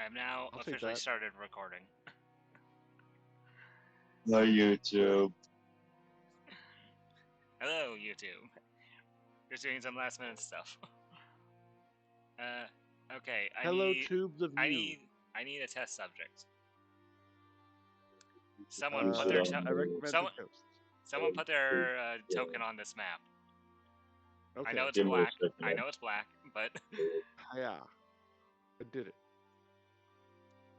have now I'll take officially that. started recording. No YouTube. Hello, YouTube. Just doing some last minute stuff. Okay. Hello, Tube the View. I need a test subject. You Someone put sit their on I recommend someone the Coast. someone put their token on this map. Okay. I know it's Give me a black. second. I know it's black, but Yeah. I did it.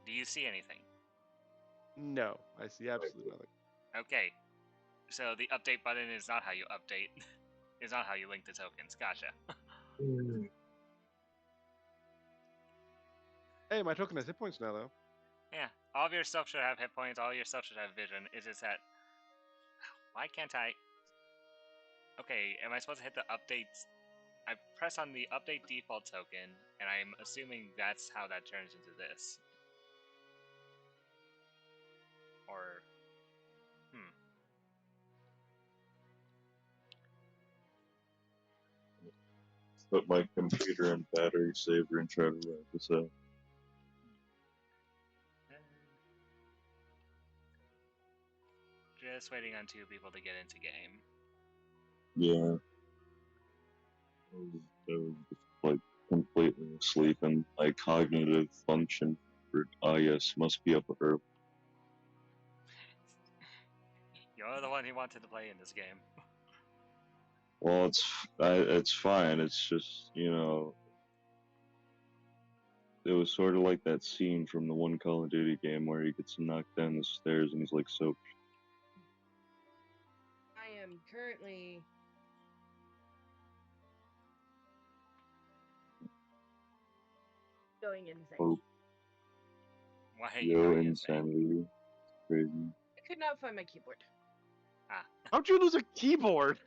do you see anything? No, I see absolutely nothing. Okay. So the update button is not how you update. Is not how you link the tokens. Gotcha. Hey, my token has hit points now, though. Yeah. All of your stuff should have hit points. All your stuff should have vision. It's just that. Why can't I? Okay. Am I supposed to hit the updates? I press on the update default token, and I'm assuming that's how that turns into this. Or, Put my computer in battery saver and try to wrap this up. Just waiting on 2 people to get into game. Yeah. I was just like completely asleep, and my cognitive function for yes must be up early. You're the one who wanted to play in this game. Well, it's fine. It's just, you know, it was sort of like that scene from the one Call of Duty game where he gets knocked down the stairs and he's like so. I am currently going insane. Oh, Why are you yo, going insane? insanity. Crazy. I could not find my keyboard. How'd you lose a keyboard?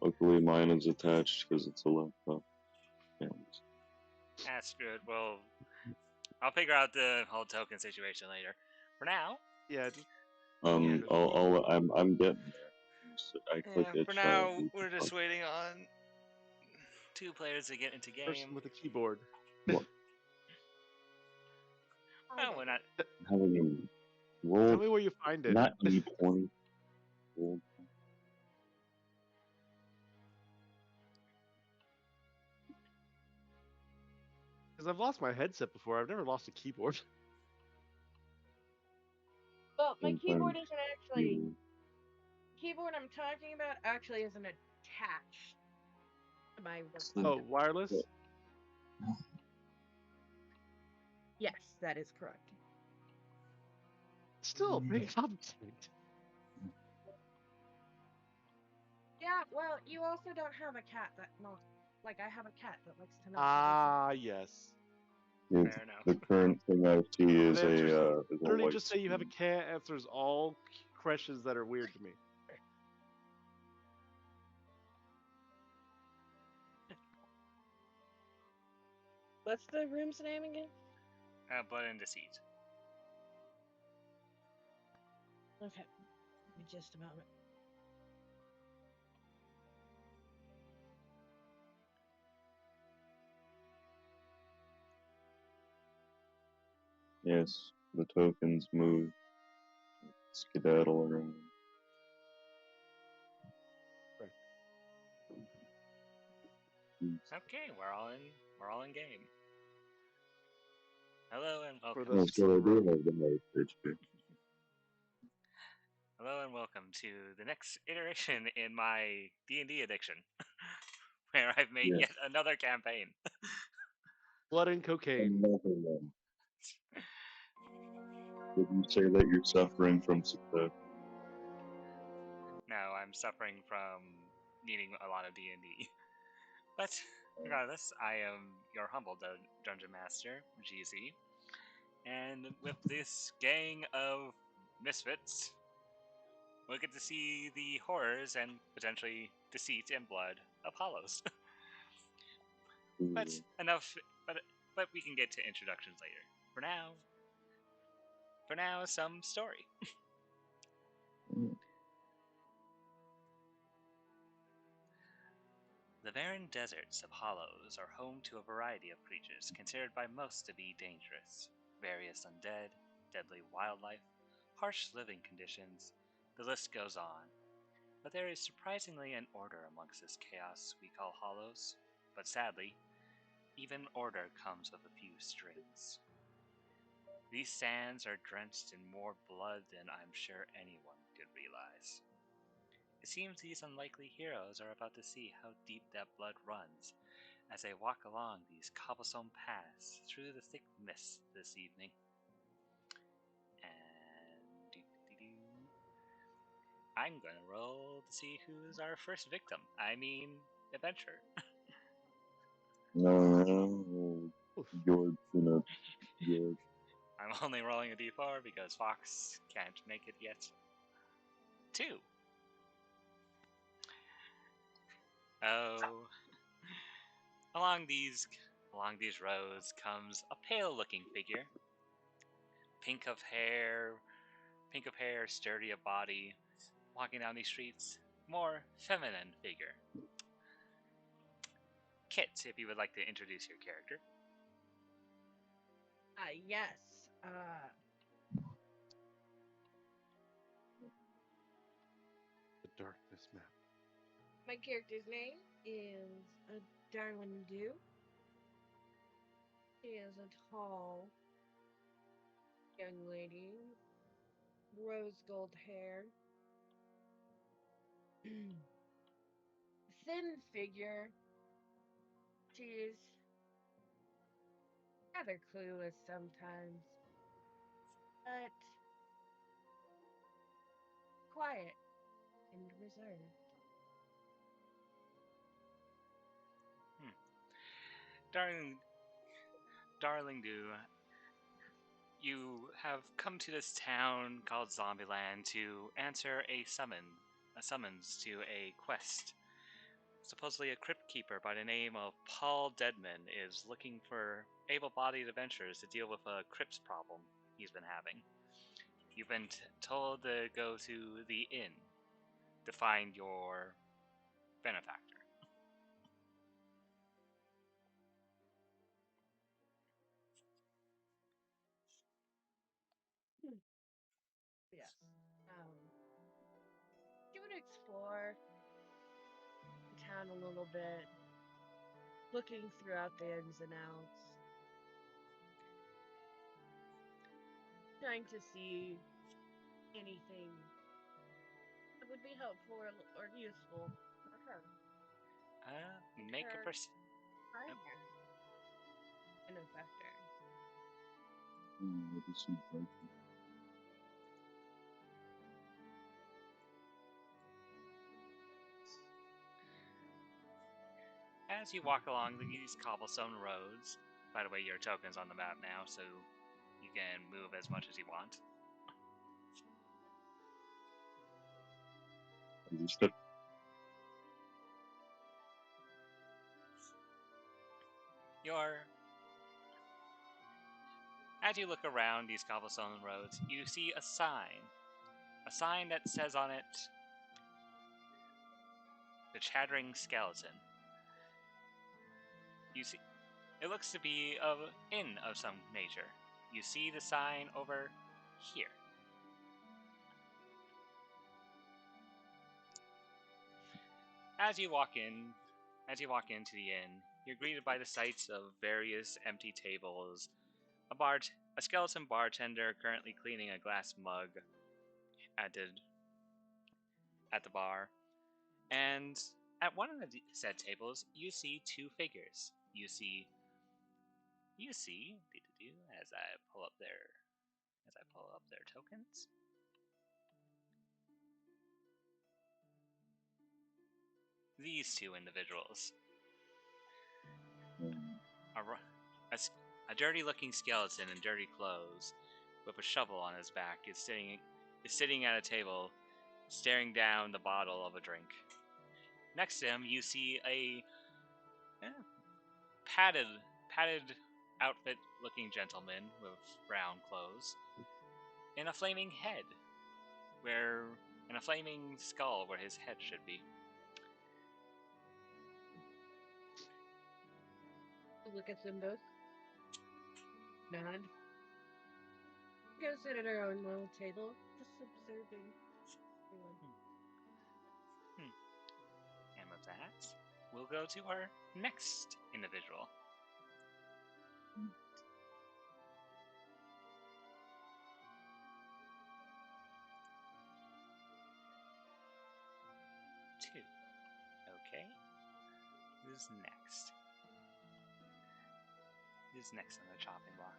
Luckily, mine is attached because it's a laptop. Anyways. Ah, screw it. Well, I'll figure out the whole token situation later. For now. Yeah, just I'm getting there. I click it. For now, we're just waiting on 2 players to get into person game. with a keyboard. Oh, we're not. Having him Tell roll, me where you find it. not E20. Roll. Because I've lost my headset before. I've never lost a keyboard. Well, my keyboard Sometimes isn't actually. you- Keyboard I'm talking about actually isn't attached to my work Hmm. Oh, laptop. wireless? Yes, that is correct. Still a big update. Yeah, well, you also don't have a cat that knocks. Like, I have a cat that likes to knock. Ah, yes. the- Fair enough. The current thing I see is It answers- a Literally white just say you have a screen. cat answers all questions that are weird to me. What's the room's name again? Blood and Deceit. Okay. Give me just a moment. Yes, the tokens move. Skedaddle around. Okay, we're all in game. Hello and For welcome. the- That's what I do have the most HP. Hello and welcome to the next iteration in my D&D addiction, where I've made Yeah. yet another campaign. Blood and cocaine. Another one. Would you say that you're suffering from success? No, I'm suffering from needing a lot of D&D. But regardless, I am your humble dungeon master, GZ, and with this gang of misfits, we'll get to see the horrors and potentially deceit and blood of Hallows. But enough. But we can get to introductions later. For now, some story. The The barren deserts of Hallows are home to a variety of creatures considered by most to be dangerous. Various undead, deadly wildlife, harsh living conditions, the list goes on. But there is surprisingly an order amongst this chaos we call Hallows. But sadly, even order comes with a few strings. These sands are drenched in more blood than I'm sure anyone could realize. It seems these unlikely heroes are about to see how deep that blood runs as they walk along these cobblestone paths through the thick mist this evening. And I'm gonna roll to see who's our first victim. I mean, adventure. No, George, George. I'm only rolling a d4 because Fox can't make it yet. 2. Oh, along these roads comes a pale-looking figure, pink of hair, sturdy of body, walking down these streets, more feminine figure. Kit, if you would like to introduce your character. Yes. The darkness map. My character's name is Darwin Dew. She is a tall young lady, rose gold hair, thin figure. She's rather clueless sometimes, but quiet and reserved. Darling Dew, you have come to this town called Zombieland to answer a summons to a quest. Supposedly a crypt keeper by the name of Paul Deadman is looking for able-bodied adventurers to deal with a crypts problem he's been having. You've been told to go to the inn to find your benefactor. Yes. She would explore the town a little bit, looking throughout the ins and outs, trying to see anything that would be helpful or useful for her. Make a Her partner, benefactor. Let me see. As you walk along these cobblestone roads, by the way, your token's on the map now, so you can move as much as you want. As you look around these cobblestone roads, you see a sign that says on it, "The Chattering Skeleton." You see, it looks to be an inn of some nature. You see the sign over here. As you walk into the inn, you're greeted by the sights of various empty tables, a skeleton bartender currently cleaning a glass mug at the bar, and at one of the said tables, you see two figures. You see, as I pull up their tokens. These two individuals. A dirty-looking skeleton in dirty clothes, with a shovel on his back, is sitting at a table, staring down the bottle of a drink. Next to him, you see a padded outfit-looking gentleman with brown clothes, and a flaming head, and a flaming skull where his head should be. Look at them both. Nod. Go sit at our own little table, just observing. everyone. And with that, we'll go to our next individual. Two. Okay. Who's next? Who's next on the chopping block?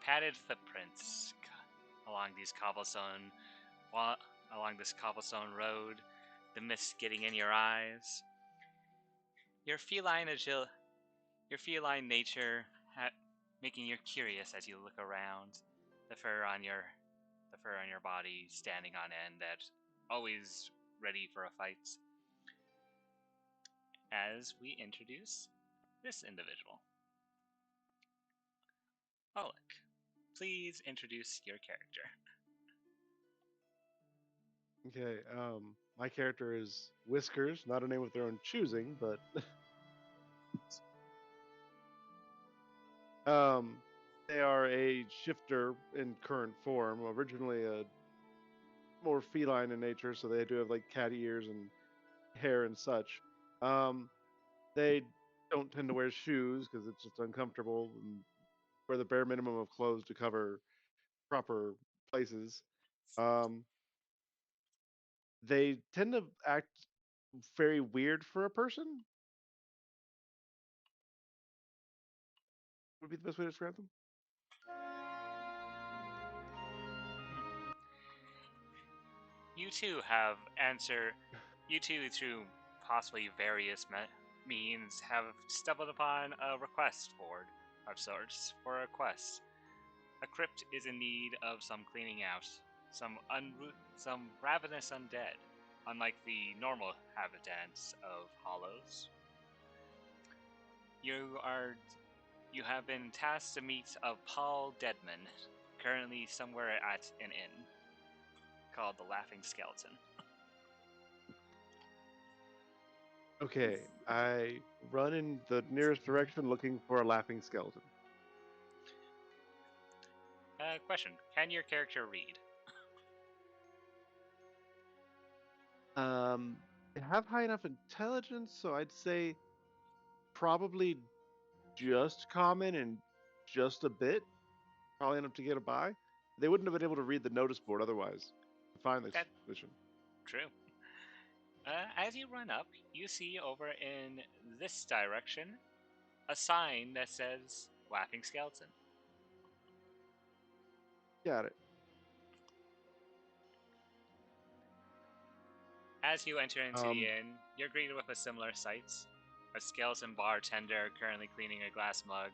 Padded footprints along these cobblestone, along this cobblestone road. The mist getting in your eyes. Your feline nature making you curious as you look around. The fur on your body standing on end, that always ready for a fight. As we introduce this individual. Oleg, please introduce your character. Okay, my character is Whiskers, not a name of their own choosing, but they are a shifter in current form. Originally a more feline in nature, so they do have like cat ears and hair and such. They don't tend to wear shoes because it's just uncomfortable and wear the bare minimum of clothes to cover proper places. They tend to act very weird for a person. Would be the best way to describe them. You two have answer. You two, through possibly various means, have stumbled upon a request board of sorts for a quest. A crypt is in need of some cleaning out, some ravenous undead, unlike the normal inhabitants of Hallows. You have been tasked to meet of Paul Deadman, currently somewhere at an inn called the Laughing Skeleton. Okay, I run in the nearest direction looking for a laughing skeleton. Question: can your character read? They have high enough intelligence, so I'd say probably just common and just a bit. Probably enough to get a by. They wouldn't have been able to read the notice board otherwise to find this That- position. True. As you run up, you see over in this direction a sign that says Laughing Skeleton. Got it. As you enter into the inn, you're greeted with a similar sight. A skeleton bartender currently cleaning a glass mug.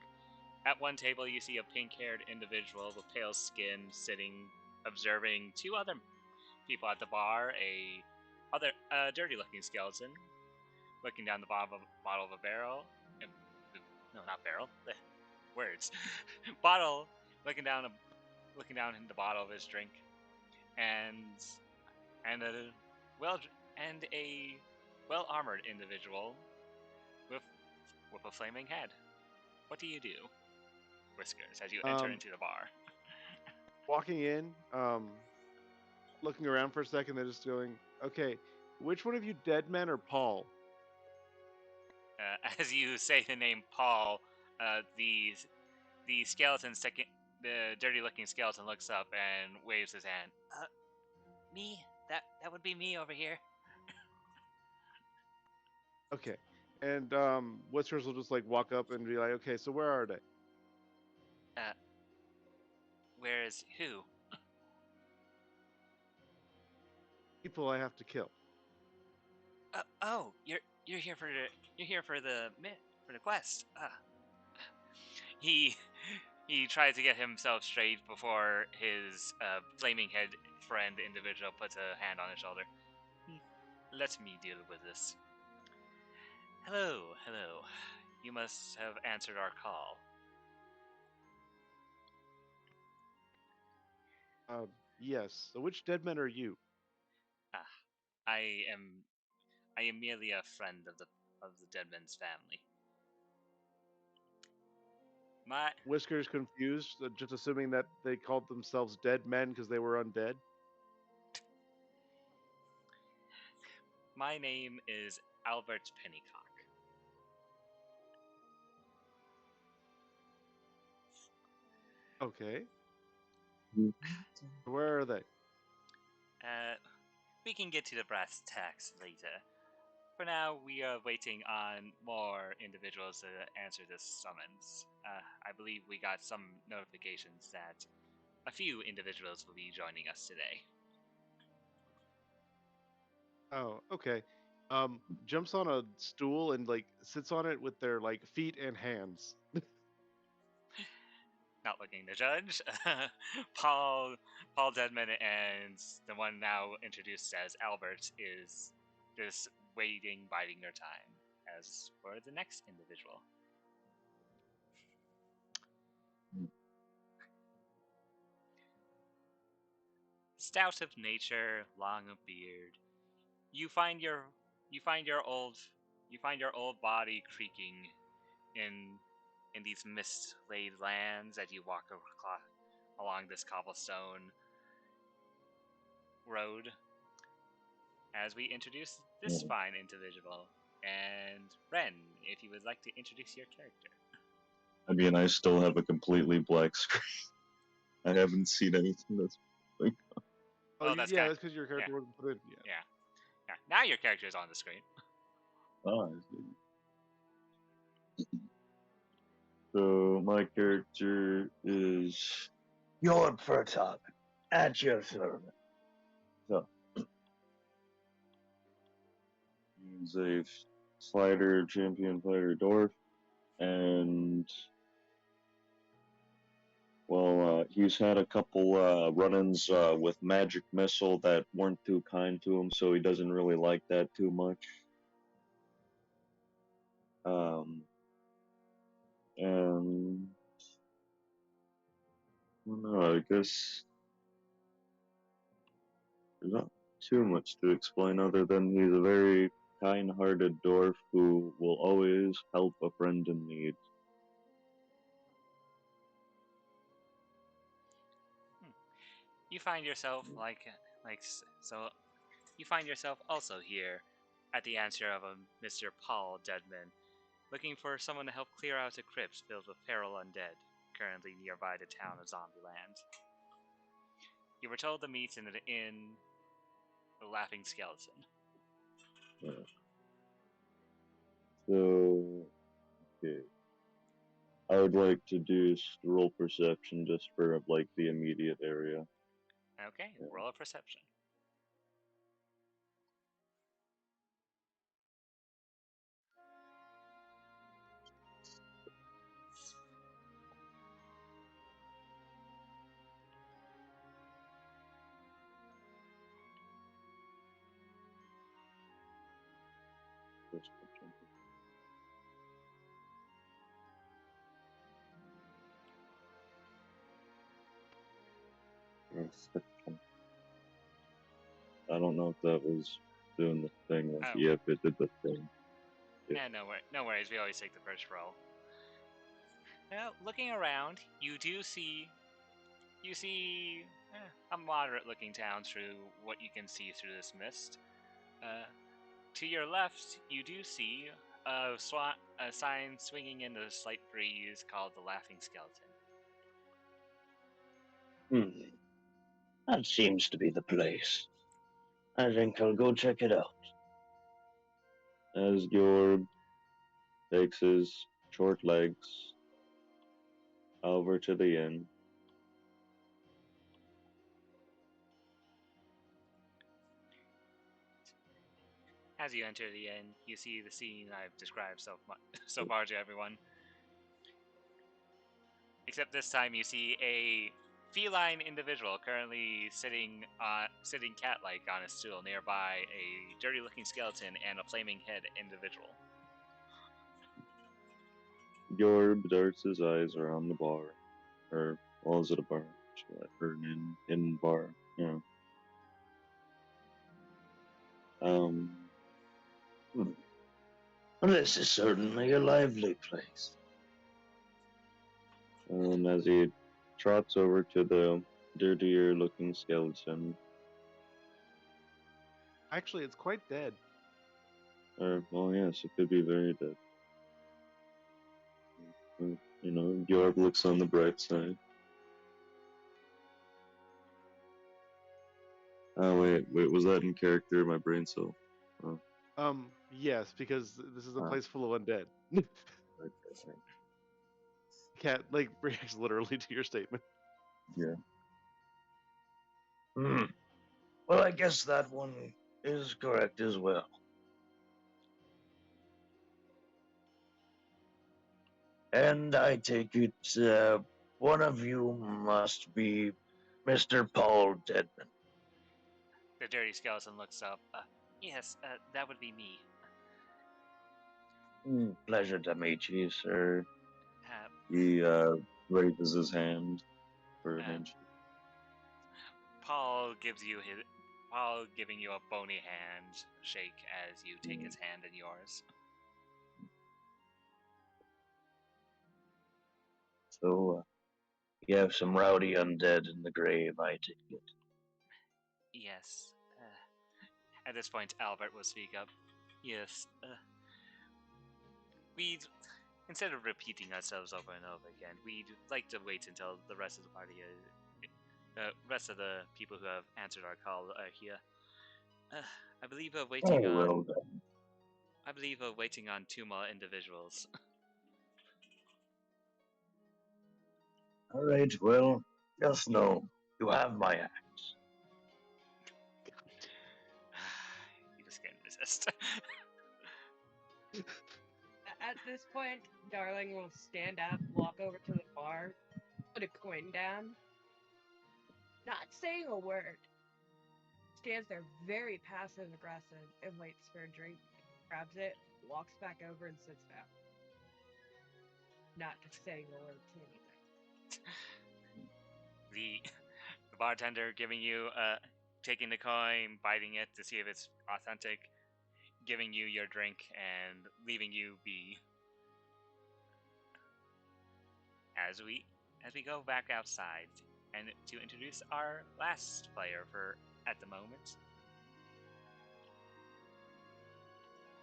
At one table, you see a pink-haired individual with pale skin sitting, observing two other people at the bar. A dirty-looking skeleton looking down the bottom of a barrel. No, not barrel. Words. Bottle. Looking down in the bottle of his drink, and a well armored individual with a flaming head. What do you do, Whiskers, as you enter into the bar? Walking in, looking around for a second, they're just going, okay, which one of you dead men or Paul? As you say the name Paul, the dirty-looking skeleton looks up and waves his hand. Me? That would be me over here. Okay. And Whiskers will just like walk up and be like, okay, so where are they? Where is who? People I have to kill. Oh, you're here for the quest. He tries to get himself straight before his flaming head friend individual puts a hand on his shoulder. Let me deal with this. Hello. You must have answered our call. Yes. So which dead men are you? I am I am merely a friend of the Deadman's family. My Whiskers confused, just assuming that they called themselves dead men because they were undead. my name is Albert Pennycock. Okay. Mhm. Where are they? We can get to the brass tacks later. For now, we are waiting on more individuals to answer this summons. I believe we got some notifications that a few individuals will be joining us today. Oh, okay. Jumps on a stool and like sits on it with their like feet and hands. Not looking to judge. Paul Deadman and the one now introduced as Albert is just waiting, biding their time, as for the next individual. Stout of nature, long of beard, you find your old body creaking in these mist-laid lands as you walk along this cobblestone road. As we introduce this fine individual, and Ren, if you would like to introduce your character. I mean, I still have a completely black screen. I haven't seen anything that's like. Oh, that's yeah, kind that's because your character wasn't put in. Yeah. Yeah. Now your character is on the screen. Ah, so my character is Your Pertop, at your service. so he's a champion fighter dwarf, and well, he's had a couple run-ins with magic missile that weren't too kind to him, so he doesn't really like that too much. And I don't know, I guess there's not too much to explain other than he's a very kind-hearted dwarf who will always help a friend in need. You find yourself you find yourself also here at the answer of a Mr. Paul Deadman, looking for someone to help clear out a crypt filled with feral undead, currently nearby the town of Zombieland. You were told to meet in the Laughing Skeleton. Yeah. So, okay. I would like to do roll perception just for like the immediate area. Okay, roll a perception. I don't know if that was doing the thing. Oh. Yep, it did the thing. Yeah, no worries. We always take the first roll. Now, looking around, you see a moderate-looking town through what you can see through this mist. To your left, you do see a sign swinging in the slight breeze called the Laughing Skeleton. That seems to be the place. I think I'll go check it out. As Georg takes his short legs over to the inn. As you enter the inn, you see the scene I've described so far to everyone. Except this time you see a feline individual currently sitting cat-like on a stool nearby a dirty-looking skeleton and a flaming head individual. Georg darts his eyes around the bar. Or, well, is it a bar? Or an inn bar, yeah. This is certainly a lively place. And as he trots over to the dirtier-looking skeleton, Actually, it's quite dead. well, yes, it could be very dead. You know, Yorb looks on the bright side. Oh, wait, was that in character? My brain cell. Yes, because this is a Ah. place full of undead. Okay. Can't like reacts literally to your statement. Yeah. Well, I guess that one is correct as well. And I take it one of you must be Mr. Paul Deadman. The dirty skeleton looks up. Yes, that would be me. Pleasure to meet you, sir. He raises his hand for an handshake. Paul giving you a bony hand shake as you take his hand in yours. So, you have some rowdy undead in the grave, I take it. Yes. At this point, Albert will speak up. Yes. Instead of repeating ourselves over and over again, we'd like to wait until the rest of the party, rest of the people who have answered our call are here. I believe we're waiting on. Well done. I believe we're waiting on 2 more individuals. All right, well, just know you have my axe. You just can't resist. At this point, Darling will stand up, walk over to the bar, put a coin down, not saying a word. Stands there very passive aggressive and waits for a drink, grabs it, walks back over and sits down. Not just saying a word to anything. The bartender giving you taking the coin, biting it to see if it's authentic, giving you your drink and leaving you be. As we go back outside and to introduce our last player for at the moment.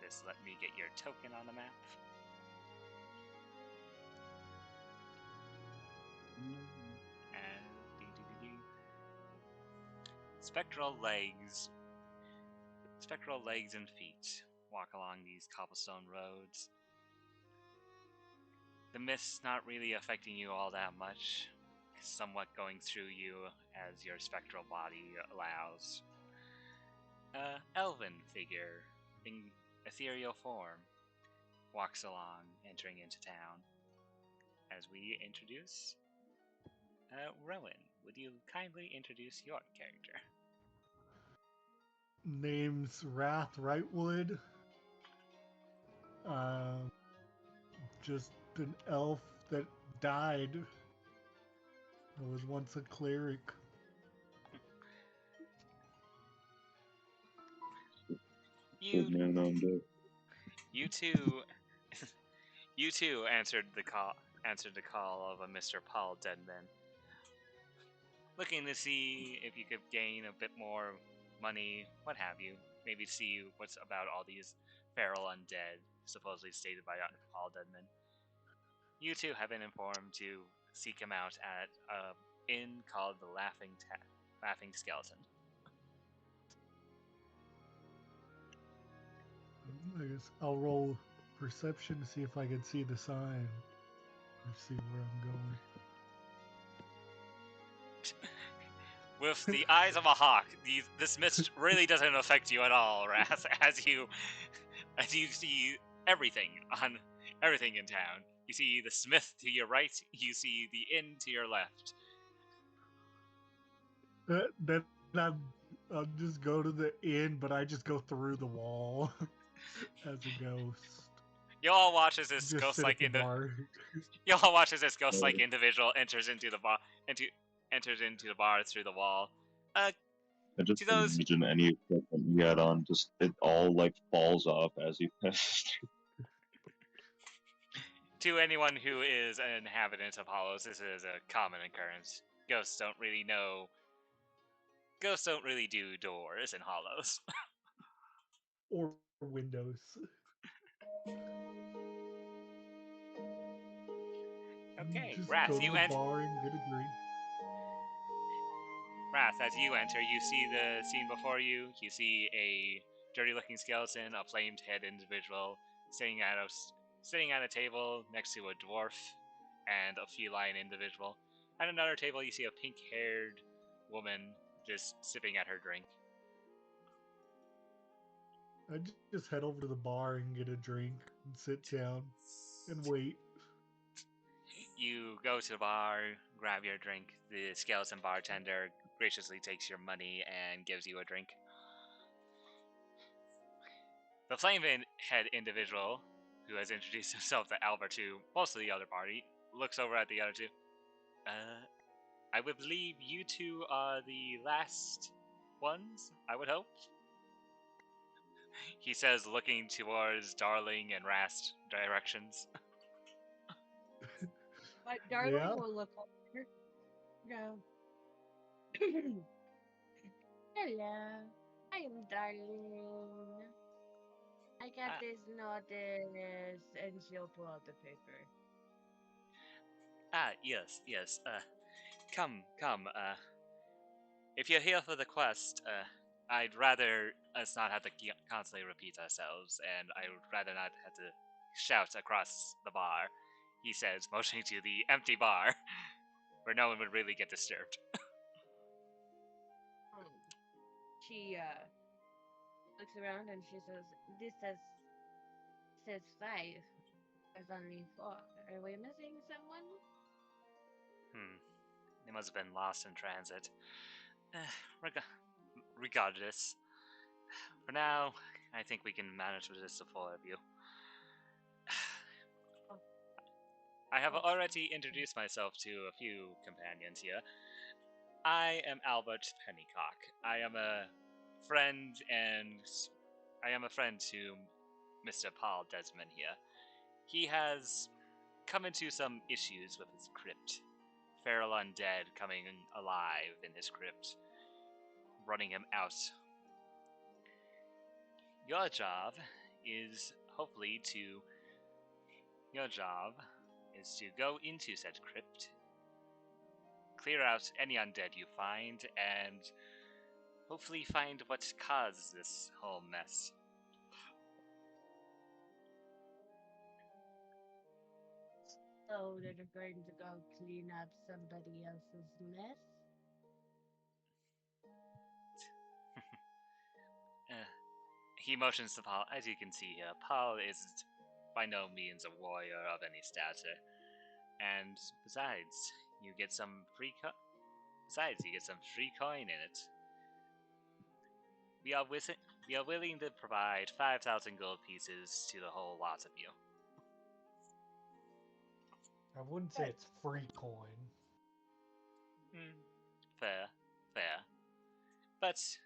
Just let me get your token on the map. And spectral legs and feet walk along these cobblestone roads. The mist's not really affecting you all that much, somewhat going through you as your spectral body allows. Elven figure in ethereal form walks along, entering into town. As we introduce Rowan, would you kindly introduce your character? Name's Wrath Rightwood. Just an elf that died. I was once a cleric. You too answered the call of a Mr. Paul Deadman. Looking to see if you could gain a bit more money, what have you. Maybe see what's about all these feral undead, supposedly stated by Paul Deadman. You two have been informed to seek him out at an inn called the Laughing Skeleton. I guess I'll roll perception to see if I can see the sign. And see where I'm going. With the eyes of a hawk, this mist really doesn't affect you at all, Wrath, as you see everything in town. You see the smith to your right, you see the inn to your left. Then I'll just go to the inn, but I just go through the wall as a ghost. You all watch as this Just ghost-like sit at the bar. individual enters into the bar through the wall. I just To those- imagine any equipment you got on, just it all like falls off as you pass. To anyone who is an inhabitant of Hallows, this is a common occurrence. Ghosts don't really know. Ghosts don't really do doors in Hallows. Or windows. Okay, Just Wrath, go to you the enter. bar and get a drink. Wrath, as you enter, you see the scene before you. You see a dirty-looking skeleton, a flamed-head individual sitting at a table next to a dwarf and a feline individual. At another table, you see a pink-haired woman just sipping at her drink. I just head over to the bar and get a drink and sit down and wait. You go to the bar, grab your drink. The skeleton bartender graciously takes your money and gives you a drink. The flame head individual, who has introduced himself to Albert to most of the other party, looks over at the other two. I would believe you two are the last ones, I would hope. He says, looking towards Darling and Rast directions. But Darling Yeah. will look over. No. Hello, I am Darling. I got this notice, and she'll pull out the paper. Yes. Come. If you're here for the quest, I'd rather us not have to constantly repeat ourselves, and I would rather not have to shout across the bar, he says, motioning to the empty bar, where no one would really get disturbed. She looks around and she says, "This says 5. There's only 4. Are we missing someone?" They must have been lost in transit. Regardless, for now, I think we can manage with just the 4 of you. I have already introduced myself to a few companions here. I am Albert Pennycock. I am a friend to Mr. Paul Desmond here. He has come into some issues with his crypt. Feral undead coming alive in his crypt, running him out. Your job is to go into said crypt, clear out any undead you find, and hopefully find what caused this whole mess. So they're going to go clean up somebody else's mess? He motions to Paul. As you can see here, Paul is by no means a warrior of any stature, and besides, you get some free coin in it. We are willing to provide 5,000 gold pieces to the whole lot of you. I wouldn't say it's free coin. Fair. But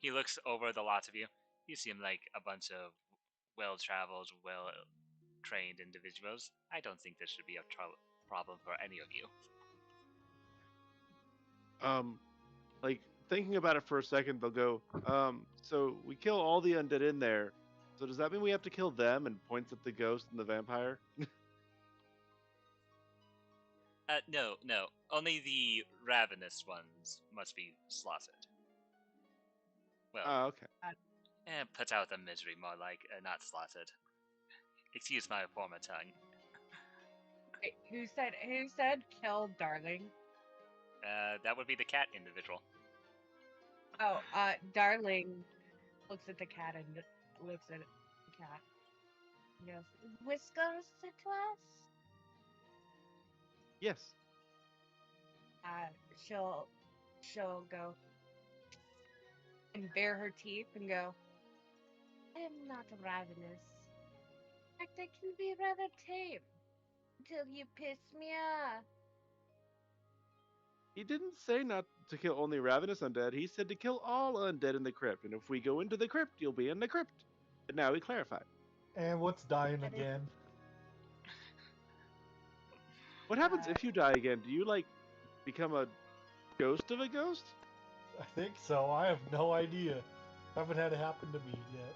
he looks over the lot of you. You seem like a bunch of well-traveled, well-trained individuals. I don't think this should be a problem for any of you. Like thinking about it for a second, they'll go, so we kill all the undead in there. So does that mean we have to kill them? And points at the ghost and the vampire. No. Only the ravenous ones must be slaughtered. Well, Oh, okay. put out the misery, more like not slaughtered. Excuse my former tongue. Wait, who said kill Darling? That would be the cat individual. Oh, Darling looks at the cat and looks at the cat. He goes, "Whiskers to us?" Yes. She'll go and bare her teeth and go, "I am not ravenous. In fact, I can be rather tame until you piss me off." He didn't say not to kill only ravenous undead. He said to kill all undead in the crypt. And if we go into the crypt, you'll be in the crypt. But now he clarified. And what's dying That is- again? What happens if you die again? Do you, like, become a ghost of a ghost? I think so. I have no idea. Haven't had it happen to me yet.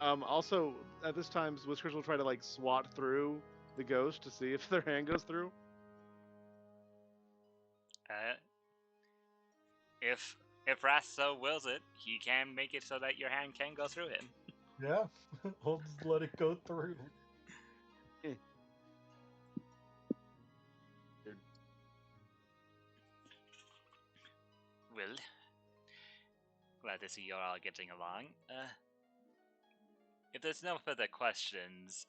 Also, at this time, Whiskers will try to, like, swat through the ghost to see if their hand goes through. If Wrath so wills it, he can make it so that your hand can go through him. Yeah, we'll just let it go through. Well, glad to see you're all getting along. If there's no further questions,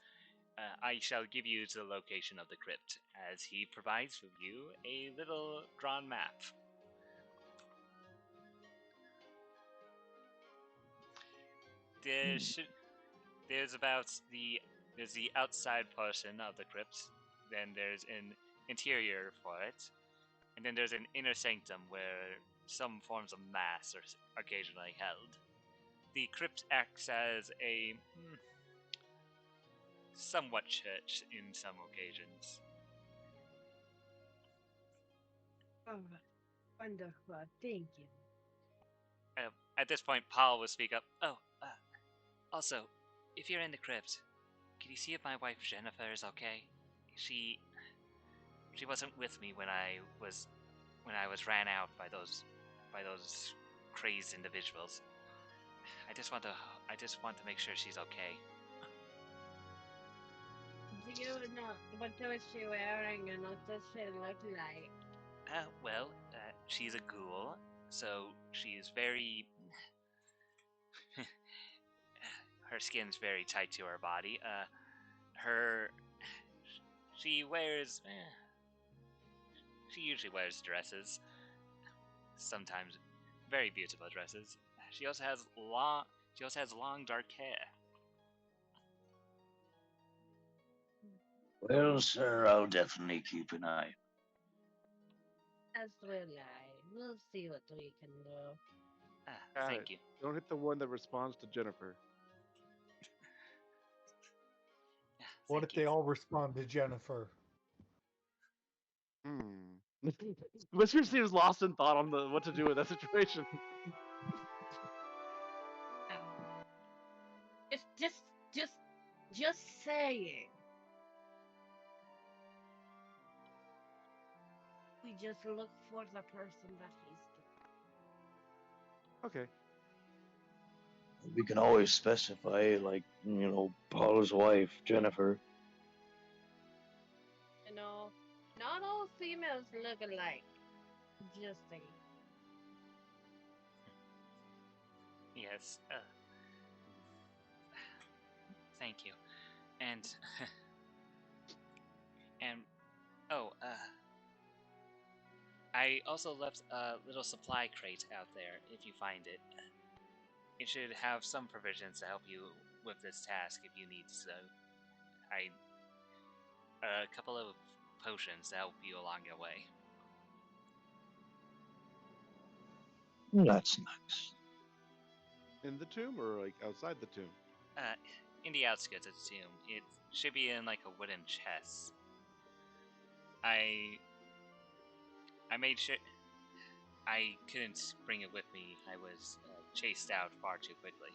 I shall give you the location of the crypt, as he provides for you a little drawn map. There's the outside portion of the crypt, then there's an interior for it, and then there's an inner sanctum where some forms of mass are occasionally held. The crypt acts as a somewhat church in some occasions. Oh, wonderful. Thank you. At this point, Paul will speak up. Also, if you're in the crypt, can you see if my wife Jennifer is okay? She wasn't with me when I was ran out by those crazed individuals. I just want to make sure she's okay. Do you know what was she wearing and what does she look like? She's a ghoul, so she's very. Her skin's very tight to her body. She usually wears dresses. Sometimes very beautiful dresses. She also has long dark hair. Well, sir, I'll definitely keep an eye. As will I. We'll see what we can do. Thank you. Don't hit the one that responds to Jennifer. What Thank if they all respond to Jennifer? Whiskers seems lost in thought on what to do with that situation. Just saying. We just look for the person that he's. Okay. We can always specify, like, Paul's wife, Jennifer. You know, not all females look alike. Just saying. Yes. Thank you. And I also left a little supply crate out there. If you find it, it should have some provisions to help you with this task if you need so. A couple of potions to help you along your way. That's nice. In the tomb or like outside the tomb? In the outskirts of the tomb. It should be in like a wooden chest. I made sure I couldn't bring it with me. I was chased out far too quickly.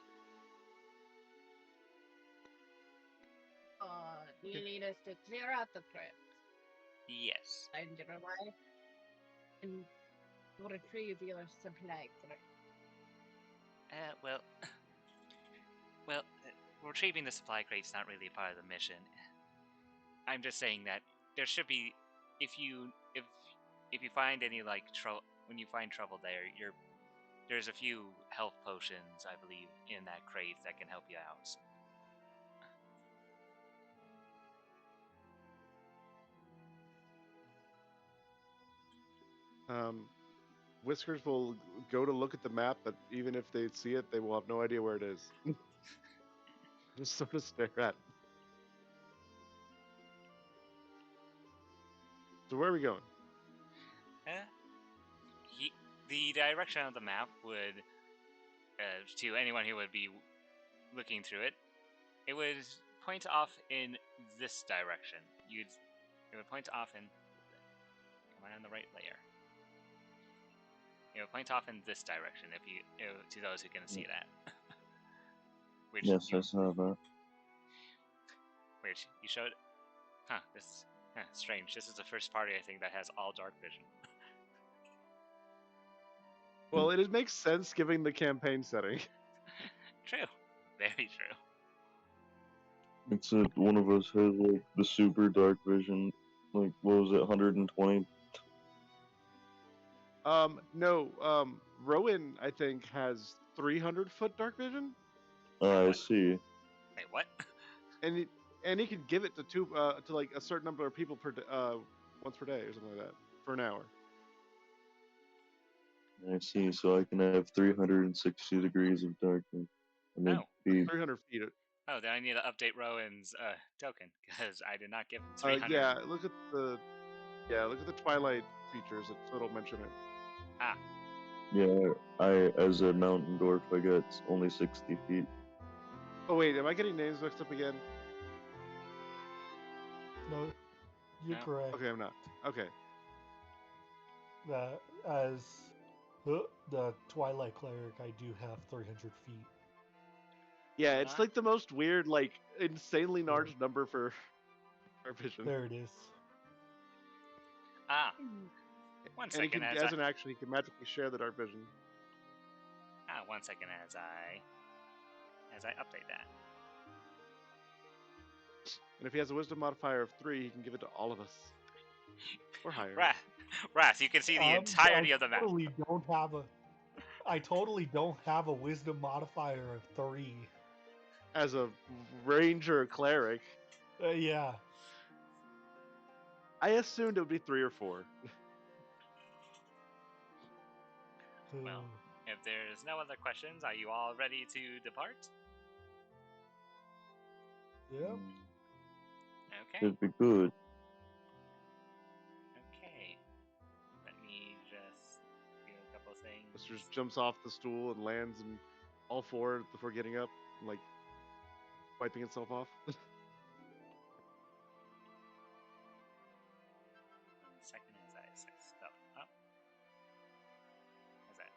You need us to clear out the crypt. Yes. Find your wife and retrieve your supply crate. Well, retrieving the supply crate's not really part of the mission. I'm just saying that there should be, if you find any when you find trouble there, there's a few health potions I believe in that crate that can help you out. Whiskers will go to look at the map, but even if they see it, they will have no idea where it is. Just sort of stare at it. So where are we going? The direction of the map would, to anyone who would be looking through it, it would point off in this direction. It would point off in. Am I on the right layer? It would point off in this direction to those who can see that. Which Yes, I saw that. Which you showed. Huh. This. Strange. This is the first party I think that has all dark vision. Well, it makes sense given the campaign setting. True. Very true. Except one of us has like the super dark vision. Like, what was it, 120? No, Rowan, I think, has 300-foot dark vision, I What? see. Wait, what? and he can give it to like a certain number of people once per day or something like that for an hour. I see. So I can have 360 degrees of darkness. And it'd Oh. be 300 feet. Oh, then I need to update Rowan's token because I did not give 300. Yeah, look at the Twilight features. It'll mention it. yeah. As a mountain dwarf, I got only 60 feet. Oh wait, am I getting names mixed up again? No, you're No. correct. Okay, I'm not. Okay. That as the Twilight Cleric, I do have 300 feet. Yeah, it's Not- like the most weird, like insanely large number for our vision. There it is. One And he second can, as as I. an action, he can magically share the dark vision. 1 second as I update that. And if he has a wisdom modifier of 3, he can give it to all of us. Or higher. Wrath, you can see the entirety of the map. I totally don't have a wisdom modifier of 3. As a ranger cleric, Yeah. I assumed it would be 3 or 4. Well, if there's no other questions, are you all ready to depart? Yep. Okay. Should be good. Okay. Let me just do a couple things. Mister just jumps off the stool and lands in all 4 before getting up, and, like, wiping itself off. 1 second as I set stuff up. How's that?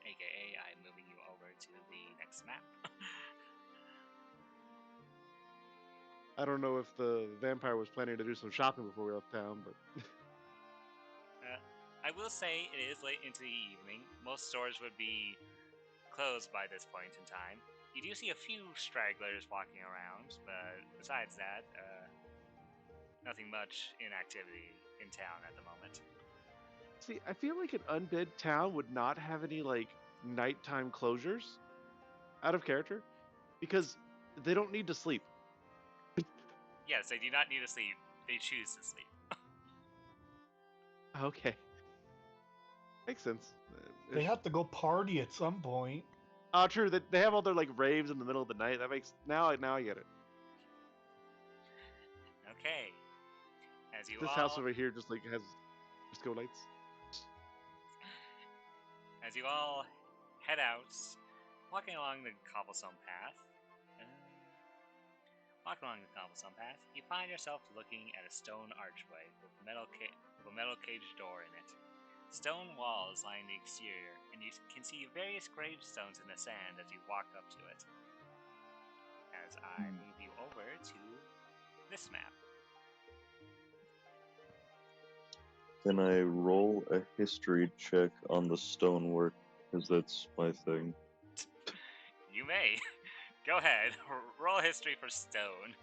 AKA, I'm moving you over to the next map. I don't know if the vampire was planning to do some shopping before we left town, but I will say it is late into the evening. Most stores would be closed by this point in time. You do see a few stragglers walking around, but besides that, nothing much in activity in town at the moment. see, I feel like an undead town would not have any, like, nighttime closures out of character because they don't need to sleep. Yes, they do not need to sleep. They choose to sleep. Okay. Makes sense. They have to go party at some point. Oh, true. They have all their, like, raves in the middle of the night. That makes now I get it. Okay. As you This all, house over here just like has disco lights. as you all head out, walking along the cobblestone path. Walking along the cobblestone path, you find yourself looking at a stone archway with a metal cage door in it. Stone walls line the exterior, and you can see various gravestones in the sand as you walk up to it. As I move you over to this map. Can I roll a history check on the stonework? Because that's my thing. You may. Go ahead. Roll history for stone.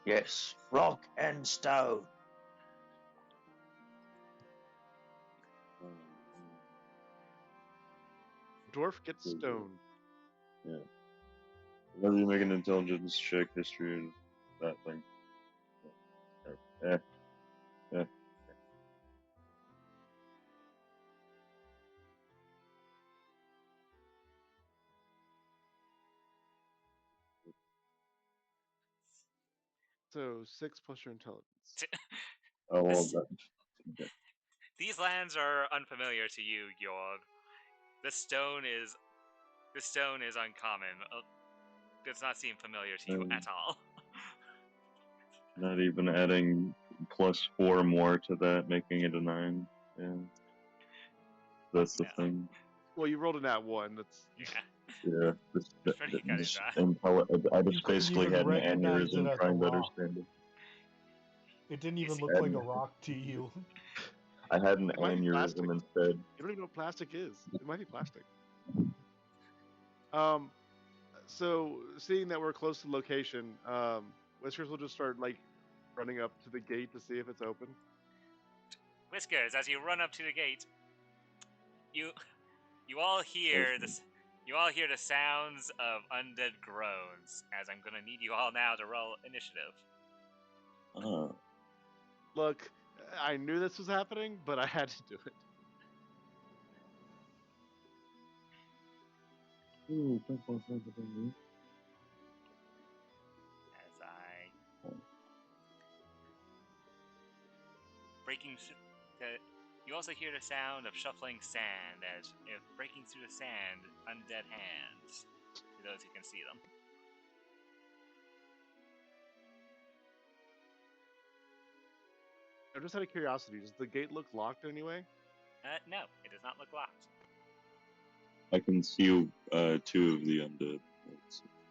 Yes, rock and stone. Dwarf gets stone. Yeah. Whenever you make an intelligence check, history is that thing. Yeah. So 6 plus your intelligence. I love This- that. These lands are unfamiliar to you, Yorb. This stone is uncommon. Does not seem familiar to you at all. Not even adding +4 more to that, making it a 9. Yeah. That's the No. thing. Well, you rolled a nat 1. That's Yeah. It's pretty cut and dry. I You just couldn't basically even had an recognize it aneurysm as a trying to rock. understand it. It didn't You even see- look like a rock to you. I had an It might be plastic. aneurysm instead. You don't even know what plastic is. It might be plastic. So seeing that we're close to the location, Whiskers will just start like running up to the gate to see if it's open. Whiskers, as you run up to the gate, you all hear the sounds of undead groans. As I'm gonna need you all now to roll initiative. Look, I knew this was happening, but I had to do it. As I you also hear the sound of shuffling sand, as if breaking through the sand, undead hands. For those who can see them. I'm just out of curiosity. Does the gate look locked anyway? No, it does not look locked. I can see 2 of the undead.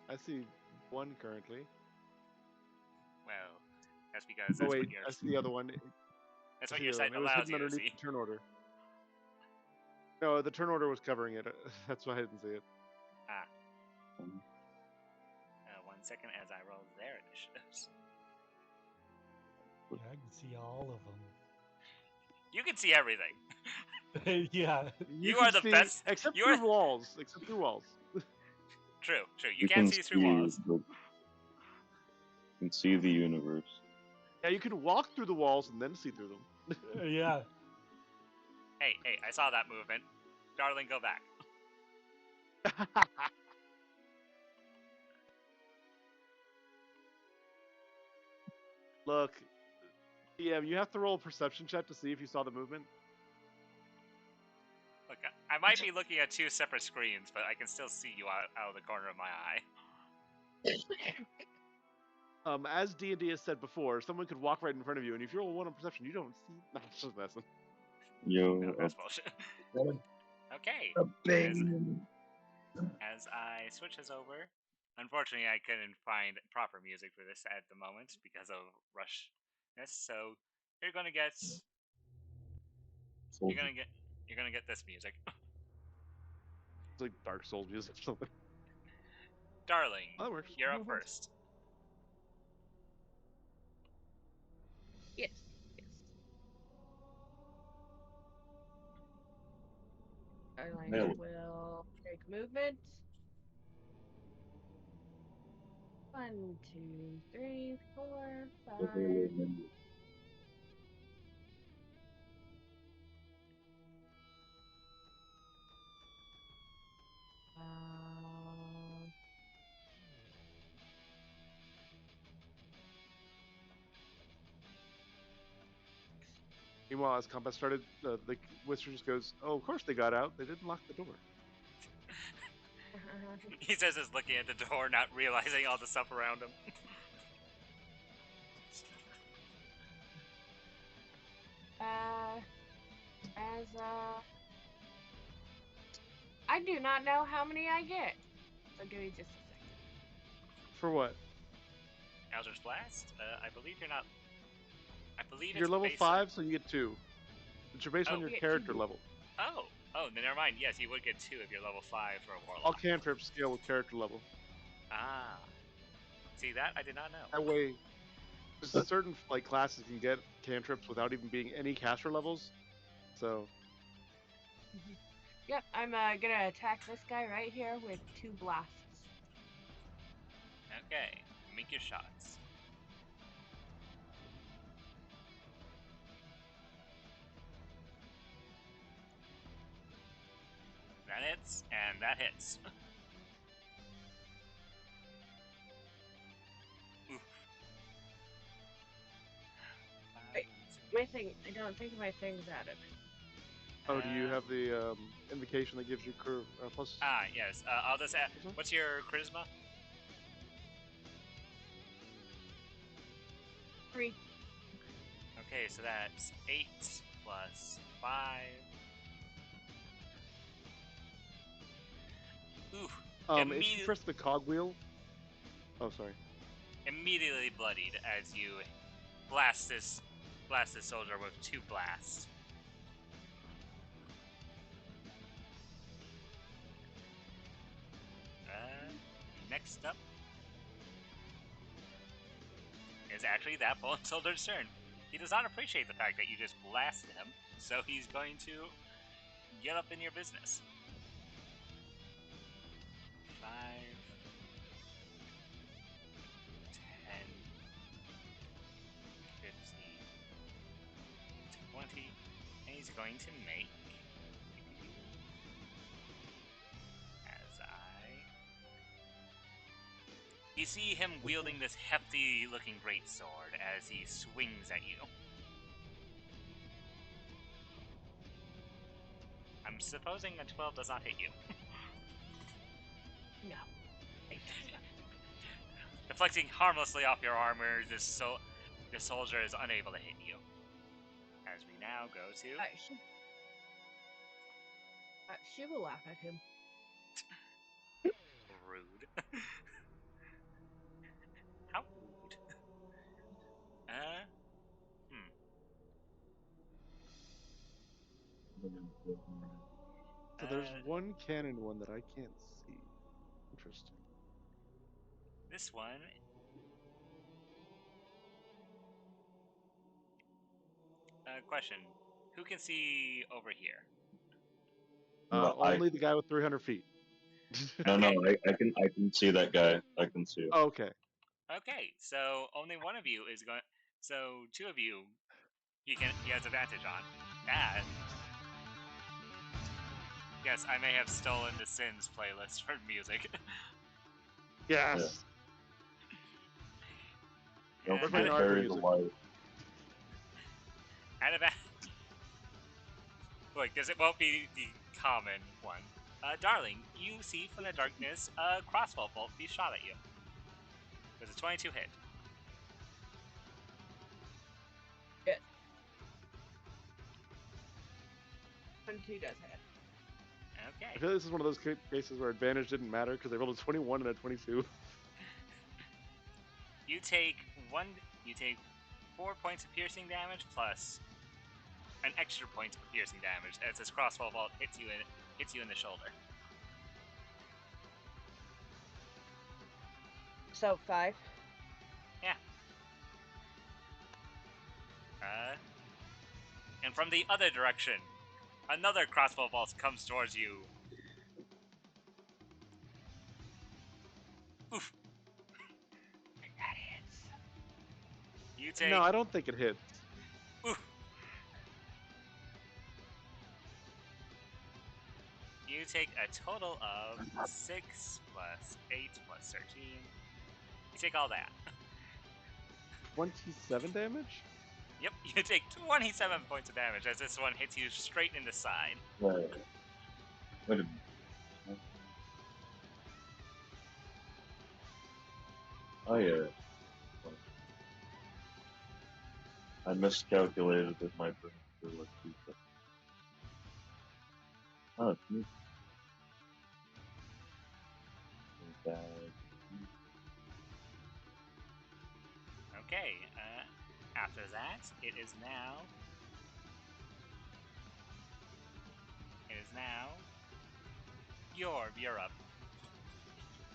I see one currently. Well, that's because Oh that's wait, what your I see the other one. that's I what see your the other site one. It was allows hidden you to underneath see. the turn order. No, the turn order was covering it. That's why I didn't see it. Ah. 1 second as I roll their initiatives. Yeah, I can see all of You can see everything. them. Yeah. You can are the see, best- except you are- through walls. Except through walls. True. You can't see through walls. You can see the universe. Yeah, you can walk through the walls and then see through them. Yeah. Hey, I saw that movement. Darling, go back. Look, DM, you have to roll a perception check to see if you saw the movement. Look, I might be looking at 2 separate screens, but I can still see you out of the corner of my eye. As D&D has said before, someone could walk right in front of you, and if you roll 1 on perception, you don't see. Nah, it's just messing. No, that's bullshit. Okay. A bing. As I switch this over, unfortunately, I couldn't find proper music for this at the moment because of rushness. So you're gonna get this music, It's like Dark Souls music or something. darling. Oh, that works. You're up That works. first. Yes. Darling Nailed it. will take movement. 1, 2, 3, 4, 5. Meanwhile, as combat started, the Wizard just goes, "Oh, of course they got out. They didn't lock the door." He says he's looking at the door, not realizing all the stuff around him. I do not know how many I get. So give me just a second. For what? Eldritch Blast? I believe you're not. I believe You're it's level based 5, so you get 2. It's based Oh. on your You get character 2. level. Then never mind. Yes, you would get 2 if you're level 5 for a warlock. All cantrips scale with character level. Ah. See that? I did not know. That way, there's certain like classes can get cantrips without even being any caster levels. So Yep, I'm gonna attack this guy right here with 2 blasts. Okay, make your shots. That hits, and that hits. Oof. Wait. My thing, I don't think my thing's added. Oh, do you have the invocation that gives you plus? Yes. I'll just add. Charisma? What's your charisma? 3. Okay, so that's 8 plus 5. Ooh. If you press the cogwheel. Oh, sorry. Immediately bloodied as you blast this soldier with 2 blasts. Next up is actually that fallen soldier's turn. He does not appreciate the fact that you just blasted him, so he's going to get up in your business. 5, 10, 15, 20, and he's going to make, you see him wielding this hefty-looking greatsword as he swings at you. I'm supposing a 12 does not hit you. No. Deflecting harmlessly off your armor, the soldier is unable to hit you. As we now go to... She will laugh at him. Rude. How rude. So there's one cannon one that I can't see. Interesting. This one... question. Who can see over here? Only the guy with 300 feet. No, I can see that guy. I can see him. Oh, okay. Okay, so only one of you is going... So 2 of you, he has advantage on. And... Yes, I may have stolen the Sins playlist for music. Yes. Don't Where's forget my to Naruto bury the music? light. Look, because it won't be the common one. Darling, you see from the darkness a crossbow bolt be shot at you. Does a 22 hit? Yes. 22 does hit. Okay. I feel like this is one of those cases where advantage didn't matter because they rolled a 21 and a 22. You take 4 points of piercing damage plus an extra point of piercing damage as this crossbow bolt hits you in the shoulder. So 5. Yeah. And from the other direction, another crossbow bolt comes towards you. Oof. That hits. You take... No, I don't think it hits. Oof. You take a total of 6 plus 8 plus 13. You take all that. 27 damage? Yep, you take 27 points of damage as this one hits you straight in the side. Wait a minute. Oh yeah. I miscalculated with my brain for like 2 seconds. Oh, it's me. Okay, after that, it is now you're up.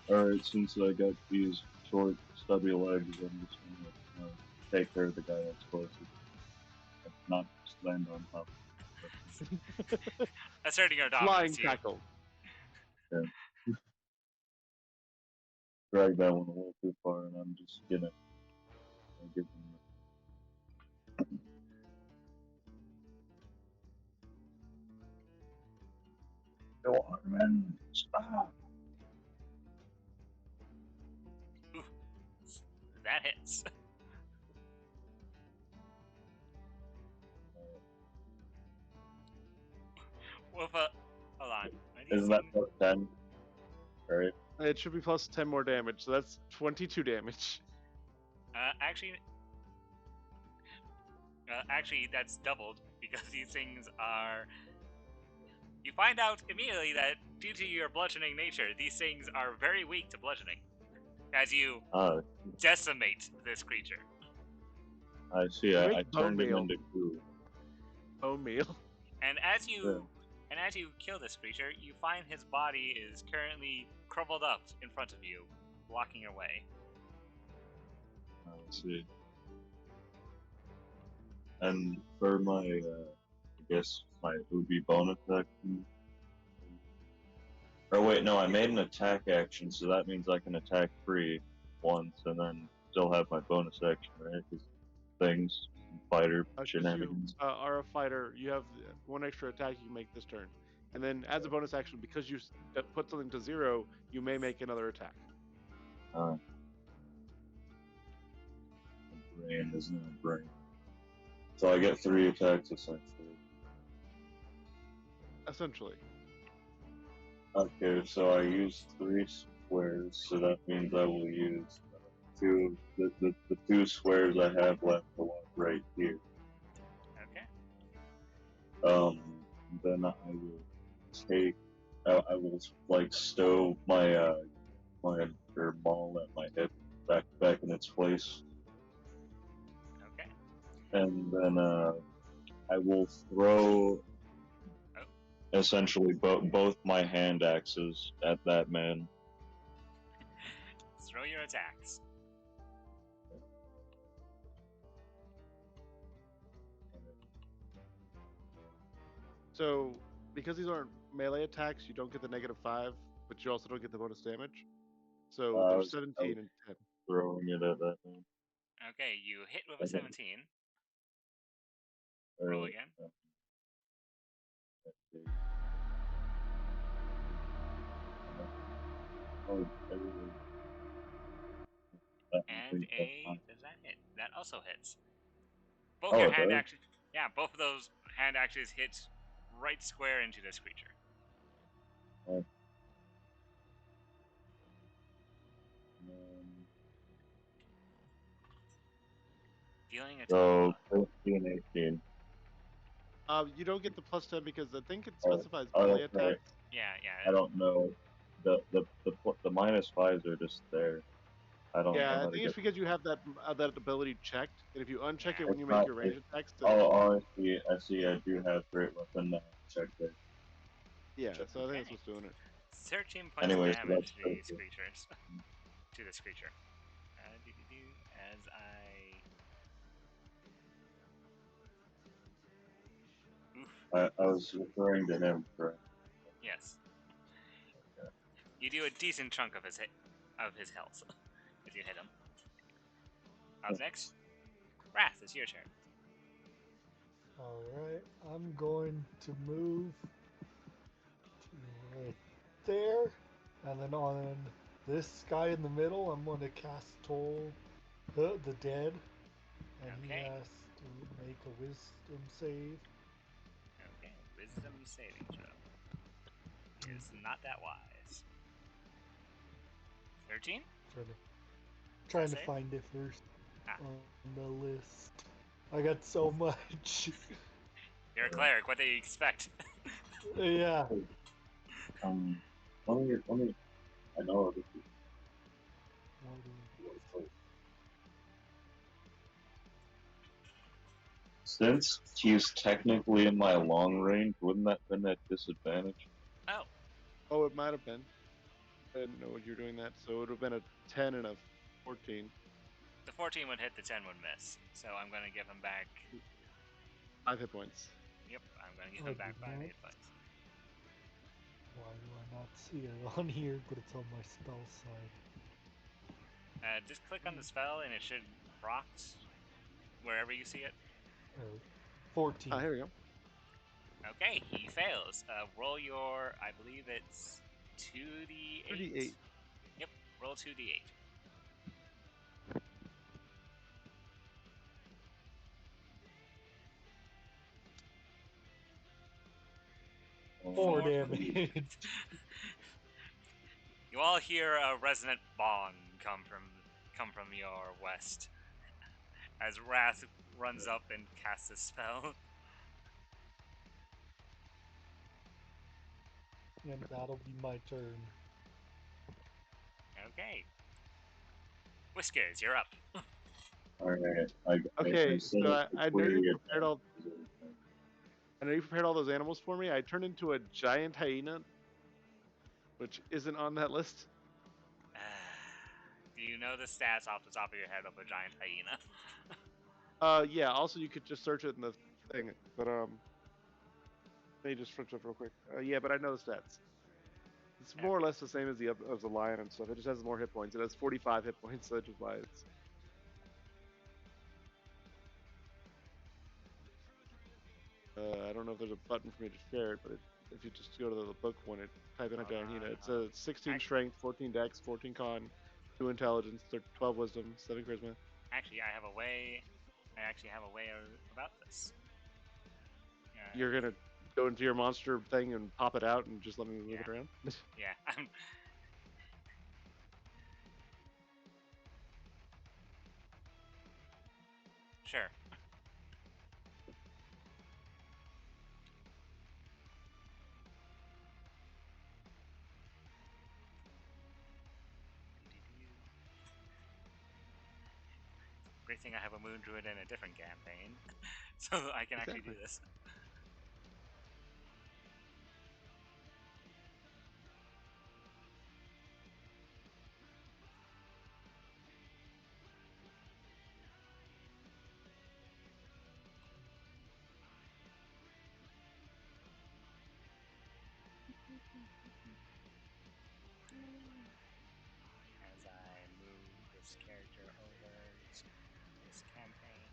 Alright, since I got these short, stubby legs, I'm just gonna take care of the guy that's closest. Not just land on top. Asserting your Flying dominance, you. tackle. Yeah. Drag that one a little too far, and I'm just gonna give him. Dorman, stop! Ooh, that hits. With a hold on. Isn't that plus 10? Right? It should be plus 10 more damage, so that's 22 damage. Actually, that's doubled because these things are. You find out immediately that due to your bludgeoning nature, these things are very weak to bludgeoning. As you decimate this creature. I see. I turned him into goo. Bone meal. And as you kill this creature, you find his body is currently crumpled up in front of you, blocking your way. I see. And for my, I guess it would be bonus action. Or wait, no, I made an attack action, so that means I can attack free once and then still have my bonus action, right? 'Cause things, fighter shenanigans. You are a fighter, you have one extra attack you can make this turn. And then as a bonus action, because you put something to 0, you may make another attack. Brain is not a brain. So I get 3 attacks essentially. Essentially. Okay, so I use 3 squares, so that means I will use the 2 squares I have left, the one right here. Okay. Then I will take, I will like stow my ball at my hip back in its place. Okay. And then I will throw essentially both my hand axes at that man. Throw your attacks. So, because these aren't melee attacks, you don't get the -5, but you also don't get the bonus damage. So there's 17 and 10. Throwing it at that man. Okay, you hit with a 17. Roll again. And does that hit? That also hits. Both your hand actions. Yeah, both of those hand actions hit right square into this creature. Dealing a So 15, 18. You don't get the +10 because I think it specifies melee attacks. Right. Yeah. I don't know. The -5s are just there. I don't know. Yeah, how I think it's because you have that ability checked, and if you uncheck it when you make your ranged attacks, then... I see. I do have great weapon check there. Yeah, so I think that's what's doing it. 13 points of damage to these creatures. To this creature. As I was referring to him, correct? Yes. You do a decent chunk of his health if you hit him. Up next, Wrath, it's your turn. Alright, I'm going to move to right there, and then on this guy in the middle, I'm going to cast Toll the Dead, and he has to make a wisdom save. Okay, wisdom saving throw. Is not that wise. 13? Trying to find it first on the list. I got so much. You're a cleric, what do you expect? Yeah. Let me. I know this is. Since he's technically in my long range, wouldn't that been at disadvantage? Oh, it might have been. I didn't know what you were doing that, so it would have been a 10 and a 14. The 14 would hit, the 10 would miss. So I'm going to give him back 5 hit points. Yep, I'm going to give him back 5 hit points. Why do I not see it on here, but it's on my spell side? Just click on the spell and it should proc wherever you see it. 14. Here we go. Okay, he fails. Roll your, I believe it's 2d8. 2d8. Yep, roll 2d8. 4 4. damage. You all hear a resonant bong come from your west as Wrath runs up and casts a spell. And that'll be my turn. Okay. Whiskers, you're up. Alright, Okay, set so up I the know you query prepared all those animals for me. I turned into a giant hyena, which isn't on that list. Do you know the stats off the top of your head of a giant hyena? Yeah. Also, you could just search it in the thing, but let me just search it real quick. Yeah, but I know the stats. It's more or less the same as the lion and stuff. It just has more hit points. It has 45 hit points, so that's just why it's. I don't know if there's a button for me to share it, but if you just go to the book one, type in a giant hyena. It's a 16 strength, 14 dex, 14 con, 2 intelligence, 12 wisdom, 7 charisma. Actually, I actually have a way about this. You're gonna go into your monster thing and pop it out and just let me move it around? Yeah, Sure. Great thing I have a moon druid in a different campaign, so I can actually do this. As I move this character over to this campaign.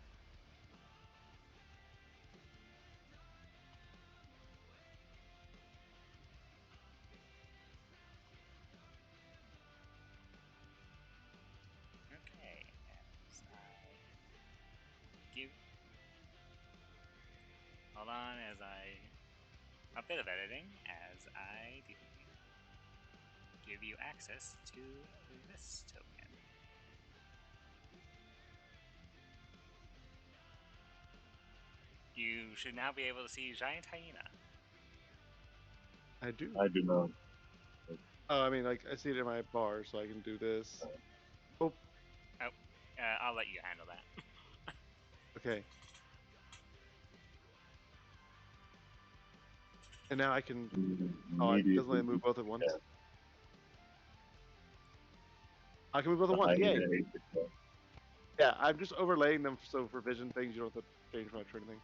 Okay, as I give. Hold on, as I. A bit of editing, as I give you access to this token. You should now be able to see Giant Hyena. I do. I do not. Oh, I mean, like, I see it in my bar, so I can do this. Oh. I'll let you handle that. Okay. And now I can. Oh, it doesn't let me move both at once. Yeah. I can move both at once. Yay! Yeah, I'm just overlaying them so for vision things you don't have to change much or anything.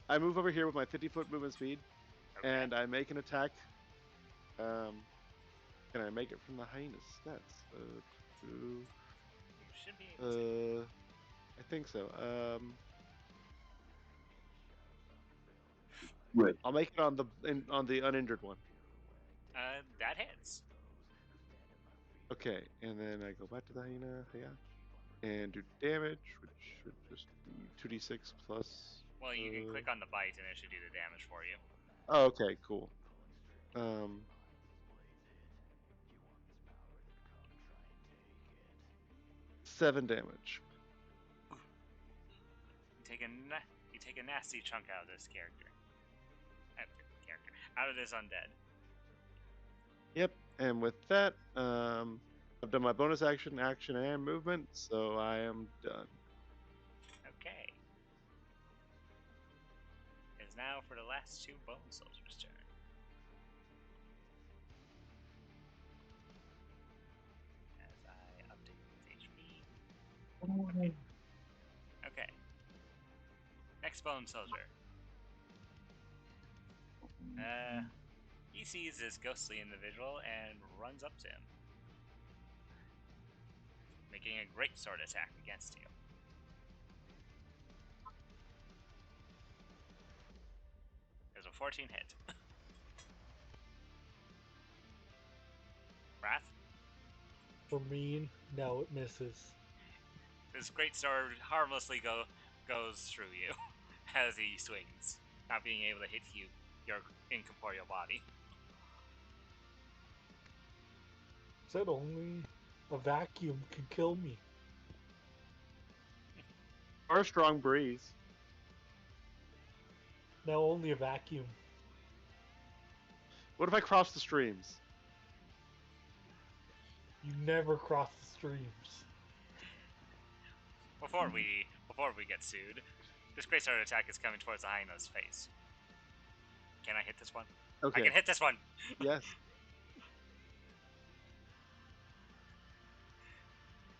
I move over here with my 50-foot movement speed, and I make an attack. Can I make it from the hyena's stats? You should be able to. I think so. Right. I'll make it on the uninjured one. That hits. Okay, and then I go back to the hyena, and do damage, which should just be 2d6 plus. Well, you can click on the bite and it should do the damage for you. Oh, okay, cool. 7 damage. You take a nasty chunk out of this character. Out of this undead. Yep, and with that, I've done my bonus action, and movement, so I am done. Okay. It is now for the last 2 bone soldiers' turn. As I update his HP. Okay. Next bone soldier. He sees this ghostly individual and runs up to him, making a great sword attack against you. There's a 14 hit. Wrath? For me, no, it misses. This great sword harmlessly goes through you as he swings, not being able to hit you your incorporeal body. Said only a vacuum can kill me. Or a strong breeze. Now only a vacuum. What if I cross the streams? You never cross the streams. Before we get sued, this Great Sword attack is coming towards the hyena's face. Can I hit this one? Okay. I can hit this one! Yes.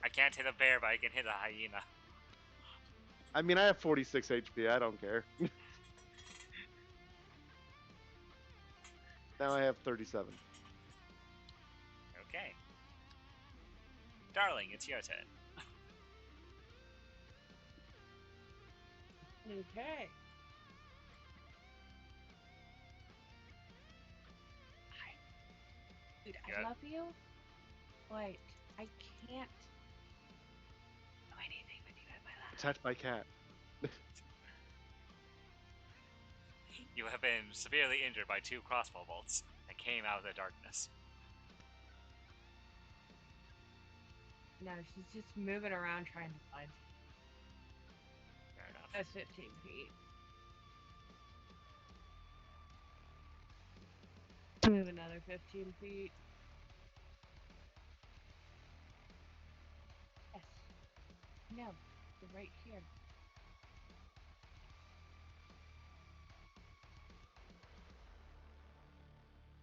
I can't hit a bear, but I can hit a hyena. I mean, I have 46 HP. I don't care. Now I have 37. Okay. Darling, it's your turn. Okay. Dude, I Yeah. love you, but I can't do anything with you at my last. Attacked by cat. You have been severely injured by 2 crossbow bolts that came out of the darkness. No, she's just moving around trying to find. Fair enough. That's 15 feet. Move another 15 feet. Yes. No, they're right here.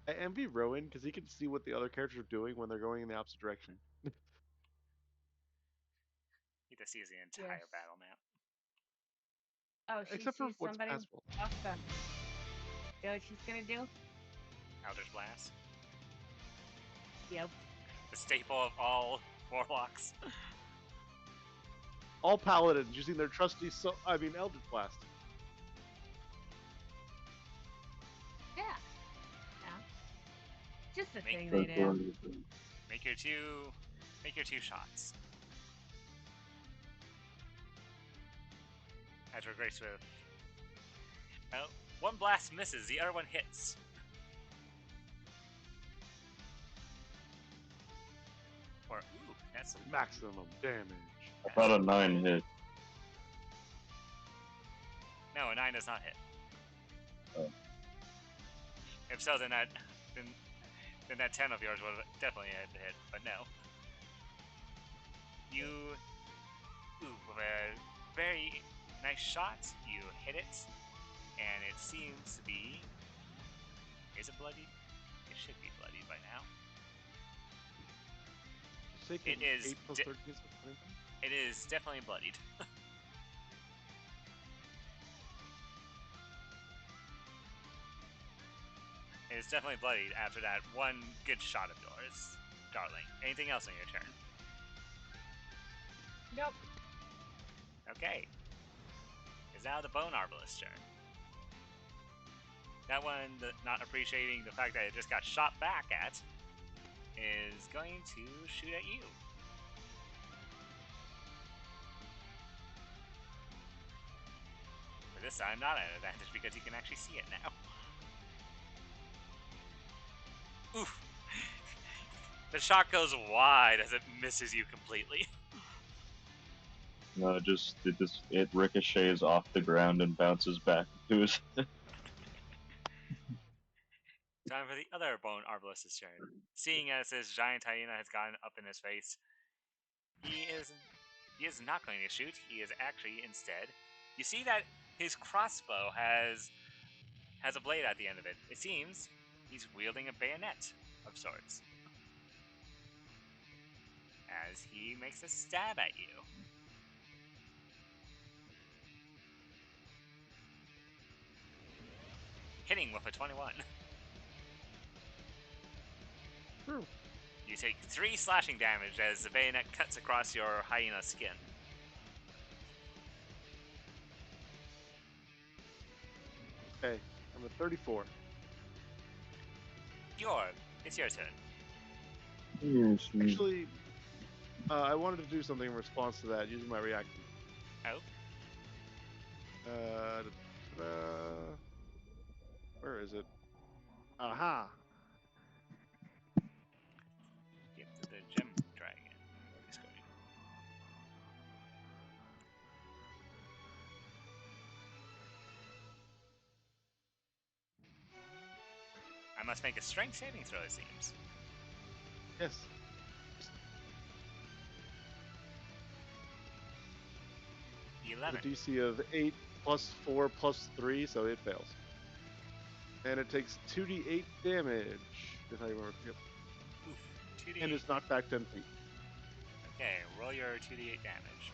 I envy Rowan because he can see what the other characters are doing when they're going in the opposite direction. He just sees the entire Yes. battle map. Oh, she Except for sees what's somebody passable. off them. You know what she's gonna do? Eldritch Blast. Yep. The staple of all warlocks. All paladins using their trusty Eldritch Blast. Yeah. Yeah. Just the Make thing they do. Make your two shots. As we're graced with. Well, one blast misses, the other one hits. Or ooh, that's Maximum damage. I thought a 9 hit. no, a 9 does not hit. Oh. If so, then that 10 of yours would have definitely had to hit, but no. You with a very nice shot, you hit it, and it seems to be. Is it bloodied? It should be bloodied by now. It is 8 plus 13 is 20. It is definitely bloodied. It is definitely bloodied after that one good shot of yours, darling. Anything else on your turn? Nope. Okay. It's now the Bone Arbalist's turn. That one, not appreciating the fact that it just got shot back at, is going to shoot at you. But this time, not an advantage because you can actually see it now. Oof. The shot goes wide as it misses you completely. No, it ricochets off the ground and bounces back to his. Time for the other Bone Arbalist's turn. Seeing as this giant hyena has gotten up in his face, he is not going to shoot. He is actually instead. You see that his crossbow has a blade at the end of it. It seems he's wielding a bayonet of sorts. As he makes a stab at you. Hitting with a 21. True. You take 3 slashing damage as the bayonet cuts across your hyena skin. Okay, I'm at 34. It's your turn. Actually, I wanted to do something in response to that using my reaction. Oh? Where is it? Aha! Get to the gem dragon. What is going? I must make a strength saving throw, it seems. Yes. The 11. DC of 8 plus 4 plus 3, so it fails. And it takes 2d8 damage, if I remember. Yep. Oof. 2d8. And it's knocked back 10 feet. Okay, roll your 2d8 damage.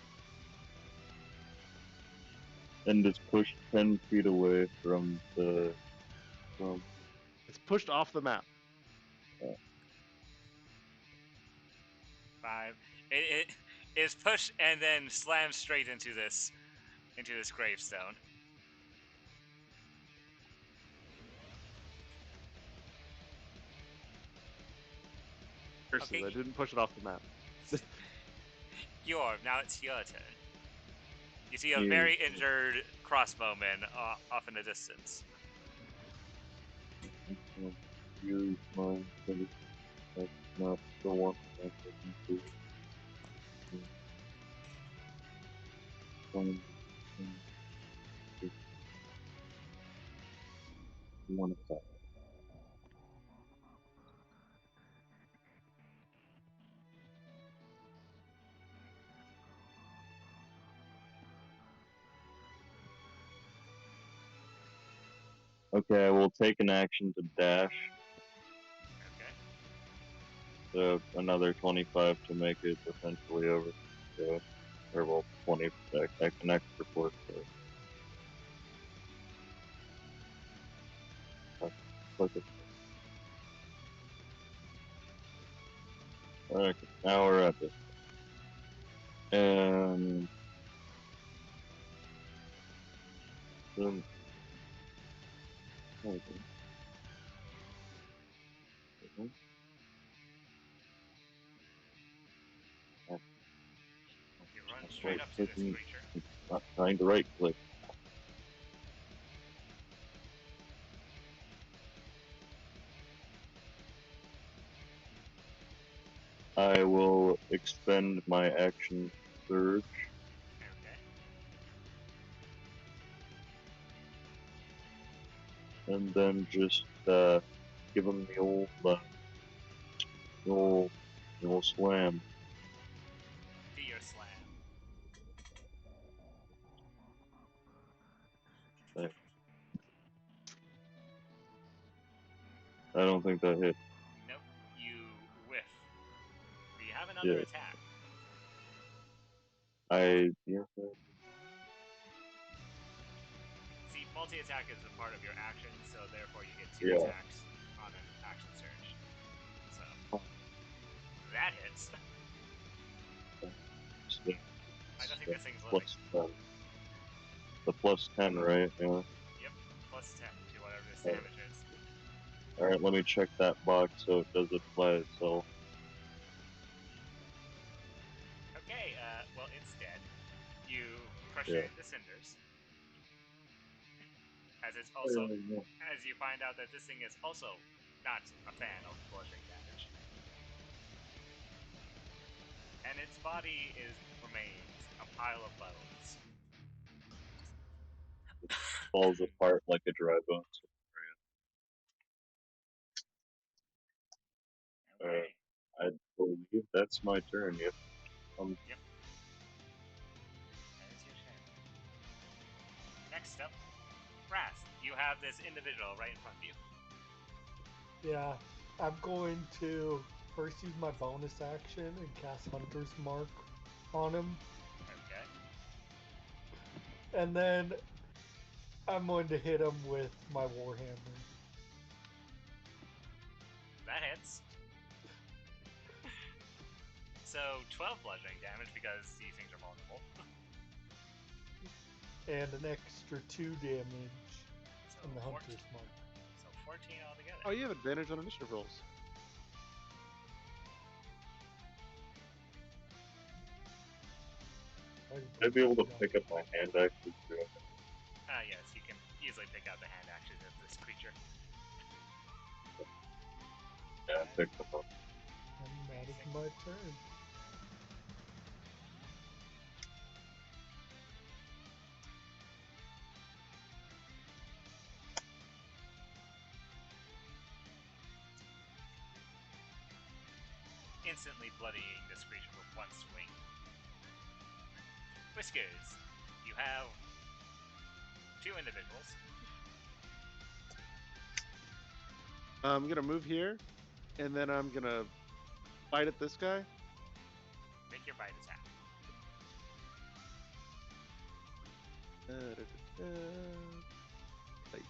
And it's pushed 10 feet away from the. It's pushed off the map. 5. It is pushed and then slammed straight into this gravestone. Curses, Okay. I didn't push it off the map. Yorv, now it's your turn. You see a Yeah. very injured crossbowman off in the distance. Use my. That's not the one that I can do. One attack. Okay, I will take an action to dash. Okay. So another 25 to make it essentially over. So, or well, 20. I can extra force. Okay, now we're at this. And then, okay. You run straight up to this creature. Not trying to right click. I will expend my action surge. Okay. And then just give him the old slam. Do your slam. I don't think that hit. Nope, you whiff. Do you have another attack? See, multi-attack is a part of your action, so therefore you get 2 attacks on an action surge. So that hits. I don't think this thing's living. The plus 10, right? Yeah. Yep, plus 10 to whatever this damage is. Alright, let me check that box so it does apply itself. Okay, well, it's dead. You crush it into cinders. As it's also, as you find out that this thing is also not a fan of bludgeoning damage. And its body remains a pile of bones. It falls apart like a dry bone. Okay. I believe that's my turn. Yep. Yep. That is your turn. Next up, Rast. You have this individual right in front of you. Yeah, I'm going to first use my bonus action and cast Hunter's Mark on him. Okay. And then I'm going to hit him with my Warhammer. That hits. So 12 bludgeoning damage because these things are vulnerable. And an extra 2 damage So in the Hunter's Mark. So 14 altogether. Oh, you have advantage on initiative rolls. I'd be able to pick up my hand axe. Yes, you easily pick out the hand actions of this creature. Yeah, pick the book. And that is my turn. Instantly bloodying this creature with one swing. Whiskers, you have 2 individuals. I'm gonna move here, and then I'm gonna bite at this guy. Make your bite attack. Bite.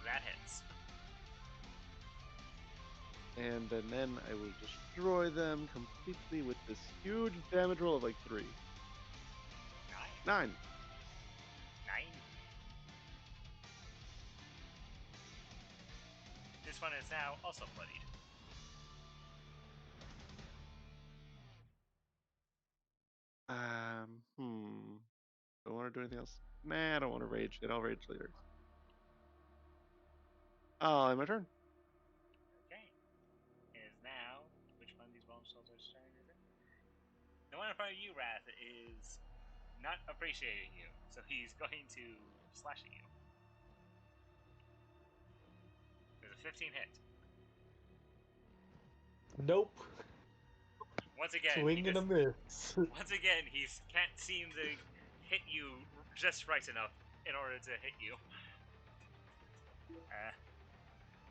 That hits. And then I will destroy them completely with this huge damage roll of like 3. 9. 9. This one is now also bloodied. Do I want to do anything else? Nah, I don't want to rage. I'll rage later. Oh, my turn. Okay. It is now. Which one of these bone soldiers' turn is it? The one in front of you, Wrath, is not appreciating you, so he's going to slash at you. There's a 15 hit. Nope. Once again, Swing and a miss. Once again, he can't seem to hit you just right enough in order to hit you.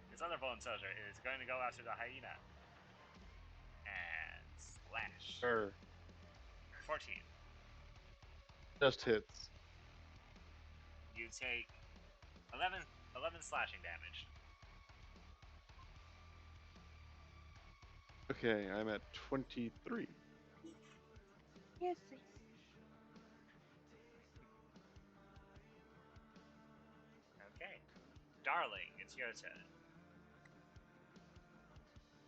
This other bone soldier is going to go after the hyena. And slash. Sure. 14. Just hits. You take 11 slashing damage. Okay, I'm at 23. Yes. Okay. Darling, it's your turn.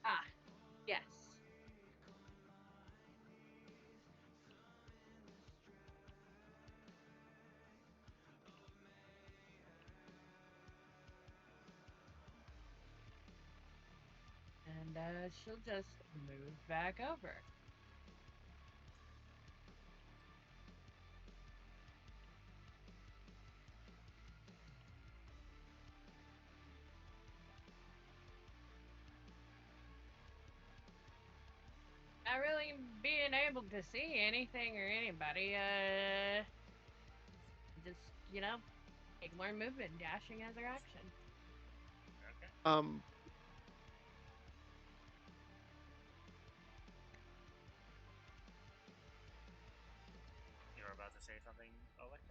Ah, yes. And she'll just move back over. Not really being able to see anything or anybody, just, ignore movement, dashing as her action. Okay. You were about to say something, Oleg?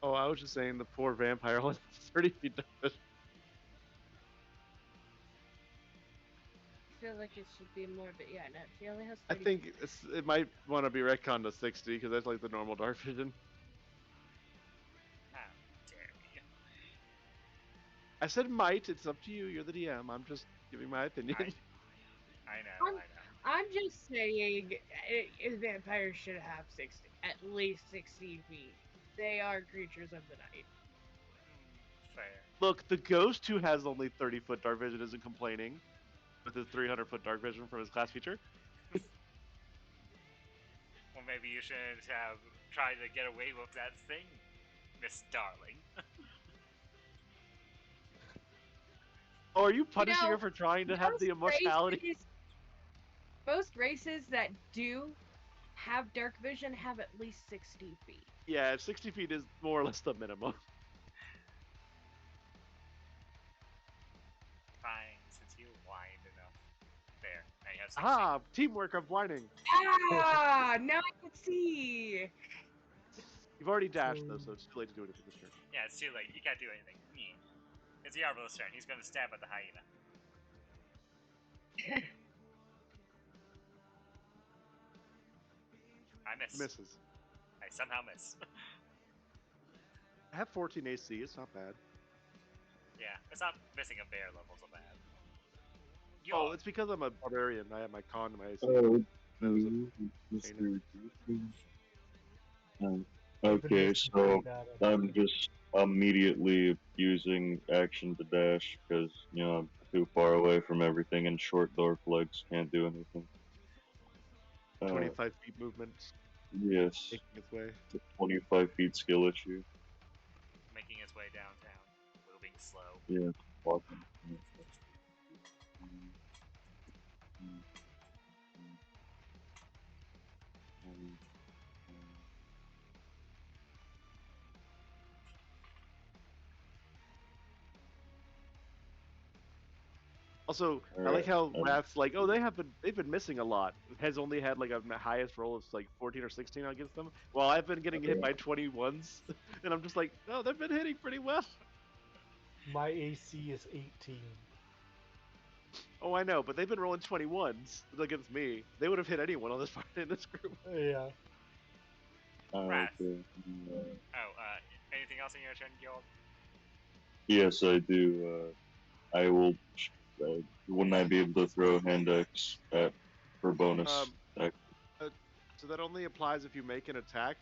Oh, I was just saying the poor vampire only has 30 feet damage. I feel like it should be more, but yeah, no, she only has 30. I think it might want to be retconned to 60 because that's like the normal dark vision. How dare you. I said might. It's up to you. You're the DM. I'm just giving my opinion. I know. I'm just saying vampires should have 60, at least 60 feet. They are creatures of the night. Fair. Look, the ghost who has only 30-foot dark vision isn't complaining with his 300-foot dark vision from his class feature. Well, maybe you should have tried to get away with that thing, Miss Darling. Oh, are you punishing her for trying to have the immortality? Most races that do have dark vision have at least 60 feet. Yeah, 60 feet is more or less the minimum. Fine, since you whined enough. There, now you have 60. Ah, teamwork of whining. Ah, now I can see. You've already dashed though, so it's too late to do anything this turn. Yeah, it's too late. You can't do anything. It's Yarbo's turn. He's going to stab at the hyena. I miss. Misses. I somehow miss. I have 14 AC. It's not bad. Yeah, it's not missing a bear level so bad. Oh, it's because I'm a barbarian. I have my con and my AC. Oh, That was no. Even Okay, just so doing that I'm just immediately using action to dash because, I'm too far away from everything and short dwarf legs can't do anything. 25 feet movement, Yes, making its way. it's a 25 feet skill issue. Making its way downtown, moving slow. Yeah, walking. Also, I Alright, like how Wrath's like, oh, they've been missing a lot. Has only had like a highest roll of like 14 or 16 against them. While I've been getting hit by 21s, and I'm just like, no, they've been hitting pretty well. My AC is 18. Oh, I know, but they've been rolling 21s against me. They would have hit anyone on this part in this group. Yeah. Wrath. okay. Anything else in your turn, Guild? Yes, I do. I will. Wouldn't I be able to throw hand axe at for bonus? So that only applies if you make an attack.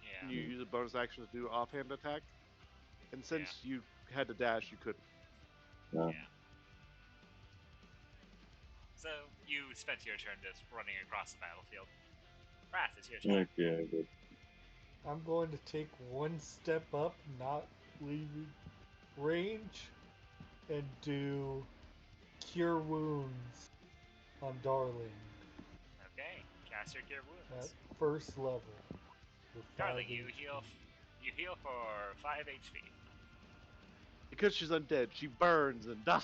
Yeah. You use a bonus action to do offhand attack. And since you had to dash, you couldn't. Yeah. So you spent your turn just running across the battlefield. Wrath, it's your turn. Okay, good. I'm going to take one step up, not leaving range, and do Cure Wounds on Darling Okay, cast your Cure at Wounds. first level. with 5 Darling, you HP. heal for 5 HP. Because she's undead, she burns and dies.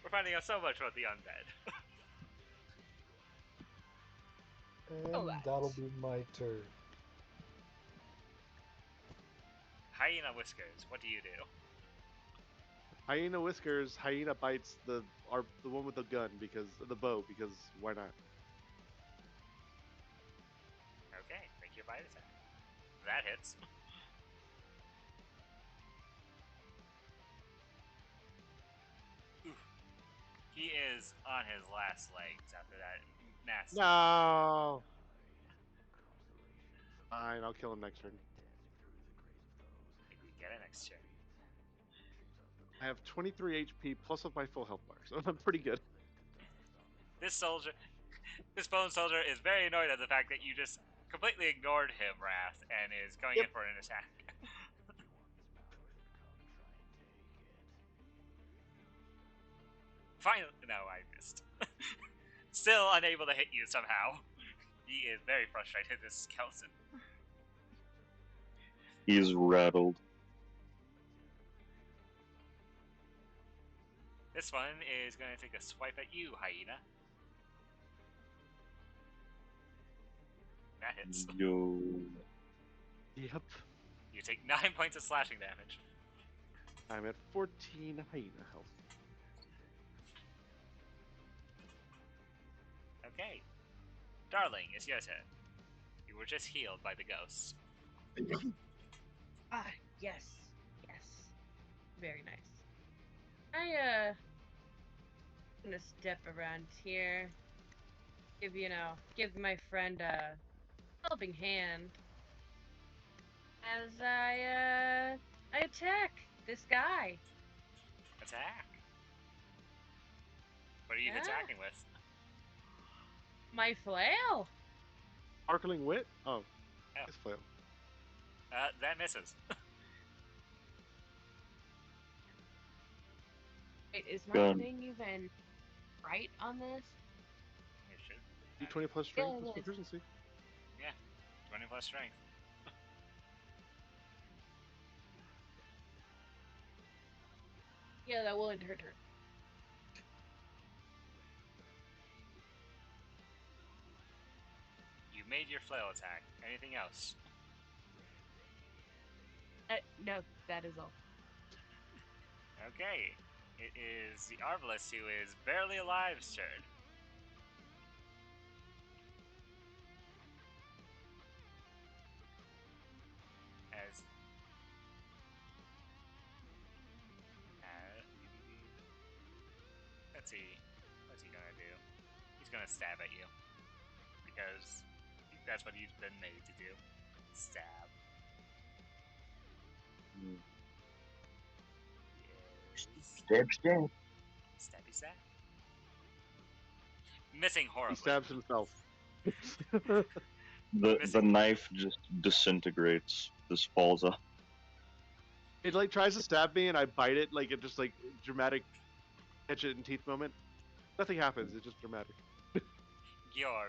We're finding out so much about the undead. And Alright. that'll be my turn. Hyena Whiskers, what do you do? Hyena Whiskers, Hyena bites the one with the gun because the bow because why not? Okay, make your bite attack. That hits. Oof. He is on his last legs after that nasty. No. Fine, I'll kill him next turn. Maybe we get it next turn. I have 23 HP plus of my full health bar, so I'm pretty good. This bone soldier is very annoyed at the fact that you just completely ignored him, Wrath, and is going in for an attack. Finally, no, I missed. Still unable to hit you somehow. He is very frustrated, this skeleton. He's rattled. This one is going to take a swipe at you, Hyena. That hits. Yo. Yep. You take 9 points of slashing damage. I'm at 14 hyena health. Okay. Darling, it's your turn. You were just healed by the ghost. Ah, yes. Yes. Very nice. Gonna step around here. Give my friend a helping hand. As I attack this guy. Attack. What are you Yeah. attacking with? My flail. Sparkling wit? Oh. Oh. It's flail. That misses. Wait, is my Gun. thing even right on this? It should. D20 plus strength Yeah, plus it is. proficiency. 20 plus strength. Yeah, that will end her turn. You made your flail attack. Anything else? No, that is all. Okay. It is the Arbalest who is barely alive's turn. As let's see. What's he gonna do? He's gonna stab at you. Because That's what you've been made to do. Stab. Mm. Yes. Stab, stab. Stabby stab. Missing horribly. He stabs himself. The Missing. knife just disintegrates, just falls off. It like tries to stab me, and I bite it like it just like dramatic, catch it in teeth moment. Nothing happens. It's just dramatic.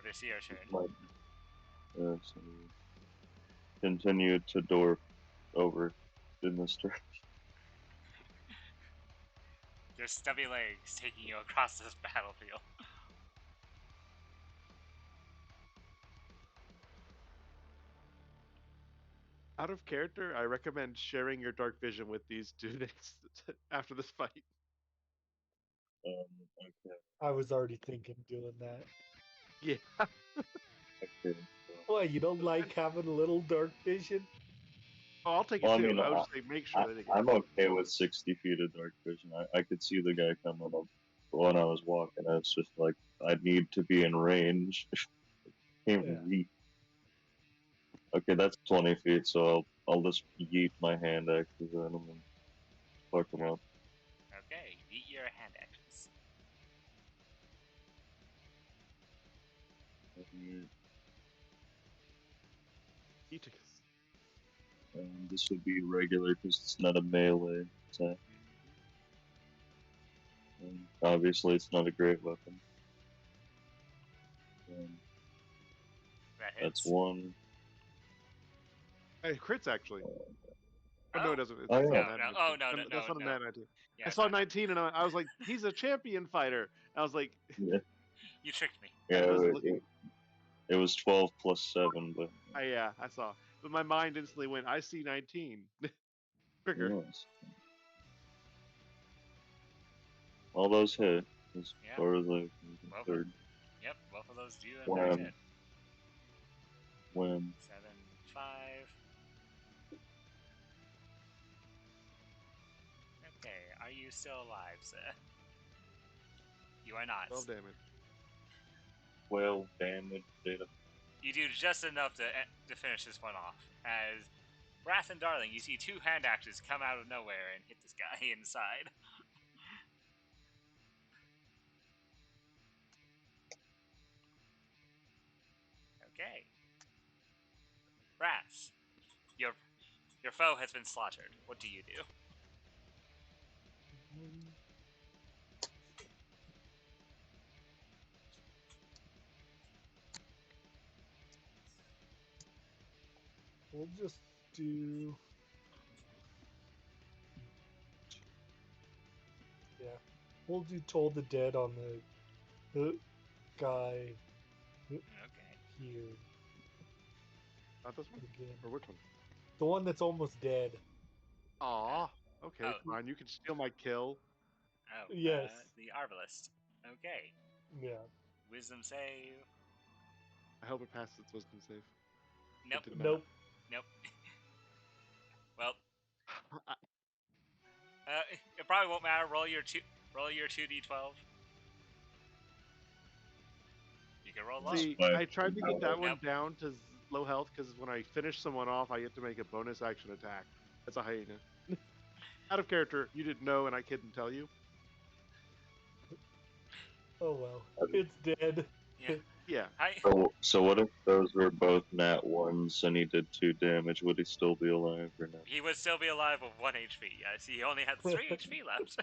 It's your turn. Like, so continue to door over in this direction. Your stubby legs taking you across this battlefield. Out of character, I recommend sharing your dark vision with these two next after this fight. Okay. I was already thinking doing that. Yeah. Okay. Why, you don't like having a little dark vision? Oh, I'll take it Well, I too. mean, I would just say make sure that they get I'm okay with 60 feet of dark vision. I could see the guy coming up when I was walking. It's just like I need to be in range. Can't Yeah. reach. Okay, that's 20 feet, so I'll just yeet my hand axes at him and fuck him up. Okay, eat your hand actions. Eaticus. And this would be regular because it's not a melee attack. And obviously, it's not a great weapon. That That's hits. one. It crits actually. Oh, no, it doesn't. It's Oh, not yeah. a nat No, 19. oh, no, That's not a no. nat 19. Yeah, I it's saw not that. 19 and I was like, he's a champion fighter. I was like, Yeah, You tricked me. yeah was it was 12 plus 7, but yeah, I saw. But my mind instantly went, I see 19. Trigger. yes. All those hit as Yeah. far as I Well, third. Yep, both of those do in Wow. fact hit. When 7, 5. Okay, are you still alive, sir? You are not. 12 damage. 12 damage data. You do just enough to finish this one off. As Wrath and Darling, you see two hand axes come out of nowhere and hit this guy inside. Okay. Wrath, your foe has been slaughtered. What do you do? We'll just do. Yeah. We'll do Toll the Dead on the guy Okay. here Not this one? again. Or which one? The one that's almost dead. Aw. Okay, Oh. fine. You can steal my kill. Oh, Yes. The Arbalist. Okay. Yeah. Wisdom save. I hope it passes its wisdom save. Nope. It did not. Nope. Nope. Well, I- it probably won't matter. Roll your 2d12. You can roll low. See, Right. I tried to get that one Nope. down to low health because when I finish someone off, I get to make a bonus action attack. That's a hyena. Out of character, you didn't know, and I couldn't tell you. Oh well. It's dead. Yeah. Yeah. Hi. So what if those were both nat 1s and he did 2 damage? Would he still be alive or not? He would still be alive with 1 HP. I see he only had 3 HP left.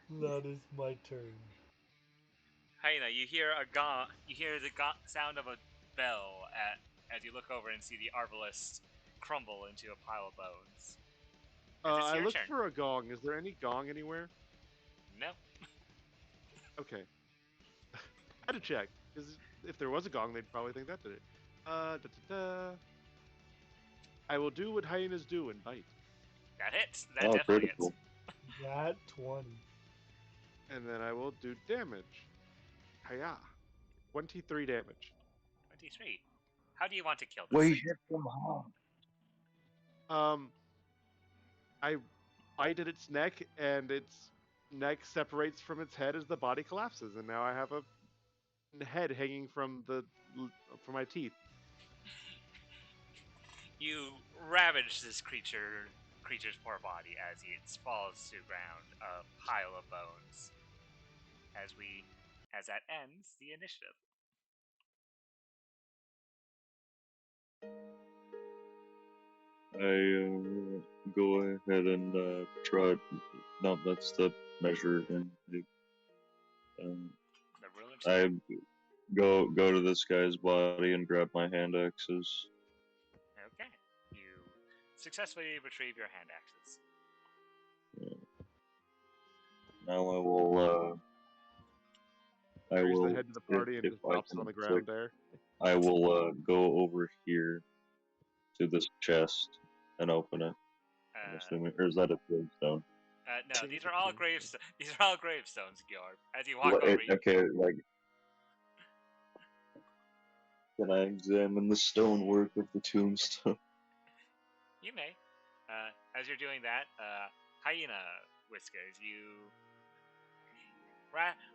That is my turn. Hyena, you hear the sound of a bell as you look over and see the Arbalist crumble into a pile of bones. It's I your looked turn. for a gong. Is there any gong anywhere? No. Okay. I had to check, because if there was a gong, they'd probably think that did it. I will do what hyenas do and bite. That hits. That Oh, definitely critical. hits. That 20. And then I will do damage. Hiya. 23 damage. 23. How do you want to kill this We thing? hit them hard. I bite at its neck, and its neck separates from its head as the body collapses, and now I have a head hanging from from my teeth. You ravage this creature's poor body as it falls to the ground, a pile of bones. As that ends the initiative. I go ahead and try. No, that's the measure, and The ruler I go to this guy's body and grab my hand axes. Okay. You successfully retrieve your hand axes. Now I will. I Brings the will. head to the party and if just I drops it can on the ground there. I will go over here to this chest and open it. I'm assuming, or is that a gravestone? No, these are all gravestones. These are all gravestones, Georg. As you walk over, Okay, like, can I examine the stonework of the tombstone? you may. As you're doing that, hyena whiskers, you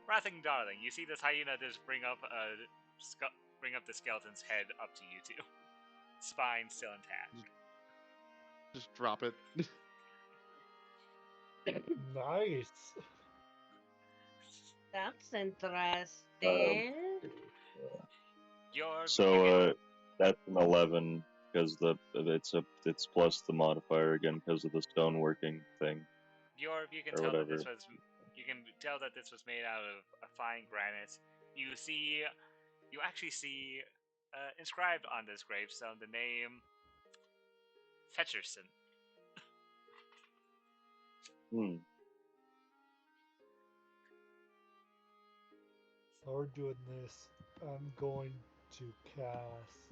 wrathing darling. You see this hyena just bring up the skeleton's head up to you two, spine still intact. Just drop it. Nice. That's interesting. So that's an 11 because it's plus the modifier again because of the stoneworking thing. You can or tell whatever. that this was. You can tell that this was made out of a fine granite. You actually see inscribed on this gravestone the name Fetcherson. So we're doing this. I'm going to cast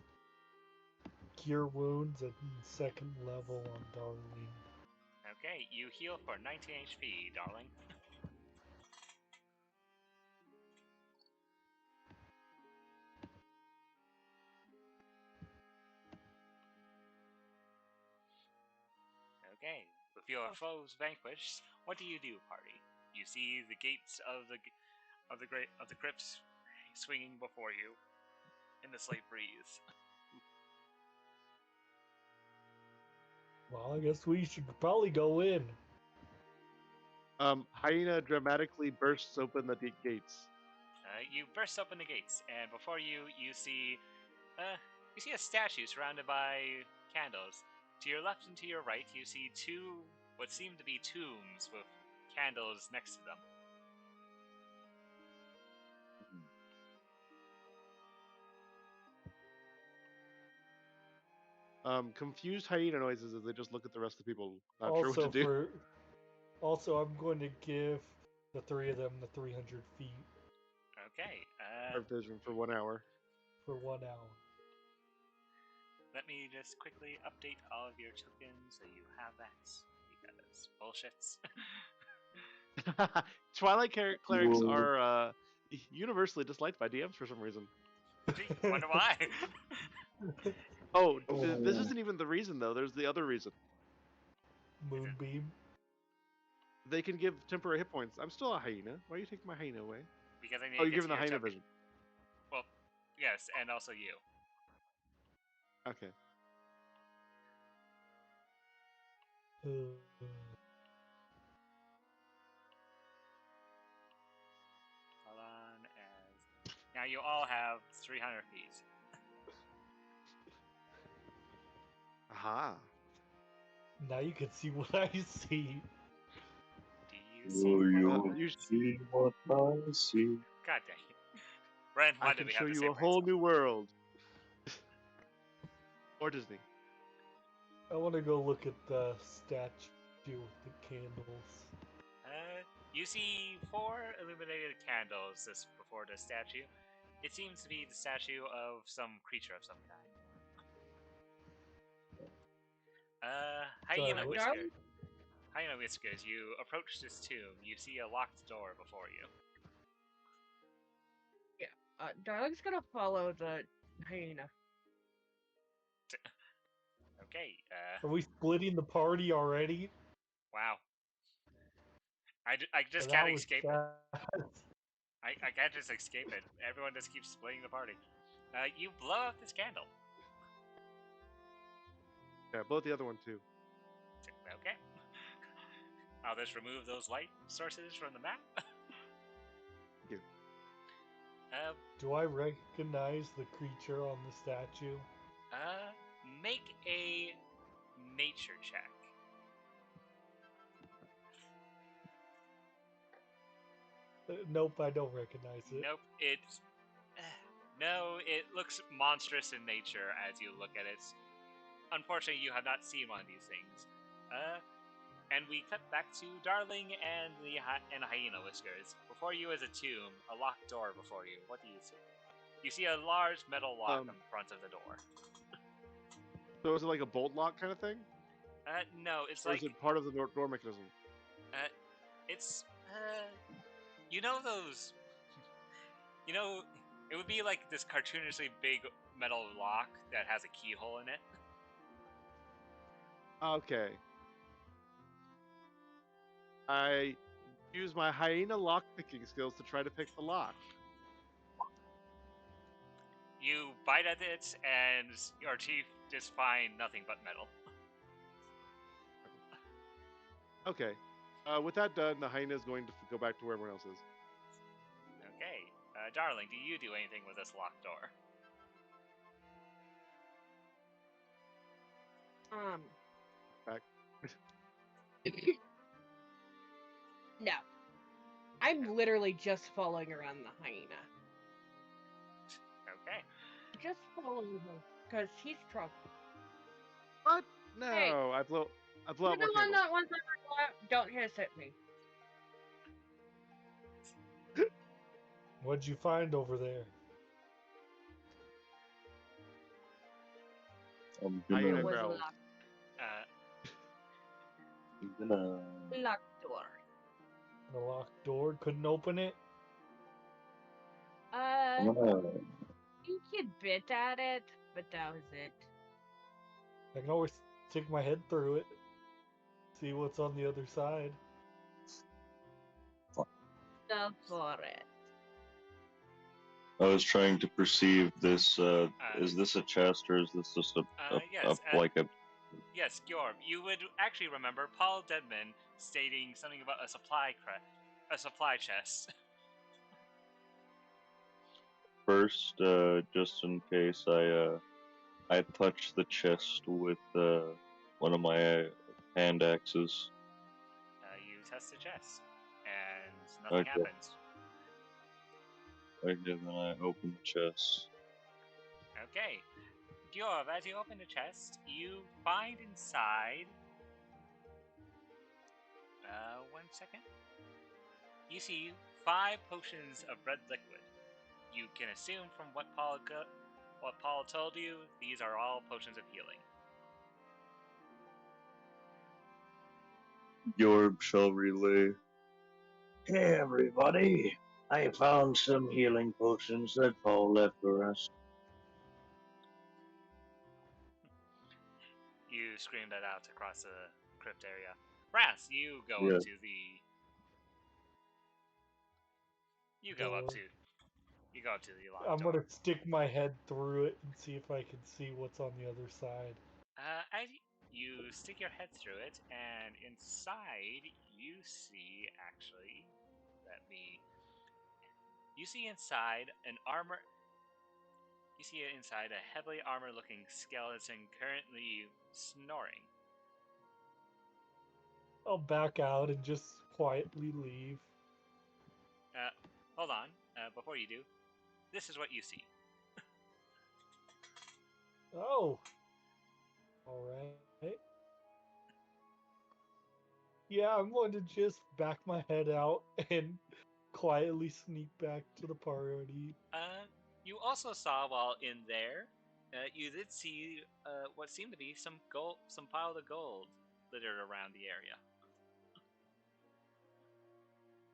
Cure Wounds at 2nd level on Darlene. Okay, you heal for 19 HP, darling. Okay, with your foes vanquished, what do you do, party? You see the gates of the crypts swinging before you in the slight breeze. Well, I guess we should probably go in. Hyena dramatically bursts open the gates. You burst open the gates, and before you see a statue surrounded by candles. To your left and to your right, you see what seem to be tombs with candles next to them. Confused hyena noises as they just look at the rest of the people, not sure what to do. Also, I'm going to give the 3 of them the 300 feet. Okay. Vision for 1 hour. For 1 hour. Let me just quickly update all of your tokens so you have that. Because bullshits. Twilight clerics are universally disliked by DMs for some reason. Gee, wonder why. This isn't even the reason though. There's the other reason. Moonbeam. They can give temporary hit points. I'm still a hyena. Why are you taking my hyena away? Because I need you're giving the hyena vision. Well, yes, and also you. Okay. Hold on. Now you all have 300 feet. Aha. Now you can see what I see. Do you see what I see? God dang it. Ren, why I did can we show have the you same a whole brainstorm? new world. Or Disney. I want to go look at the statue with the candles. You see 4 illuminated candles just before the statue. It seems to be the statue of some creature of some kind. Hyena Whiskers, you approach this tomb. You see a locked door before you. Yeah, Darling's gonna follow the hyena. Okay, Are we splitting the party already? Wow. I just Well, can't that was escape. fast. I can't just escape it. Everyone just keeps splitting the party. You blow out this candle. Yeah, blow out the other one too. Okay. I'll just remove those light sources from the map. Yeah. Do I recognize the creature on the statue? Make a nature check. Nope, I don't recognize it. Nope, it's... No, it looks monstrous in nature as you look at it. Unfortunately, you have not seen one of these things. And we cut back to Darling and and Hyena Whiskers. Before you is a tomb, a locked door before you. What do you see? You see a large metal lock in front of the door. So is it like a bolt lock kind of thing? No, it's Or like... is it part of the door mechanism? It's... You know those... You know, it would be like this cartoonishly big metal lock that has a keyhole in it. Okay. I use my hyena lock picking skills to try to pick the lock. You bite at it, and your teeth just find nothing but metal. Okay. With that done, the hyena is going to go back to where everyone else is. Okay. Darling, do you do anything with this locked door? Back. No. I'm literally just following around the hyena. Okay. Just following him, because he's trouble. What? No, Hey. I blow You're out more the one candles. that wants to go out. Don't hiss at me. What'd you find over there? I'm Hyena gonna, It was growls. locked. I'm gonna, Locked door. The locked door? Couldn't open it? I'm I gonna, think you bit at it, but that was it. I can always stick my head through it. See what's on the other side. Go for it. I was trying to perceive this, is this a chest or is this just yes, like a... Yes, Gyorb, you would actually remember Paul Deadman stating something about a supply chest. First, just in case, I touch the chest with one of my hand axes. You test the chest, and nothing Okay. happens. Okay, then I open the chest. Okay. Gyorb, as you open the chest, you find inside... 1 second. You see 5 potions of red liquid. You can assume from what Paul told you, these are all potions of healing. Yorb shall relay. Hey, everybody. I found some healing potions that Paul left for us. You scream that out across the crypt area. Brass, you go Yeah. up to the... You go up to the locked I'm door. gonna stick my head through it and see if I can see what's on the other side. As you stick your head through it, and inside you see, actually, you see inside an armor. You see inside a heavily armor-looking skeleton currently snoring. I'll back out and just quietly leave. Hold on. Before you do, this is what you see. Oh. Alright. Yeah, I'm going to just back my head out and quietly sneak back to the party. You also saw while in there, you did see what seemed to be some pile of gold littered around the area.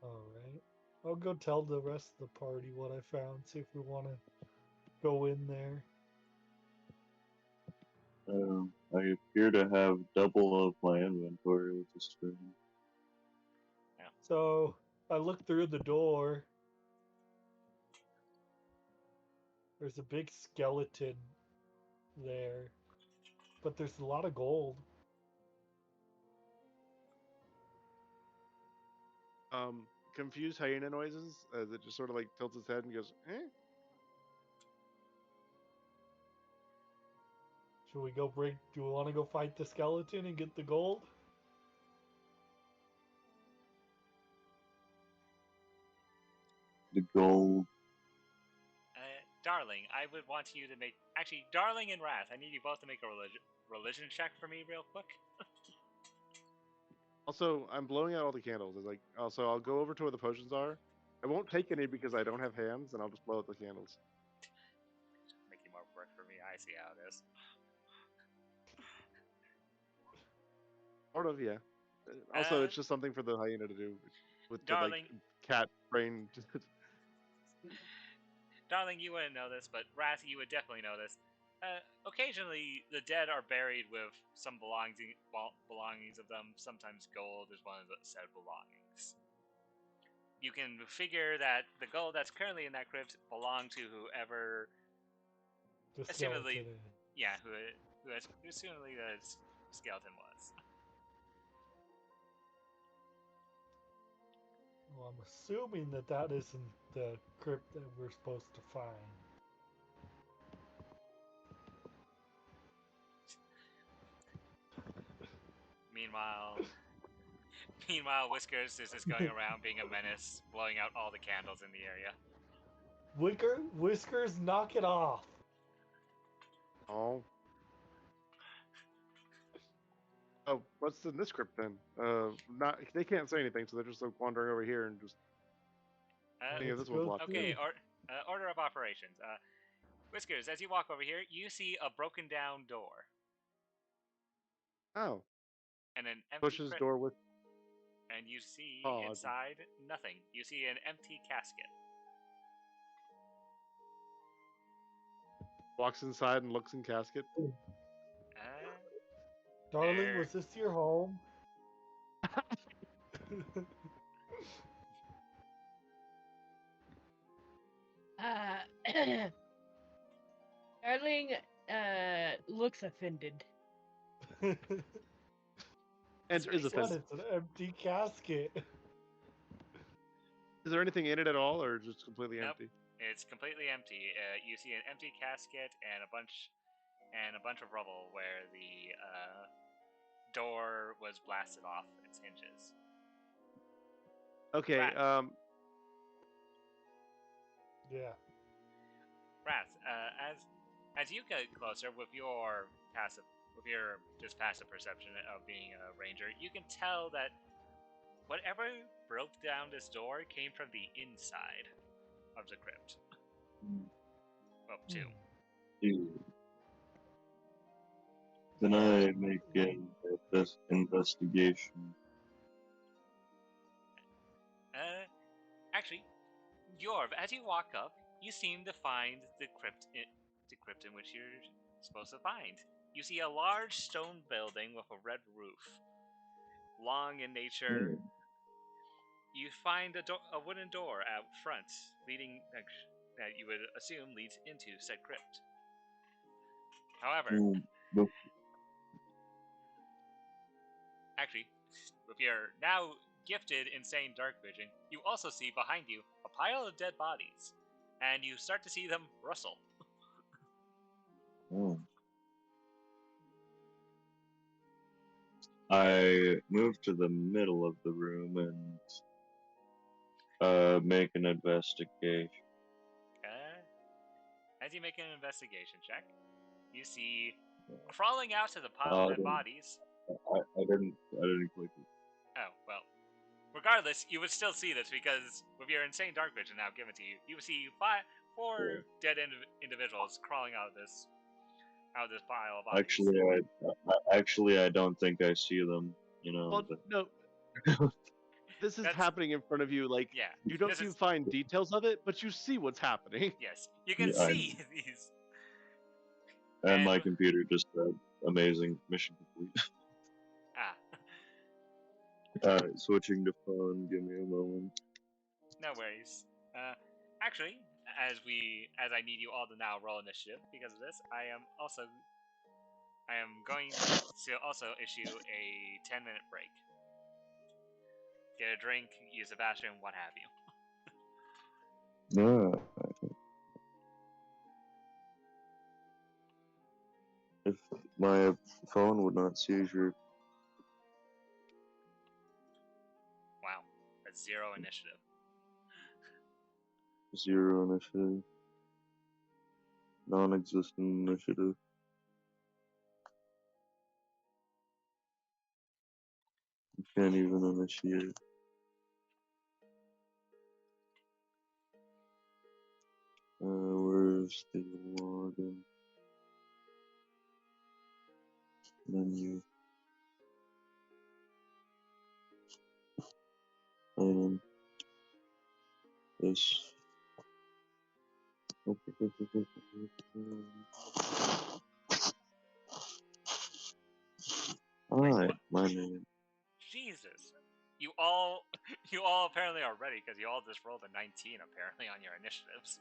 Alright. I'll go tell the rest of the party what I found, see if we want to go in there. I appear to have double of my inventory, which is strange. So, I looked through the door. There's a big skeleton there, but there's a lot of gold. Confused hyena noises as it just sort of like tilts its head and goes, eh? Should we go break? Do we want to go fight the skeleton and get the gold? The gold. Darling, I would want you to make... Actually, Darling and Wrath, I need you both to make a religion check for me real quick. Also, I'm blowing out all the candles. It's like, also, I'll go over to where the potions are. I won't take any because I don't have hands, and I'll just blow out the candles. Making more work for me, I see how it is. Sort of, yeah. Also, it's just something for the hyena to do with the Darling, like cat brain. Darling, you wouldn't know this, but Wrath, you would definitely know this. Occasionally, the dead are buried with some belongings of them. Sometimes gold is one of the said belongings. You can figure that the gold that's currently in that crypt belonged to whoever, The assumedly, skeleton. yeah, who assumedly the skeleton was. Well, I'm assuming that that isn't the crypt that we're supposed to find. Meanwhile, Whiskers is just going around being a menace, blowing out all the candles in the area. Whiskers, knock it off. Oh. Oh, what's in this crypt then? Not they can't say anything, so they're just like wandering over here and just. Yeah, this one's locked. Okay, order of operations. Whiskers, as you walk over here, you see a broken down door. Oh. And an empty Pushes door with. And you see Oh, inside nothing. You see an empty casket. Walks inside and looks in casket. Darling, was this your home? Darling looks offended. And is offended. It's an empty casket. Is there anything in it at all, or just completely Nope. empty? It's completely empty. You see an empty casket and a bunch of rubble where the door was blasted off its hinges. Okay. Wrath. Yeah. Wrath, as you get closer with your passive perception of being a ranger, you can tell that whatever broke down this door came from the inside of the crypt. Well, two. Then I make an investigation. Actually, Yorv, as you walk up, you seem to find the crypt in which you're supposed to find. You see a large stone building with a red roof. Long in nature. You find a wooden door out front, leading that you would assume leads into said crypt. However, actually, with your now gifted insane dark vision, you also see behind you a pile of dead bodies, and you start to see them rustle. I move to the middle of the room and make an investigation. As you make an investigation check, you see crawling out of the pile of dead bodies. I didn't click it. Oh, well. Regardless, you would still see this because with your insane dark vision now given to you, you would see four dead individuals crawling out of this pile of bodies. Actually, I don't think I see them. You know. Well, no. This is happening in front of you. Like, yeah, you don't find details of it, but you see what's happening. Yes, you can see these. And my computer just said, "Amazing, mission complete." Switching to phone. Give me a moment. No worries. Actually, as I need you all to now roll initiative because of this, I am going to also issue a 10-minute break. Get a drink, use the bathroom, what have you. Yeah. If my phone would not seizure. Wow, that's 0 initiative. 0 initiative. Non-existent initiative. You can't even initiate. Where's the login menu? Sign in. This. Alright, my name. Jesus. You all apparently are ready because you all just rolled a 19 apparently on your initiatives.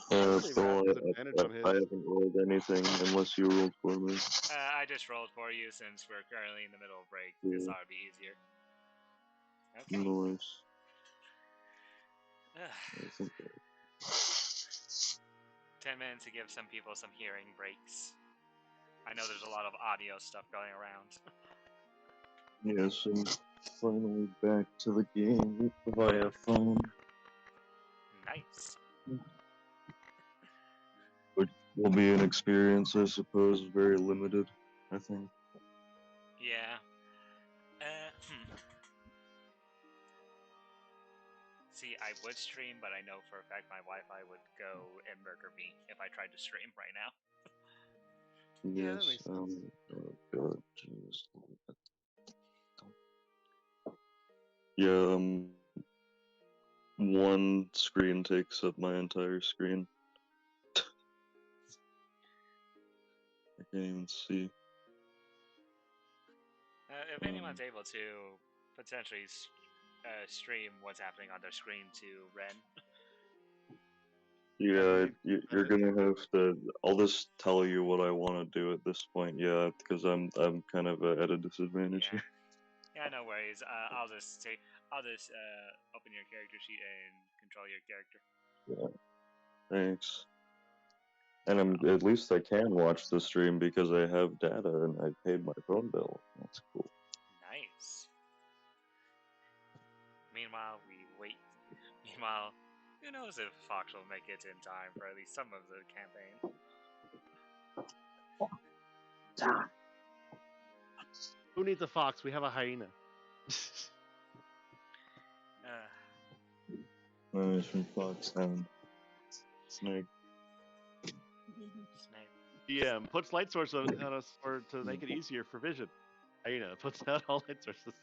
Actually, Phil, Matt has advantage on his. I haven't rolled anything unless you rolled for me. I just rolled for you since we're currently in the middle of break. Just thought it'd be easier. Okay. Nice. Ugh. 10 minutes to give some people some hearing breaks. I know there's a lot of audio stuff going around. Yes, I'm finally back to the game via phone. Nice. Which will be an experience, I suppose, very limited, I think. Yeah. See, I would stream, but I know for a fact my Wi-Fi would go and murder me if I tried to stream right now. Yeah, that Yes, makes sense. oh god, jeez. Yeah, one screen takes up my entire screen. I can't even see. If anyone's able to potentially stream what's happening on their screen to Ren. Yeah, you're gonna have to. I'll just tell you what I want to do at this point. Yeah, because I'm kind of at a disadvantage here. Yeah, no worries. I'll just open your character sheet and control your character. Yeah, thanks. And at least I can watch the stream because I have data and I paid my phone bill. That's cool. Nice. Meanwhile, we wait. Meanwhile, who knows if Fox will make it in time for at least some of the campaign. Who needs a fox? We have a hyena. Nice from Foxhound. Snake. Snake. DM puts light source on us to make it easier for vision. Hyena puts out all light sources.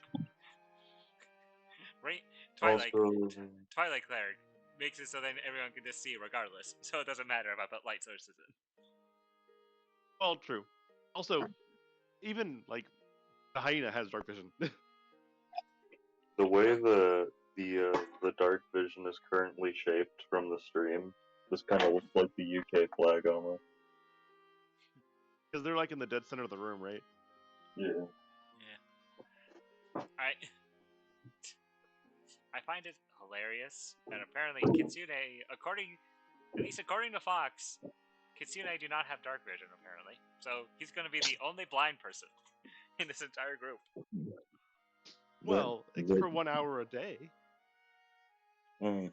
Right? Twilight Also, Cleric makes it so then everyone can just see regardless. So it doesn't matter if I put light sources in. Well, true. Also, even like the hyena has dark vision. the way the dark vision is currently shaped from the stream, this kind of looks like the UK flag almost. Because they're like in the dead center of the room, right? Yeah. I find it hilarious that apparently Kitsune, at least according to Fox, Kitsune do not have dark vision apparently. So he's going to be the only blind person in this entire group. Well, except for 1 hour a day. I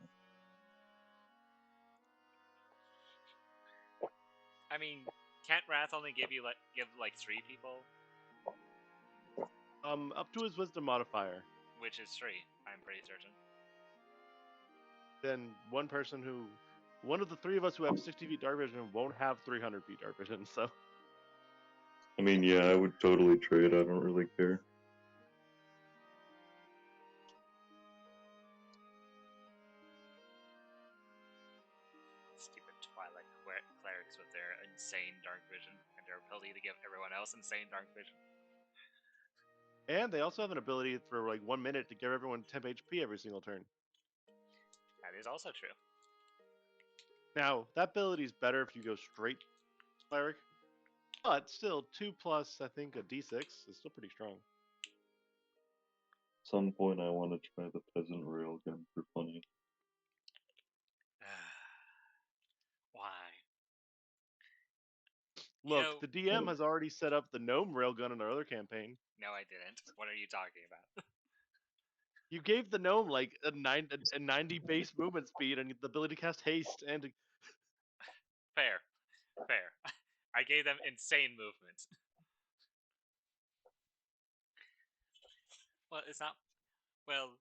mean, can't Wrath only give like 3 people? Up to his wisdom modifier. Which is 3, I'm pretty certain. Then one of the 3 of us who have 60 feet dark vision won't have 300 feet dark vision, so. I mean, yeah, I would totally trade. I don't really care. Stupid Twilight clerics with their insane dark vision and their ability to give everyone else insane dark vision. And they also have an ability for like 1 minute to give everyone temp HP every single turn. That is also true. Now, that ability is better if you go straight cleric, but still 2 plus, I think, a d6 is still pretty strong. At some point, I want to try the peasant railgun for funny. Why? Look, know- the DM has already set up the gnome railgun in our other campaign. No, I didn't. What are you talking about? You gave the gnome like a 90 base movement speed and the ability to cast haste and Fair. I gave them insane movement. Well, it's not. Well,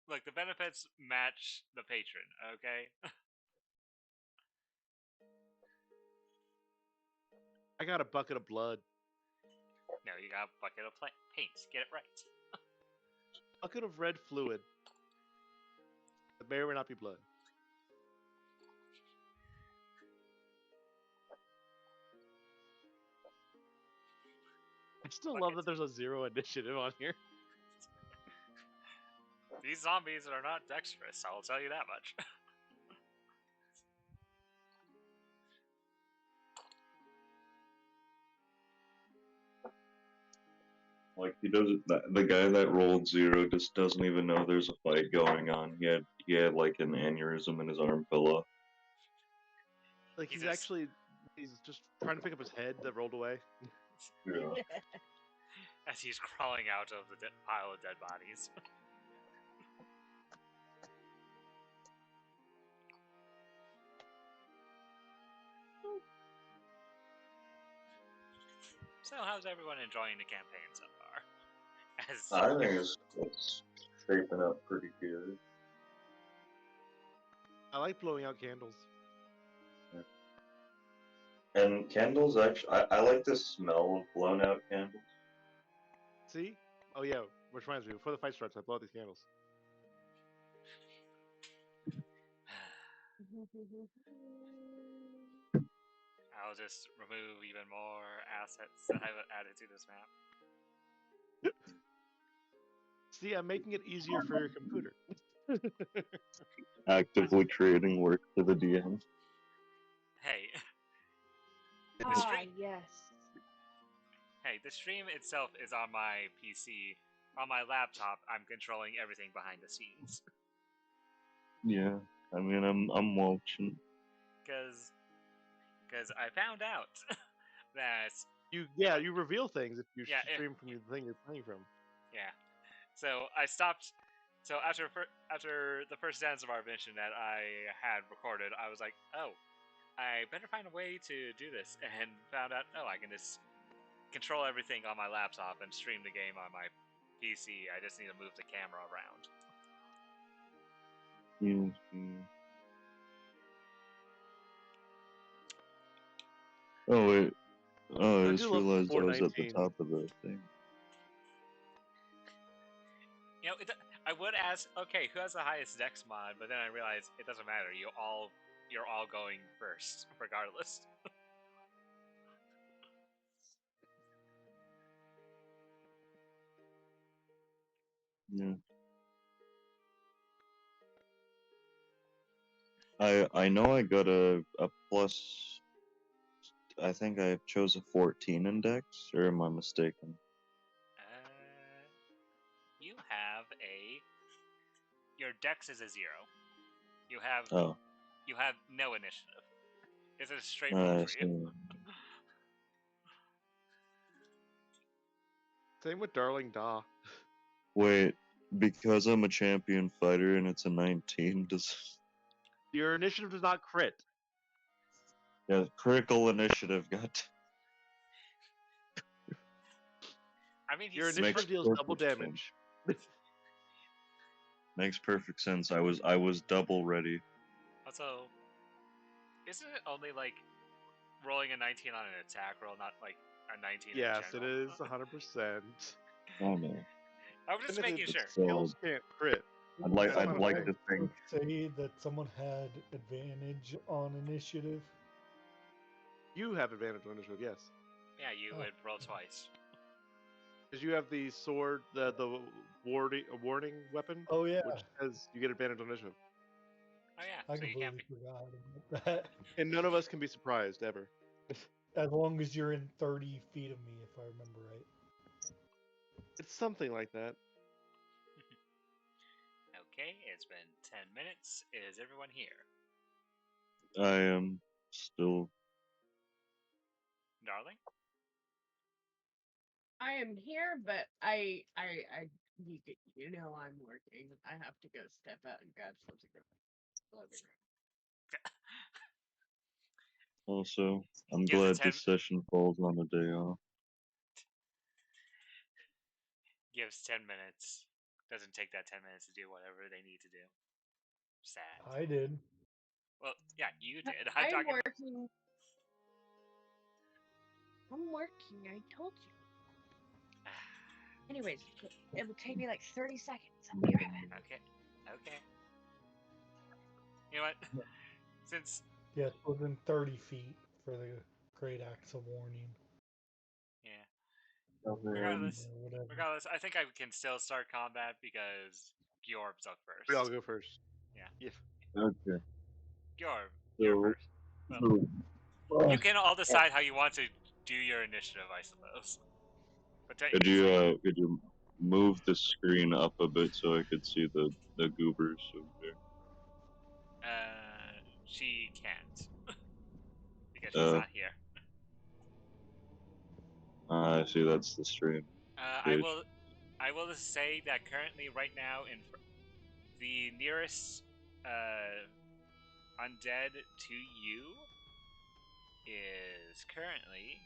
look, the benefits match the patron, okay? I got a bucket of blood. No, you got a bucket of paint. Get it right. Bucket of red fluid. That may or may not be blood. I still love that there's a 0 initiative on here. These zombies are not dexterous, I'll tell you that much. Like, he doesn't. The guy that rolled 0 just doesn't even know there's a fight going on. He had like an aneurysm and his arm fell off. Like he's just trying to pick up his head that rolled away. Yeah. As he's crawling out of the pile of dead bodies. So, how's everyone enjoying the campaign so far? I think it's shaping up pretty good. I like blowing out candles. And candles, actually, I like the smell of blown out candles. See? Oh yeah, which reminds me, before the fight starts, I blow out these candles. I'll just remove even more assets that I've added to this map. See, I'm making it easier for your computer. Actively creating work for the DM. Hey. Yes. Hey, the stream itself is on my PC. On my laptop, I'm controlling everything behind the scenes. Yeah, I mean, I'm watching. Because I found out that you reveal things if you Yeah, stream from the thing you're playing from. yeah. So I stopped. So after the first dance of our mission that I had recorded, I was like, oh, I better find a way to do this, and found out, oh, I can just control everything on my laptop and stream the game on my PC. I just need to move the camera around. Oh wait. Oh, I I just do love realized I was at the 419. top of the thing. You know, I would ask, okay, who has the highest dex mod? But then I realized it doesn't matter. You're all going first, regardless. Yeah. I know I got a plus. I think I chose a 14 index, or am I mistaken? You have your dex is a 0. You have no initiative. It's a straight roll for you. Same with Darling Da. Wait, because I'm a champion fighter and it's a 19, does... Your initiative does not crit. Yeah, critical initiative got... I mean, your initiative deals double damage. Makes perfect sense. I was double ready. Also, isn't it only like rolling a 19 on an attack roll, not like a 19 Yes, in it general? is 100%. Oh no. I'm just making sure. Skills can't crit. I'd like to think. Say that someone had advantage on initiative. You have advantage on initiative, yes. Yeah, you would roll twice. Because you have the sword, the warning weapon. Oh yeah. Which says you get advantage on initiative. Oh yeah. I so you can't completely be. forgot about that. And none of us can be surprised ever. As long as you're in 30 feet of me, if I remember right. It's something like that. Okay, it's been 10 minutes. Is everyone here? I am still. Darling? I am here, but you know I'm working. I have to go step out and grab something from the living room. Also, I'm Gives it glad 10, this session falls on a day off. gives 10 minutes. Doesn't take that 10 minutes to do whatever they need to do. Sad. I did. Well, yeah, you did. I'm talking about... working. I'm working. I told you. Anyways, it will take me like 30 seconds. I'll be right back. Okay. You know what? Since... Yeah, it's within 30 feet for the Great Axe of Warning. Yeah. Regardless, I think I can still start combat because Gyorb's up first. We all go first. Yeah. Okay. Gyorb, you're So, first. Well, you can all decide how you want to do your initiative, I suppose. But could you move the screen up a bit so I could see the goobers over there? She can't because she's not here. I see. That's the stream. I will just say that currently, right now, the nearest undead to you is currently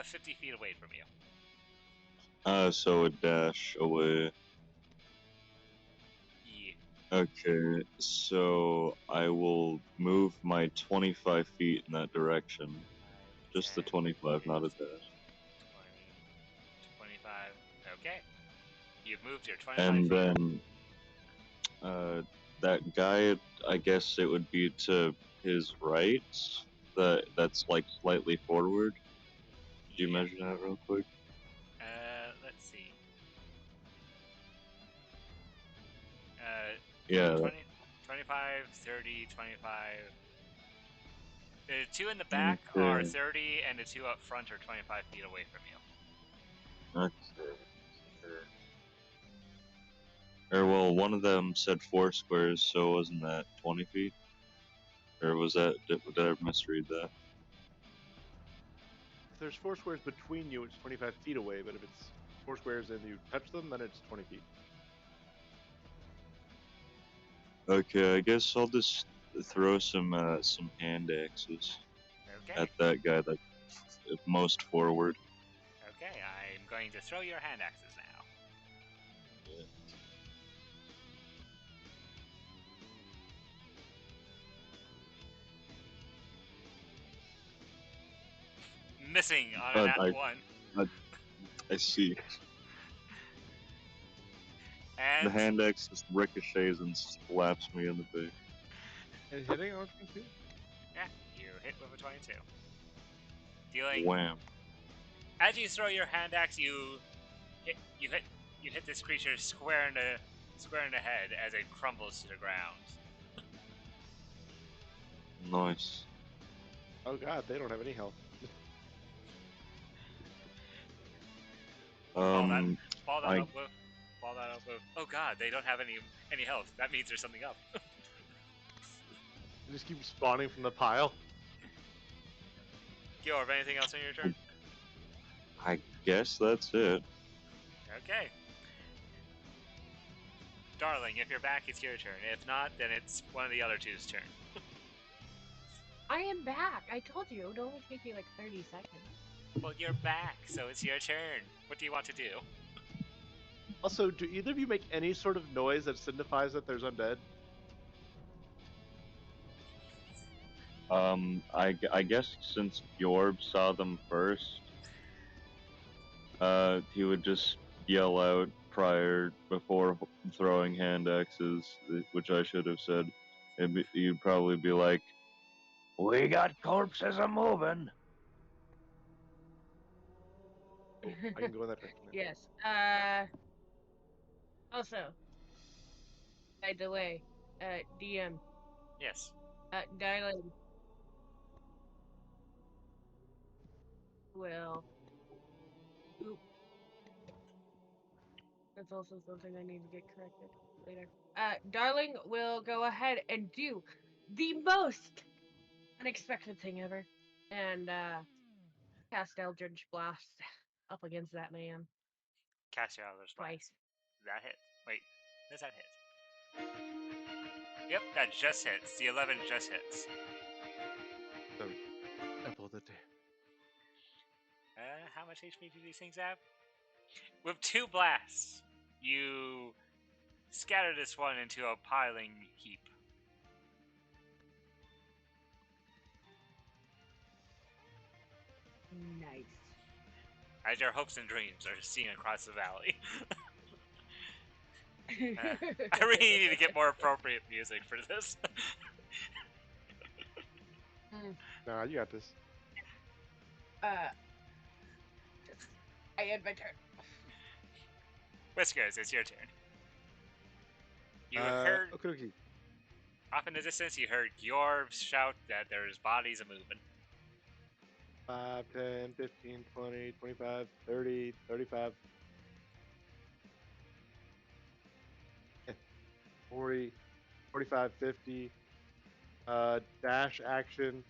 50 feet away from you. So a dash away. Yeah. Okay, so I will move my 25 feet in that direction. Just the 25, not a dash. 20, 25. Okay. You've moved your 25 And feet. then, that guy, I guess it would be to his right. That's like slightly forward. Could you measure that real quick? Let's see. Yeah. 20, 25, 30, 25. The two in the back are 30, and the two up front are 25 feet away from you. Okay. Or well, one of them said 4 squares, so wasn't that 20 feet? Or was that, did I misread that? If there's 4 squares between you, it's 25 feet away. But if it's 4 squares and you touch them, then it's 20 feet. Okay, I guess I'll just throw some hand axes at that guy that's most forward. Okay, I'm going to throw your hand axes now. Missing on that one. I see. And the hand axe just ricochets and slaps me in the face. And hitting on 22? Yeah, you hit with a 22. Dealing. Wham. As you throw your hand axe, you hit this creature square in the head as it crumbles to the ground. Nice. Oh god, they don't have any health. Ball that up with. Oh god, they don't have any health. That means there's something up. They just keep spawning from the pile. Gyorb, anything else on your turn? I guess that's it. Okay. Darling, if you're back, it's your turn. If not, then it's one of the other two's turn. I am back. I told you, it would only take me like 30 seconds. Well, you're back, so it's your turn. What do you want to do? Also, do either of you make any sort of noise that signifies that there's undead? I guess since Gyorb saw them first, he would just yell out before throwing hand axes, which I should have said. You'd probably be like, "We got corpses a moving." Oh, I can go in that direction. Yes. Also, I delay. DM. Yes. Darling will. Oop. That's also something I need to get corrected later. Darling will go ahead and do the most unexpected thing ever, and cast Eldritch Blast up against that man Cast your Eldritch Blast. twice. That hit. Wait, does that hit? Yep, that just hits. The 11 just hits. So, double the damage. How much HP do these things have? With 2 blasts, you scatter this one into a piling heap. Nice. As your hopes and dreams are seen across the valley. I really need to get more appropriate music for this. Nah, you got this. I end my turn. Whiskers, it's your turn. You heard, Okay. off in the distance, you heard Gyorb shout that there's bodies a-moving. 5, 10, 15, 20, 25, 30, 35, 40, 45, 50. Dash action.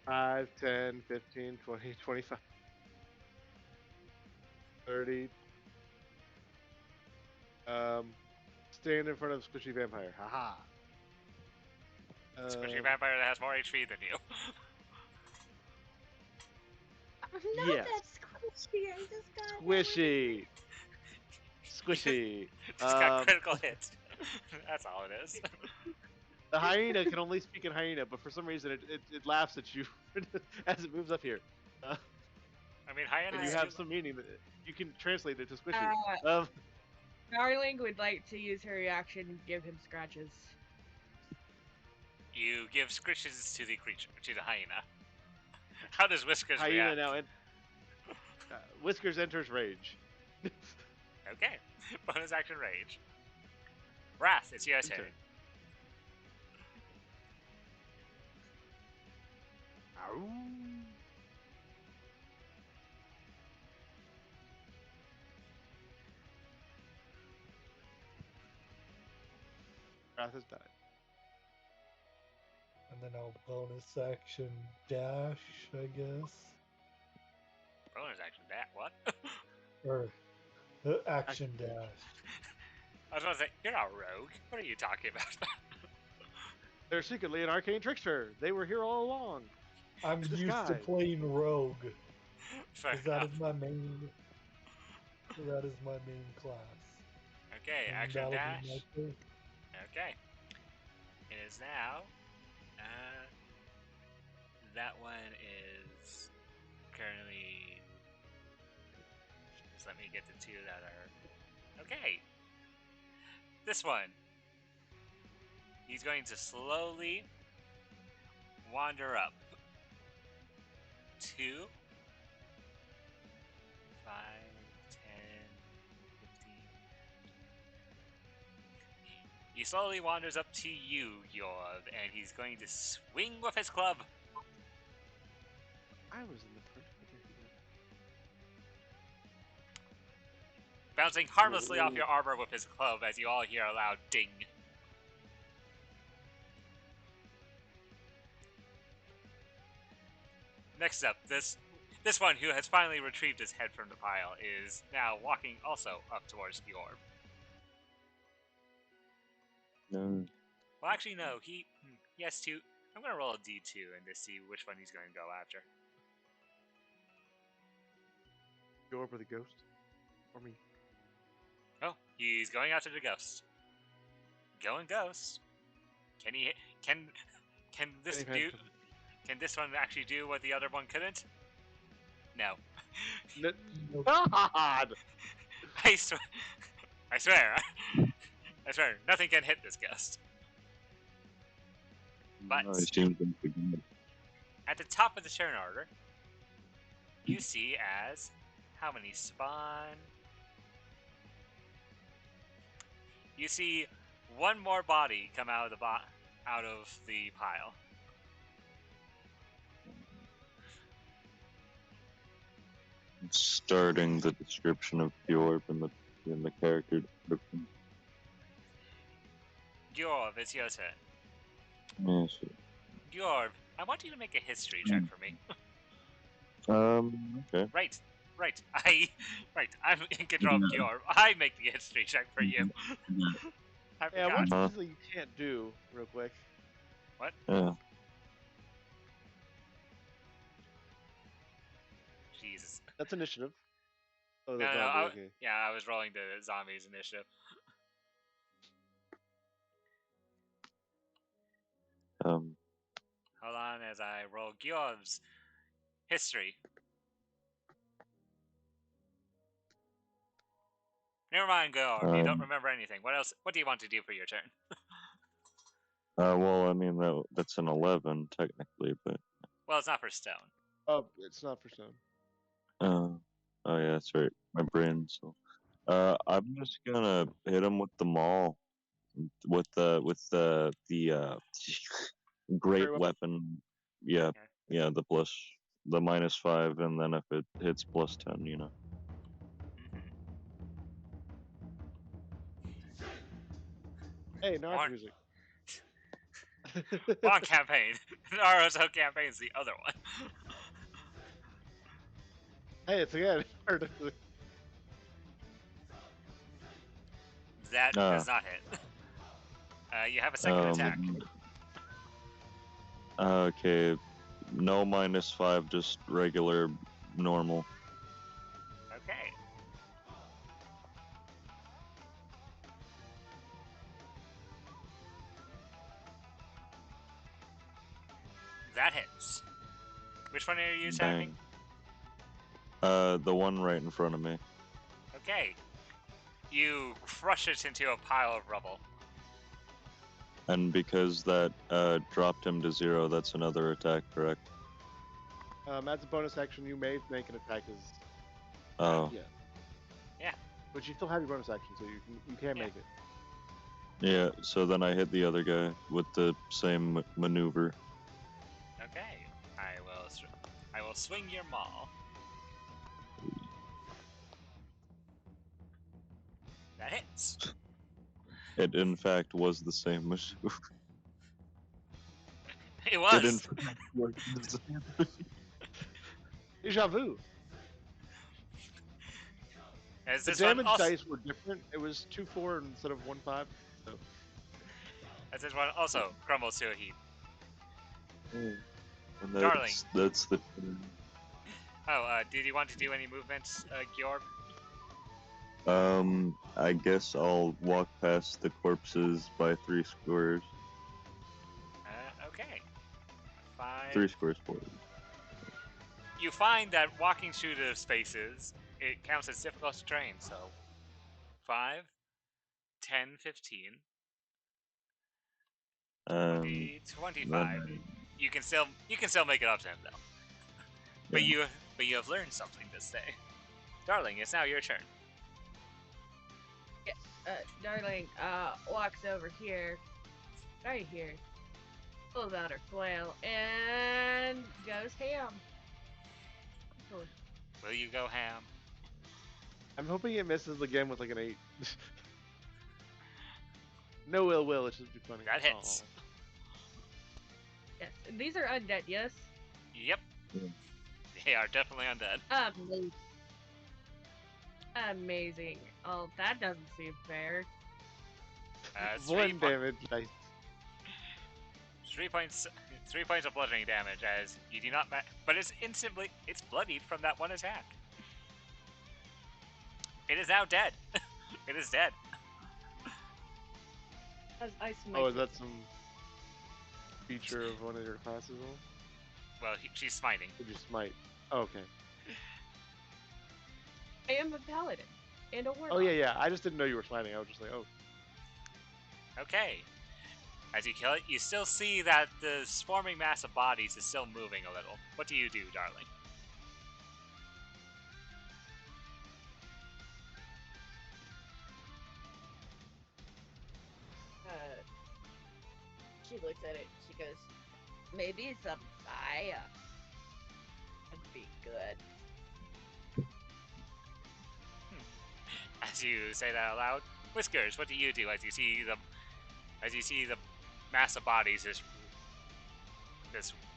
5, 10, 15, 20, 25, 30. Stand in front of Squishy Vampire. Haha. Squishy vampire that has more HP than you. I'm not Yes. that squishy. I just got Squishy. Squishy. Just got critical hits. That's all it is. The hyena can only speak in hyena, but for some reason it laughs at you as it moves up here. I mean, hyenas And you have some meaning that you can translate it to Squishy. Darling would like to use her reaction and give him scratches. You give scritches to the creature, to the hyena. How does Whiskers Hyena react? now, and Whiskers enters rage. Okay. Bonus action rage. Wrath, it's your turn. Ow. Wrath has died. And then I'll bonus action dash, I guess. Bonus action that what? Or action dash. I was about to say, you're not a rogue. What are you talking about? They're secretly an arcane trickster. They were here all along. I'm used to Disguise. playing rogue. Fair Because that enough. is my main. That is my main class. Okay, And action that'll be dash. my turn. Okay. It is now. That one is currently. Just let me get the 2 that are. Okay. This one. He's going to slowly wander up. 2, 5, 10, 15. He slowly wanders up to you, Yorv, and he's going to swing with his club. I was in the front. Bouncing harmlessly off your armor with his club as you all hear a loud ding. Next up, this one who has finally retrieved his head from the pile is now walking also up towards Yorb. No. Well, actually, no. He has 2. I'm going to roll a d2 and to see which one he's going to go after. Go over the ghost. Or me. Oh, he's going after the ghost. Going ghost. Can he? Can this do? Can this one actually do what the other one couldn't? No. God! I swear, nothing can hit this ghost. But I assumed them to be. at the top of the turn order, you see as how many spawn? You see one more body come out of the pile. Starting the description of the orb in the character description. Yorv, it's your turn. Yes. Yorv, I want you to make a history check for me. Okay. Right. I'm in control of Yorv. I make the history check for you. I Yeah, forgot. what's something you can't do, real quick? What? Yeah. Jesus. That's initiative. Oh, No, the no, zombie, okay. yeah, I was rolling the zombies initiative. Hold on as I roll Gyorv's history. Never mind, Gyorv. You don't remember anything. What else? What do you want to do for your turn? Well, I mean that's an 11 technically, but. Well, it's not for stone. Oh, it's not for stone. Oh yeah, that's right. My brain. So, I'm just gonna hit him with the maul, with the great weapon. Yeah, Okay. yeah, the -5, and then if it hits +10, you know. Hey, not Warren- music. Wrong campaign. Naruto campaign's the other one. Hey, it's again. That does not hit. You have a second attack. Okay, no -5, just regular, normal. Okay. That hits. Which one are you attacking? The one right in front of me. Okay. You crush it into a pile of rubble. And because that dropped him to 0, that's another attack, correct? As a bonus action, you may make an attack as. Oh. Yeah. Yeah. But you still have your bonus action, so you can make it. Yeah, so then I hit the other guy with the same maneuver. Okay. I will swing your maul. That hits. It in fact was the same maneuver. It was. It in fact was the same. Deja vu. As The this one damage also, dice were different. It was 2-4 instead of 1-5. So. as this one also crumbles to a heap. And Darling. that's the. Oh, did you want to do any movements, Gyorb? I guess I'll walk past the corpses by 3 squares. Okay. 5. 3 squares forward. You find that walking through the spaces, it counts as difficult terrain, so 5, 10, 15, 20, 25. You can still make it up to him though. But Yeah. you have learned something this day. Darling, it's now your turn. Yes, Darling walks over here, right here, pulls out her flail, and goes ham. Will you go ham? I'm hoping it misses again with like an 8. No ill will, it should be funny. That hits. Aw. Yes, these are undead, yes? Yep. Yeah. They are definitely undead. Amazing. Oh, that doesn't seem fair. 1 damage dice. 3 points. 3 points of bludgeoning damage as you do not but it's bloodied from that one attack. It is now dead. It is dead. As I smite Oh, is it. that some feature of one of your classes? Well, she's smiting. Or just smite? Oh, okay. I am a paladin and a warlock. Oh yeah. I just didn't know you were smiting. I was just like, oh. Okay. As you kill it, you still see that the swarming mass of bodies is still moving a little. What do you do, darling? She looks at it. She goes, maybe some fire would be good. As you say that out loud, Whiskers, what do you do as you see the mass of bodies just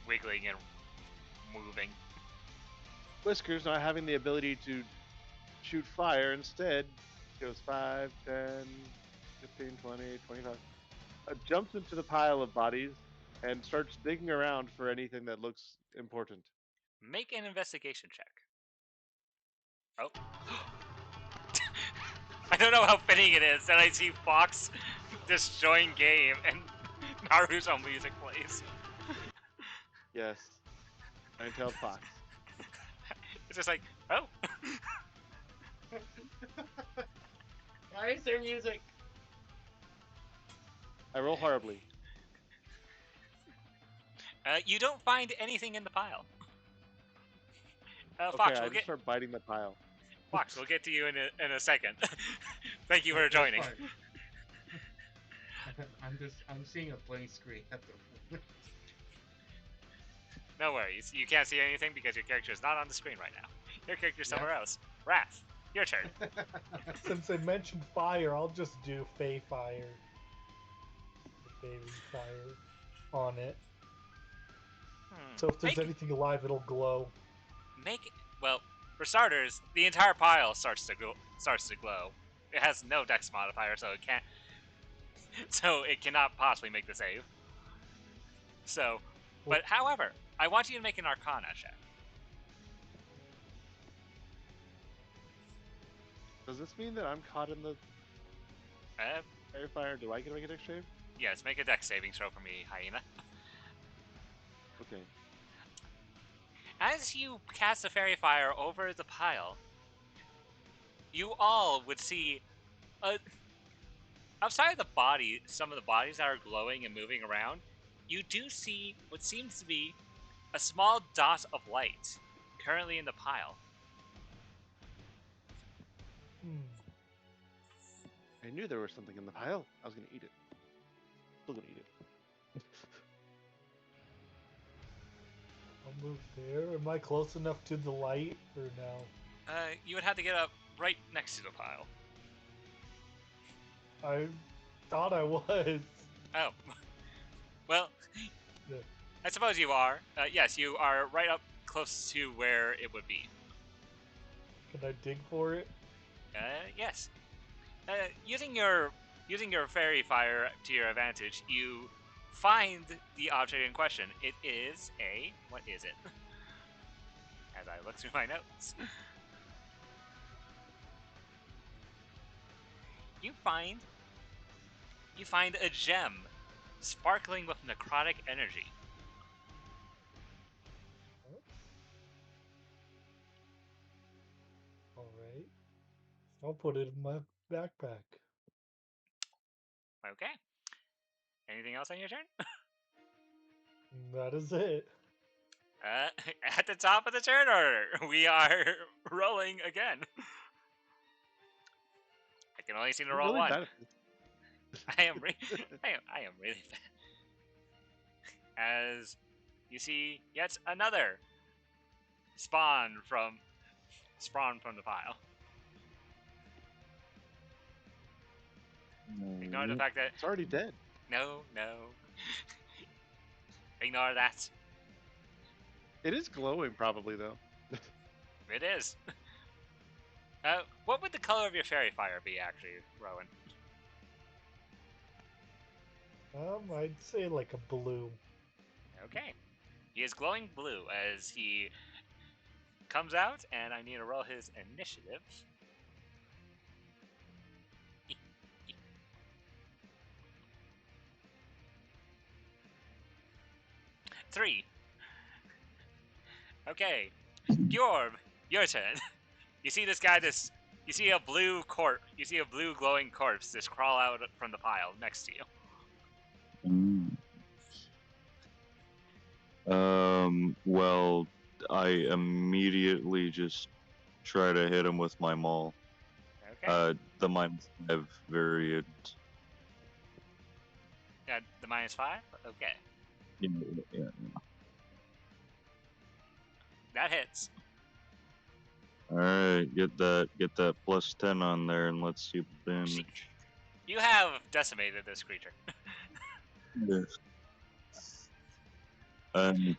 wiggling and moving? Whiskers, not having the ability to shoot fire, instead goes 5, 10, 15, 20, 25. Jumps into the pile of bodies and starts digging around for anything that looks important. Make an investigation check. Oh. I don't know how fitting it is that I see Fox just join game and Naruto music plays. Yes. I tell Fox. It's just like, oh. Why is there music? I roll horribly. You don't find anything in the pile. Okay, Fox, I just start biting the pile. Fox, we'll get to you in a second. Thank you for joining. I'm seeing a blank screen at the moment. No worries, you can't see anything because your character is not on the screen right now. Your character's somewhere else. Wrath, your turn. Since they mentioned fire, I'll just do Fey Fire. The Fairy Fire on it. So if there's anything alive, it'll glow. Well, for starters, the entire pile starts to glow. It has no dex modifier, so it can't. So it cannot possibly make the save. So, but however, I want you to make an Arcana check. Does this mean that I'm caught in the fairy fire? Do I get to make a dex save? Yes, make a dex saving throw for me, Hyena. Okay. As you cast the fairy fire over the pile, you all would see outside of the body, some of the bodies that are glowing and moving around, you do see what seems to be a small dot of light currently in the pile. I knew there was something in the pile. I was going to eat it. Still going to eat it. I'll move there. Am I close enough to the light or no? You would have to get up right next to the pile. I thought I was. Oh. Well, Yeah. I suppose you are. Yes, you are right up close to where it would be. Can I dig for it? Yes. Using your fairy fire to your advantage, you find the object in question. It is what is it? As I look through my notes. You find a gem sparkling with necrotic energy. Alright. I'll put it in my backpack. Okay. Anything else on your turn? That is it. At the top of the turn order, we are rolling again. I can only seem to roll really one. bad at this. I am really bad. As you see yet another spawn from the pile. Ignore the fact that It's already dead. no. Ignore that. It is glowing, probably, though. It is. What would the color of your fairy fire be, actually, Rowan? I'd say like a blue. Okay. He is glowing blue as he comes out, and I need to roll his initiative. 3. Okay. Bjorb, your turn. You see this guy you see a blue glowing corpse just crawl out from the pile next to you. Well, I immediately just try to hit him with my maul. Okay. The -5 variant. Yeah, At the -5? Okay. Yeah. That hits. Alright, get that +10 on there and let's see the damage. You have decimated this creature. Yes. And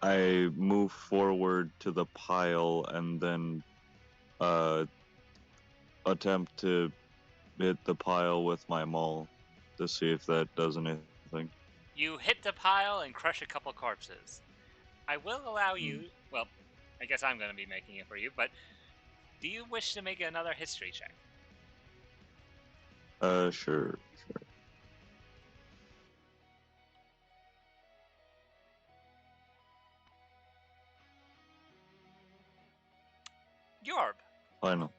I move forward to the pile and then attempt to hit the pile with my maul to see if that does anything. You hit the pile and crush a couple corpses. I will allow you. Well, I guess I'm going to be making it for you, but do you wish to make another history check? Sure. Yorb, Final.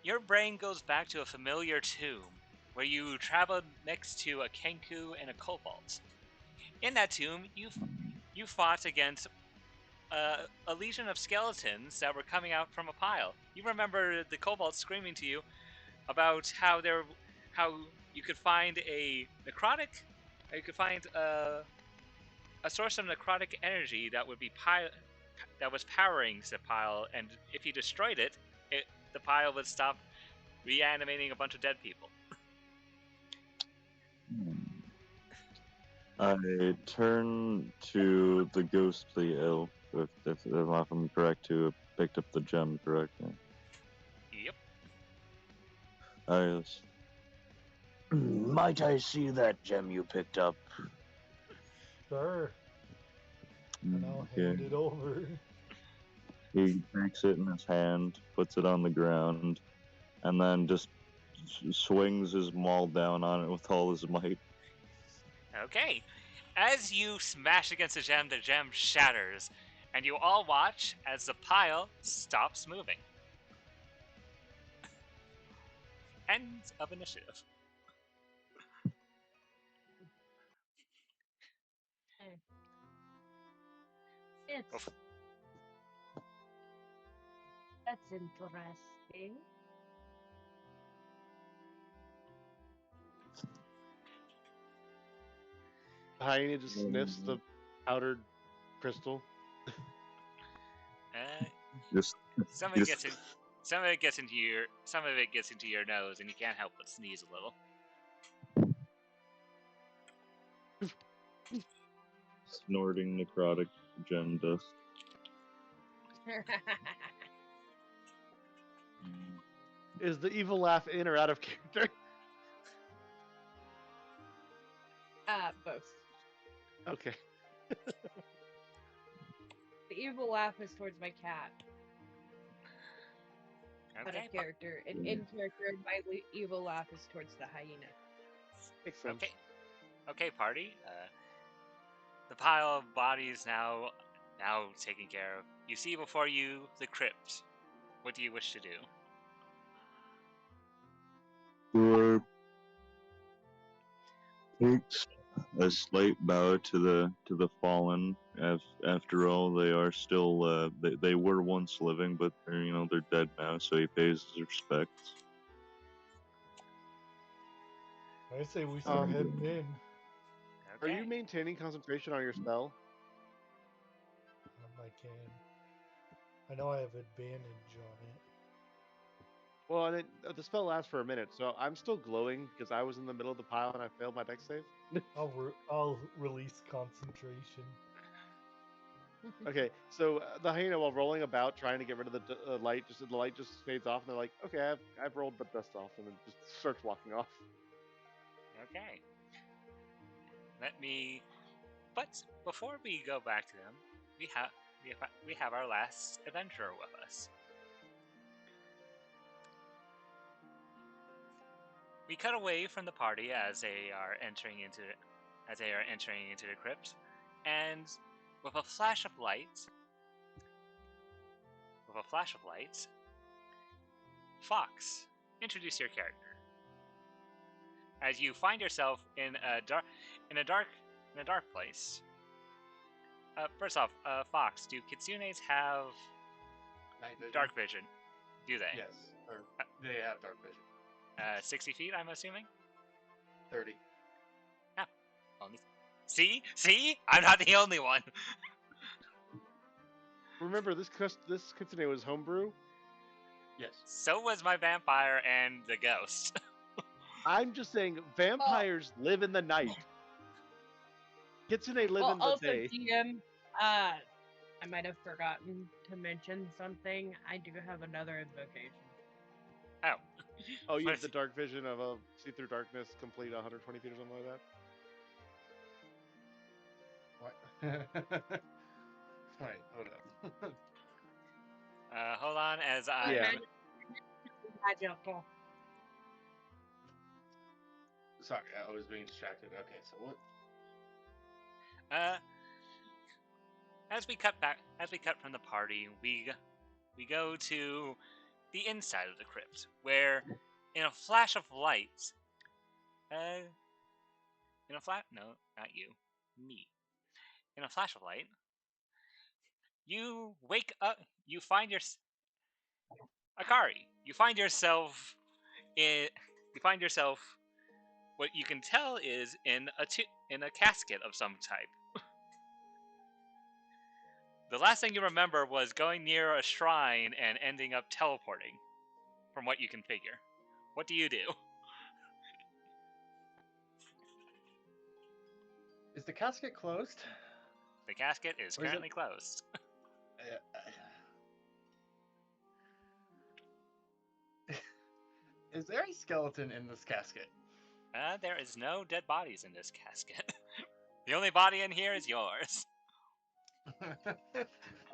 your brain goes back to a familiar tomb where you traveled next to a Kenku and a Cobalt. In that tomb, you fought against a legion of skeletons that were coming out from a pile. You remember the Cobalt screaming to you about how you could find a necrotic, you could find a source of necrotic energy that would be that was powering the pile, and if you destroyed it, the pile would stop reanimating a bunch of dead people. I turn to the ghostly elf, if I'm correct, to picked up the gem, correct? Yep. Yes. Might I see that gem you picked up? Sure. And I'll Okay. hand it over. He takes it in his hand, puts it on the ground, and then just swings his maul down on it with all his might. Okay. As you smash against the gem shatters, and you all watch as the pile stops moving. End of initiative. It's that's interesting. Hyena just sniffs the powdered crystal. Just Some of it gets into your nose, and you can't help but sneeze a little. snorting necrotic gem dust. Is the evil laugh in or out of character? Both. Okay. The evil laugh is towards my cat. Out Okay. of character. And in character, my evil laugh is towards the hyena. Makes sense. Okay, party. The pile of bodies now taken care of. You see before you the crypt. What do you wish to do? Or takes a slight bow to the fallen. After all, they are still they were once living, but they're dead now. So he pays his respects. I say we start heading in. Are Okay. you maintaining concentration on your spell? I can. I know I have advantage on it. Well, and the spell lasts for a minute, so I'm still glowing because I was in the middle of the pile and I failed my dex save. I'll release concentration. Okay, so the hyena, while rolling about trying to get rid of the light, the light just fades off, and they're like, "Okay, I've rolled the dust off," and then just starts walking off. Okay. But before we go back to them, we have our last adventurer with us. We cut away from the party as they are entering into the crypt, and with a flash of light, Fox, introduce your character. As you find yourself in a dark place. First off, Fox, do kitsunes have Night vision? dark vision? Do they? Yes, or they have dark vision. 60 feet, I'm assuming? 30. See? I'm not the only one. Remember, this kitsune was homebrew. Yes. So was my vampire and the ghost. I'm just saying, vampires live in the night. Kitsune live Well, in the also, day. DM, I might have forgotten to mention something. I do have another invocation. Oh, you have the dark vision of a see-through darkness, complete 120 feet or something like that. What? Wait, hold up. Hold on as I... Yeah. Magical. Sorry, I was being distracted. Okay, so what? As we cut from the party, we go to the inside of the crypt, where in a flash of light, no, not you, me. In a flash of light, you wake up. You find your Akari. You find yourself in. You find yourself. What you can tell is in a casket of some type. The last thing you remember was going near a shrine and ending up teleporting, from what you can figure. What do you do? Is the casket closed? The casket is Or is currently closed. Is there a skeleton in this casket? There is no dead bodies in this casket. The only body in here is yours.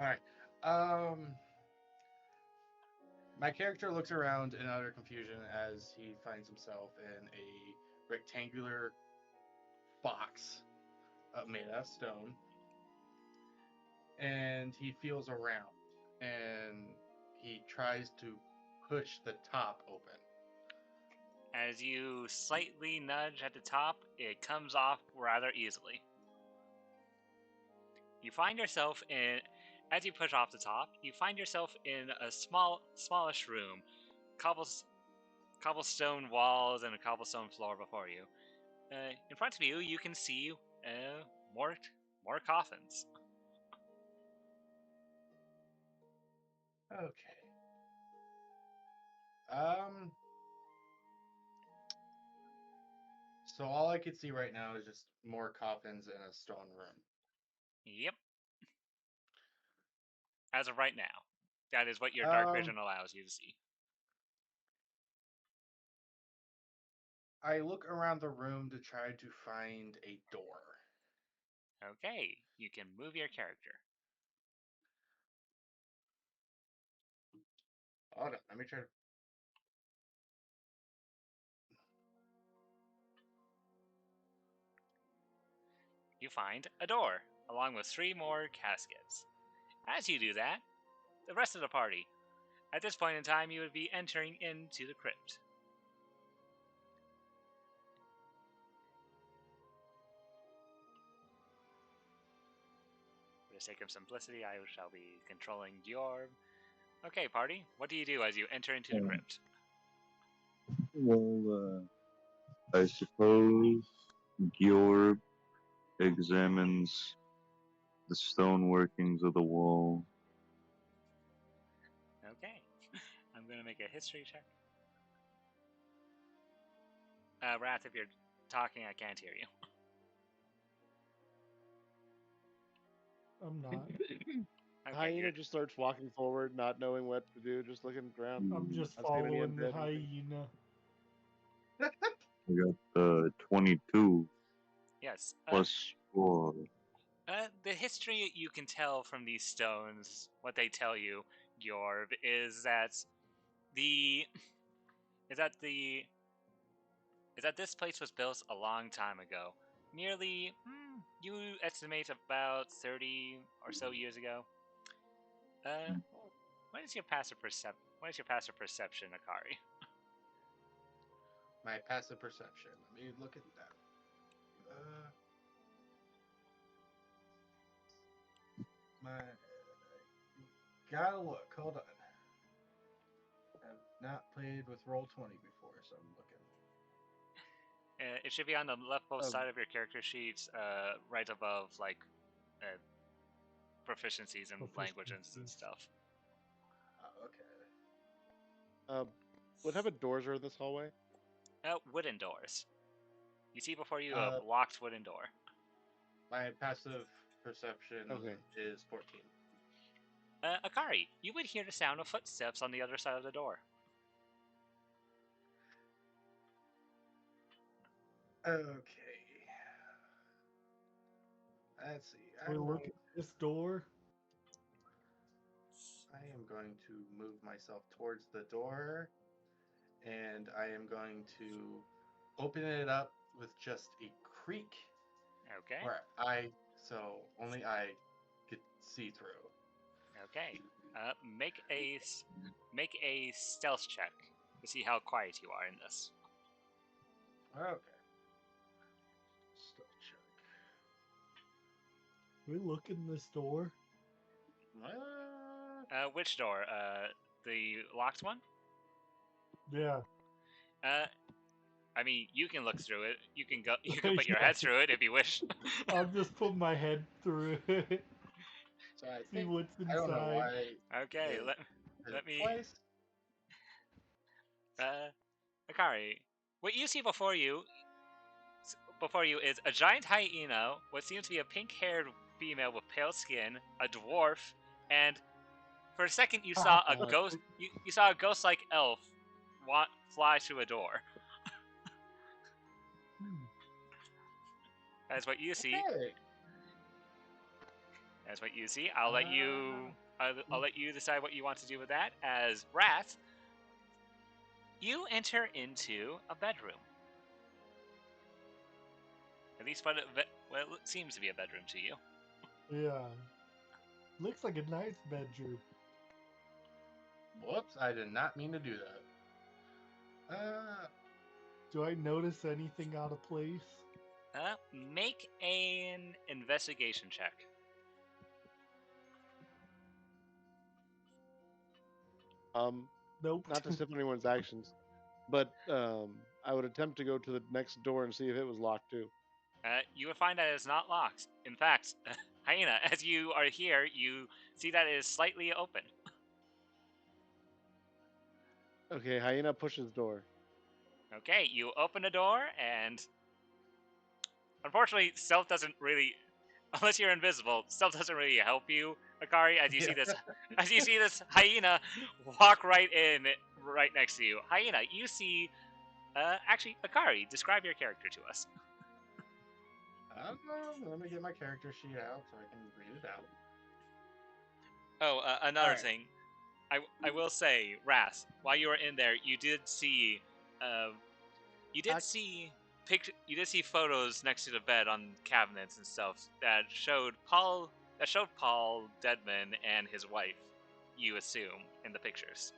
Alright. My character looks around in utter confusion as he finds himself in a rectangular box made out of stone. And he feels around. And he tries to push the top open. As you slightly nudge at the top, it comes off rather easily. You find yourself in, as you push off the top, you find yourself in a smallish room, cobblestone walls and a cobblestone floor before you. In front of you, you can see more coffins. Okay. So all I can see right now is just more coffins in a stone room. Yep. As of right now, that is what your dark vision allows you to see. I look around the room to try to find a door. Okay, you can move your character. Hold on, let me try to... You find a door, along with 3 more caskets. As you do that, the rest of the party, at this point in time, you would be entering into the crypt. For the sake of simplicity, I shall be controlling Dior. Okay, party, what do you do as you enter into the crypt? Well, I suppose Georg examines the stone workings of the wall. Okay, I'm going to make a history check. Wrath, if you're talking, I can't hear you. I'm not. Okay, Hyena just starts walking forward, not knowing what to do, just looking around. I'm just Not seeing any following the undead or anything. hyena. I got 22 yes. plus 4. The history you can tell from these stones, what they tell you, Yorb, is that this place was built a long time ago. Nearly, you estimate about 30 or so years ago. What is your passive perception, Akari? My passive perception. Let me look at that. Gotta look. Hold on. I've not played with Roll20 before, so I'm looking. It should be on the leftmost Um, side of your character sheet, right above like proficiencies in languages and Proficiencies. stuff. Okay. What type of doors are in this hallway? Wooden doors. You see before you Uh, a locked wooden door. My passive perception Okay. is 14. Akari, you would hear the sound of footsteps on the other side of the door. Okay. Let's see. We look at this door. I am going to move myself towards the door, and I am going to open it up with just a creak, Okay. where only I could see through. Okay. Make a stealth check to see how quiet you are in this. Okay. Stealth check. We look in this door. Which door? The locked one? Yeah. I mean, you can look through it. You can go. You can put your Yeah. head through it if you wish. I'll just put my head through it. So I See think what's I don't know inside. why. Okay. Is Let it me. twice? Akari, what you see before you is a giant hyena, what seems to be a pink-haired female with pale skin, a dwarf, and for a second you saw a ghost. You saw a ghost-like elf fly through a door. That's what you see. Okay. That's what you see. I'll let you decide what you want to do with that. As Rat, you enter into a bedroom. At least what it seems to be a bedroom to you. Yeah. Looks like a nice bedroom. Whoops! I did not mean to do that. Do I notice anything out of place? Make an investigation check. Nope. Not to step on anyone's actions, but I would attempt to go to the next door and see if it was locked too. You would find that it's not locked. In fact, Hyena, as you are here, you see that it is slightly open. Okay, hyena pushes door. Okay, you open the door, and unfortunately, stealth doesn't really, unless you're invisible, stealth doesn't really help you, Akari. As you see this, as you see this hyena walk right in, right next to you. Hyena, you see. Actually, Akari, describe your character to us. Let me get my character sheet out so I can read it out. Oh, another Alright. thing. I will say, Wrath, while you were in there, you did see photos next to the bed on cabinets and stuff that showed Paul Deadman and his wife, you assume, in the pictures.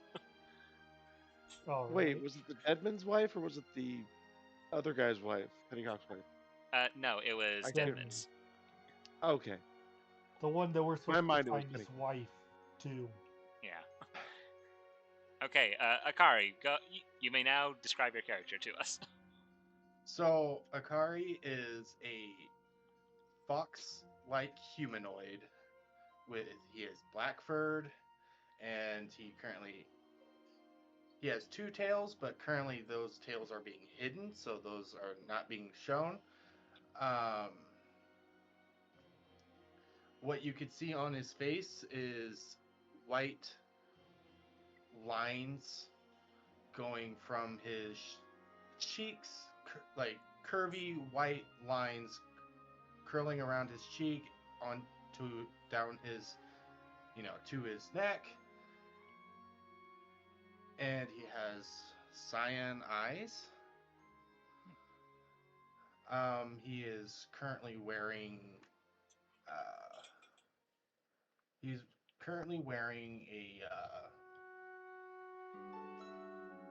All Wait, right. was it the Deadman's wife or was it the other guy's wife, Pennycock's wife? No, it was I Deadman's. Okay. The one that we're My supposed mind to was find his Penny. wife, too. Yeah. Okay, Akari, go. You may now describe your character to us. So Akari is a fox-like humanoid. He is black-furred, and he has two tails, but currently those tails are being hidden, so those are not being shown. What you could see on his face is white lines going from his cheeks, like curvy white lines curling around his cheek on to down his, to his neck, and he has cyan eyes. He is currently wearing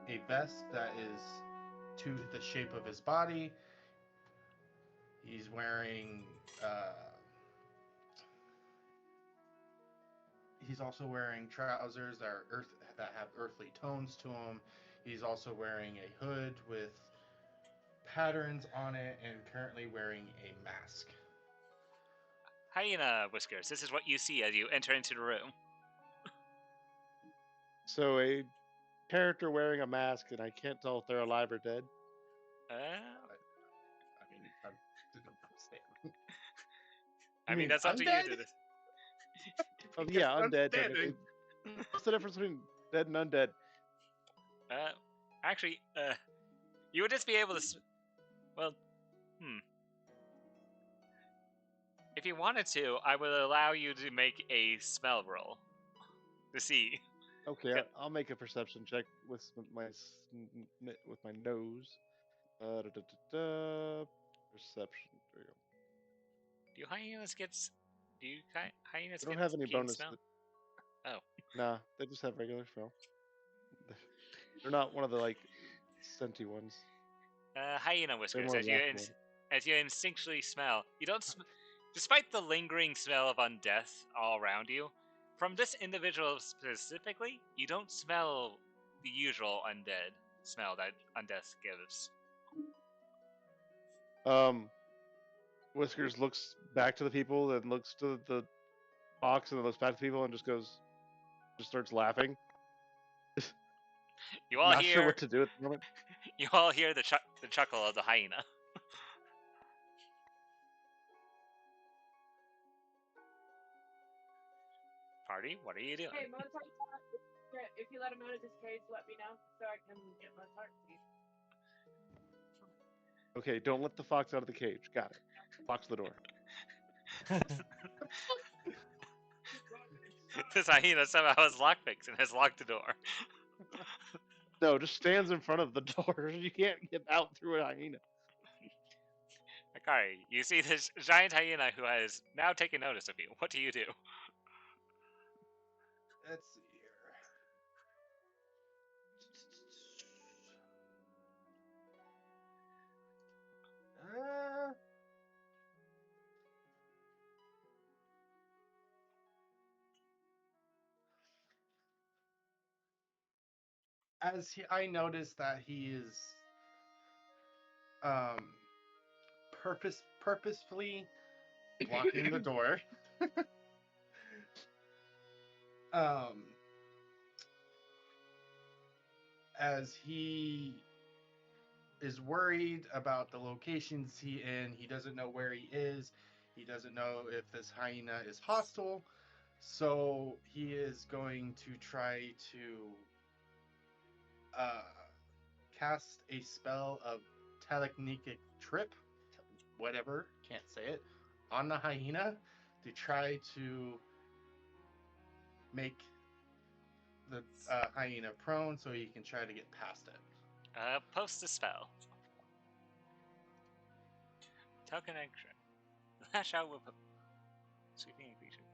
a vest that is to the shape of his body. He's wearing he's also wearing trousers that have earthly tones to them. He's also wearing a hood with patterns on it and currently wearing a mask. Hyena Whiskers, this is what you see as you enter into the room. So a character wearing a mask, and I can't tell if they're alive or dead. Uh, I mean, that's up to you undead? to this. Oh, Because yeah, I'm undead. standing. Technically. What's the difference between dead and undead? Actually, you would just be able to. If you wanted to, I would allow you to make a smell roll to see. Okay, I'll make a perception check with my nose. Perception. There you go. Do hyenas get? Hyenas I don't get have any keen bonus. smell? Oh. Nah, they just have regular smell. They're not one of the like scenty ones. Hyena Whiskers, more as you instinctually smell, you don't. Despite the lingering smell of undeath all around you, from this individual specifically, you don't smell the usual undead smell that undeath gives. Whiskers looks back to the people, then looks to the box, and then looks back to people, and just starts laughing. You all Not hear. sure what to do at the moment. You all hear the chuckle of the hyena. Party, what are you doing? Hey, Mozart, if you let him out of this cage, let me know so I can get Mozart. Okay, don't let the fox out of the cage. Got it. Box the door. This hyena somehow has lockpicks and has locked the door. No, just stands in front of the door. You can't get out through a hyena. Akari, you see this giant hyena who has now taken notice of you. What do you do? Let's see here. I notice that he is purposefully blocking the door. As he is worried about the locations he doesn't know where he is. He doesn't know if this hyena is hostile. So he is going to try to cast a spell of telekinetic trip, whatever, can't say it, on the hyena to try to make the hyena prone so he can try to get past it. Post a spell. Token action. Lash out with sweeping creature.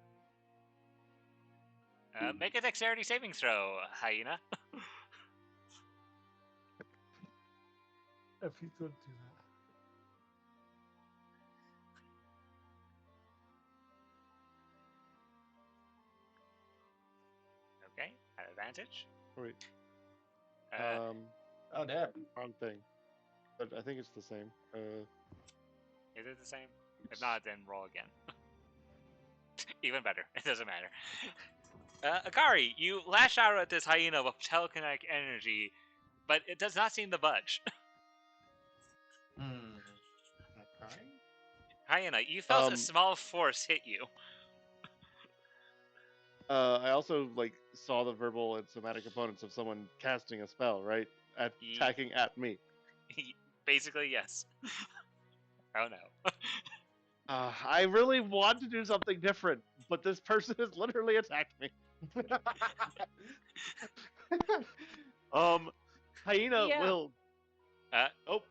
Make a dexterity saving throw, hyena. If you could do that. Okay, at advantage. Wait. Oh, damn. Wrong thing. But I think it's the same. Is it the same? If not, then roll again. Even better. It doesn't matter. Akari, you lash out at this hyena with telekinetic energy, but it does not seem to budge. Okay. Hyena, you felt a small force hit you. I also saw the verbal and somatic components of someone casting a spell, right? Attacking at me. Basically, yes. Oh no. I really want to do something different, but this person has literally attacked me. Hyena Yeah. will.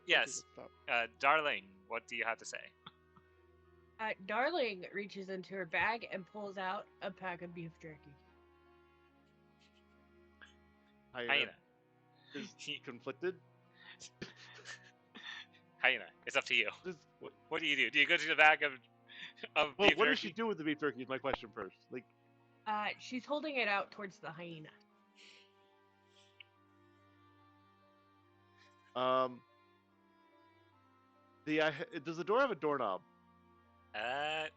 Yes. Okay, Darling, what do you have to say? Darling reaches into her bag and pulls out a pack of beef jerky. Hyena. Is he conflicted? Hyena, it's up to you. Just, What do you do? Do you go to the bag of well, beef what jerky? does she do with the beef jerky is my question first. She's holding it out towards the hyena. Does the door have a doorknob?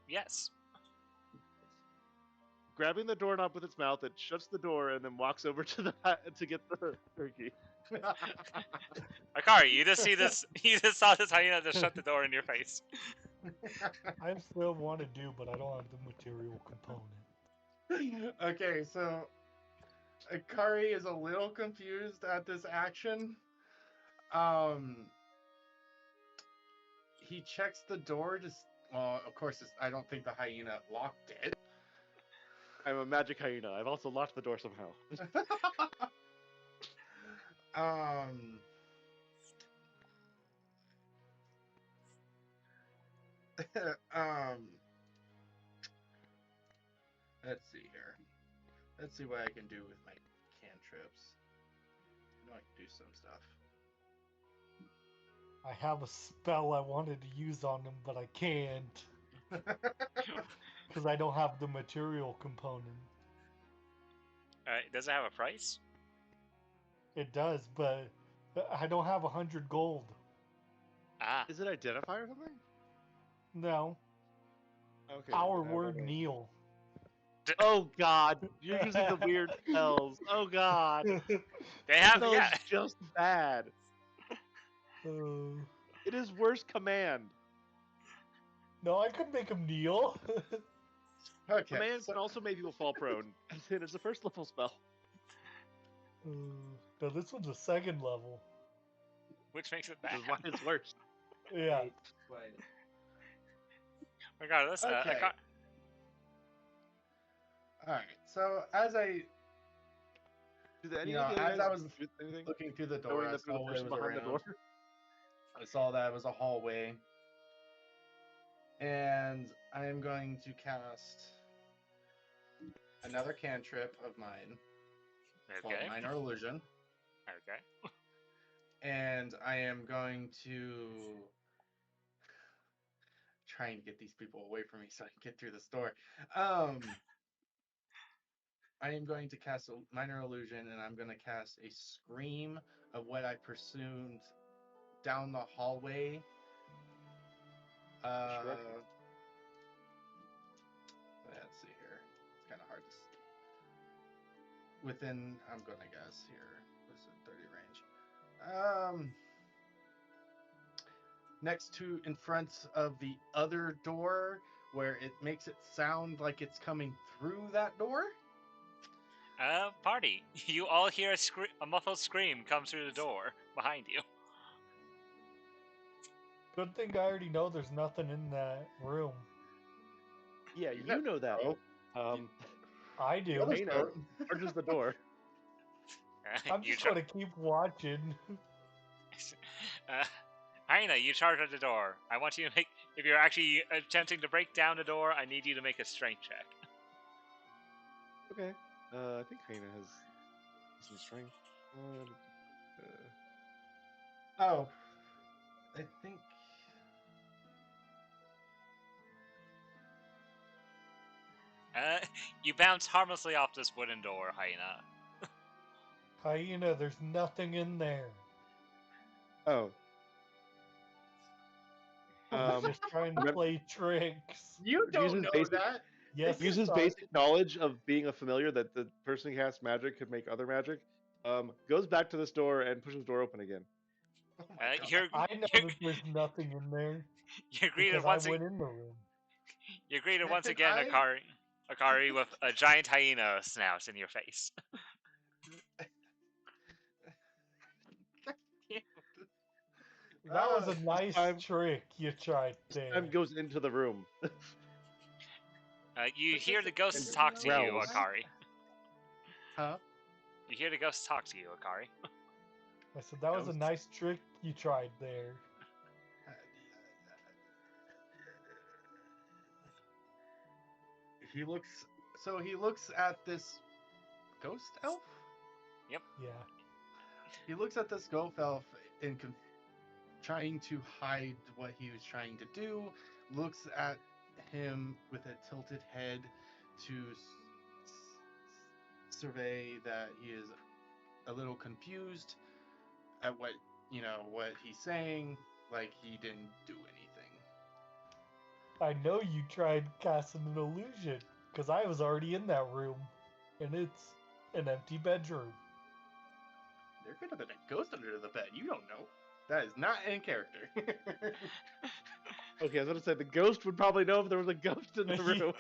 Yes. Grabbing the doorknob with its mouth, it shuts the door and then walks over to to get the turkey. Akari, you just see this. You just saw this hyena just shut the door in your face. I still want to do, but I don't have the material component. Okay, so Akari is a little confused at this action. He checks the door to. Well, of course, I don't think the hyena locked it. I'm a magic hyena. I've also locked the door somehow. Let's see here. Let's see what I can do with my cantrips. I know I can do some stuff. I have a spell I wanted to use on him, but I can't. Because I don't have the material component. Does it have a price? It does, but I don't have 100 gold. Ah. Is it identify or something? No. Okay. Power word Neil. Oh God! You're using the weird spells. Oh God! They have No, yeah. it's just bad. It is worse command. No, I could make him kneel. Okay. Command can also make people fall prone. It's a first level spell. No, this one's a second level. Which makes it Which bad. is why it's worse. Yeah. Regardless, Okay. Alright, so as I was looking through the door, I saw what was around. I saw that it was a hallway. And I am going to cast another cantrip of mine. Okay. Called Minor Illusion. Okay. And I am going to try and get these people away from me so I can get through this door. I am going to cast a Minor Illusion, and I'm going to cast a scream of what I pursued down the hallway. Let's see here. It's kind of hard to see. Within, I'm going to guess here. This is 30 range. Next to, in front of the other door, where it makes it sound like it's coming through that door. Party. You all hear a muffled scream come through the door behind you. Good thing I already know there's nothing in that room. Yeah, you know that. I do. Charges the door. I'm just going to keep watching. Hyena, you charge at the door. I want you to make... If you're actually attempting to break down the door, I need you to make a strength check. Okay. I think Hyena has some strength. Oh. I think... You bounce harmlessly off this wooden door, Hyena. Hyena, there's nothing in there. Oh. Just trying to play tricks. You don't know that. Yes, uses basic knowledge of being a familiar that the person who casts magic could make other magic. Goes back to this door and pushes the door open again. I know that there's nothing in there. You're greeted once I went in the room. You're greeted once again, Akari, with a giant hyena snout in your face. That was a nice trick you tried there. Time goes into the room. You hear the ghosts talk to you, Akari. Huh? You hear the ghosts talk to you, Akari. I said that was a nice trick you tried there. He looks at this ghost elf? Yep. Yeah. He looks at this ghost elf and trying to hide what he was trying to do, looks at him with a tilted head to survey that he is a little confused at what he's saying, like he didn't do anything. I know you tried casting an illusion, because I was already in that room, and it's an empty bedroom. There could have been a ghost under the bed. You don't know. That is not in character. Okay, I was going to say the ghost would probably know if there was a ghost in the room.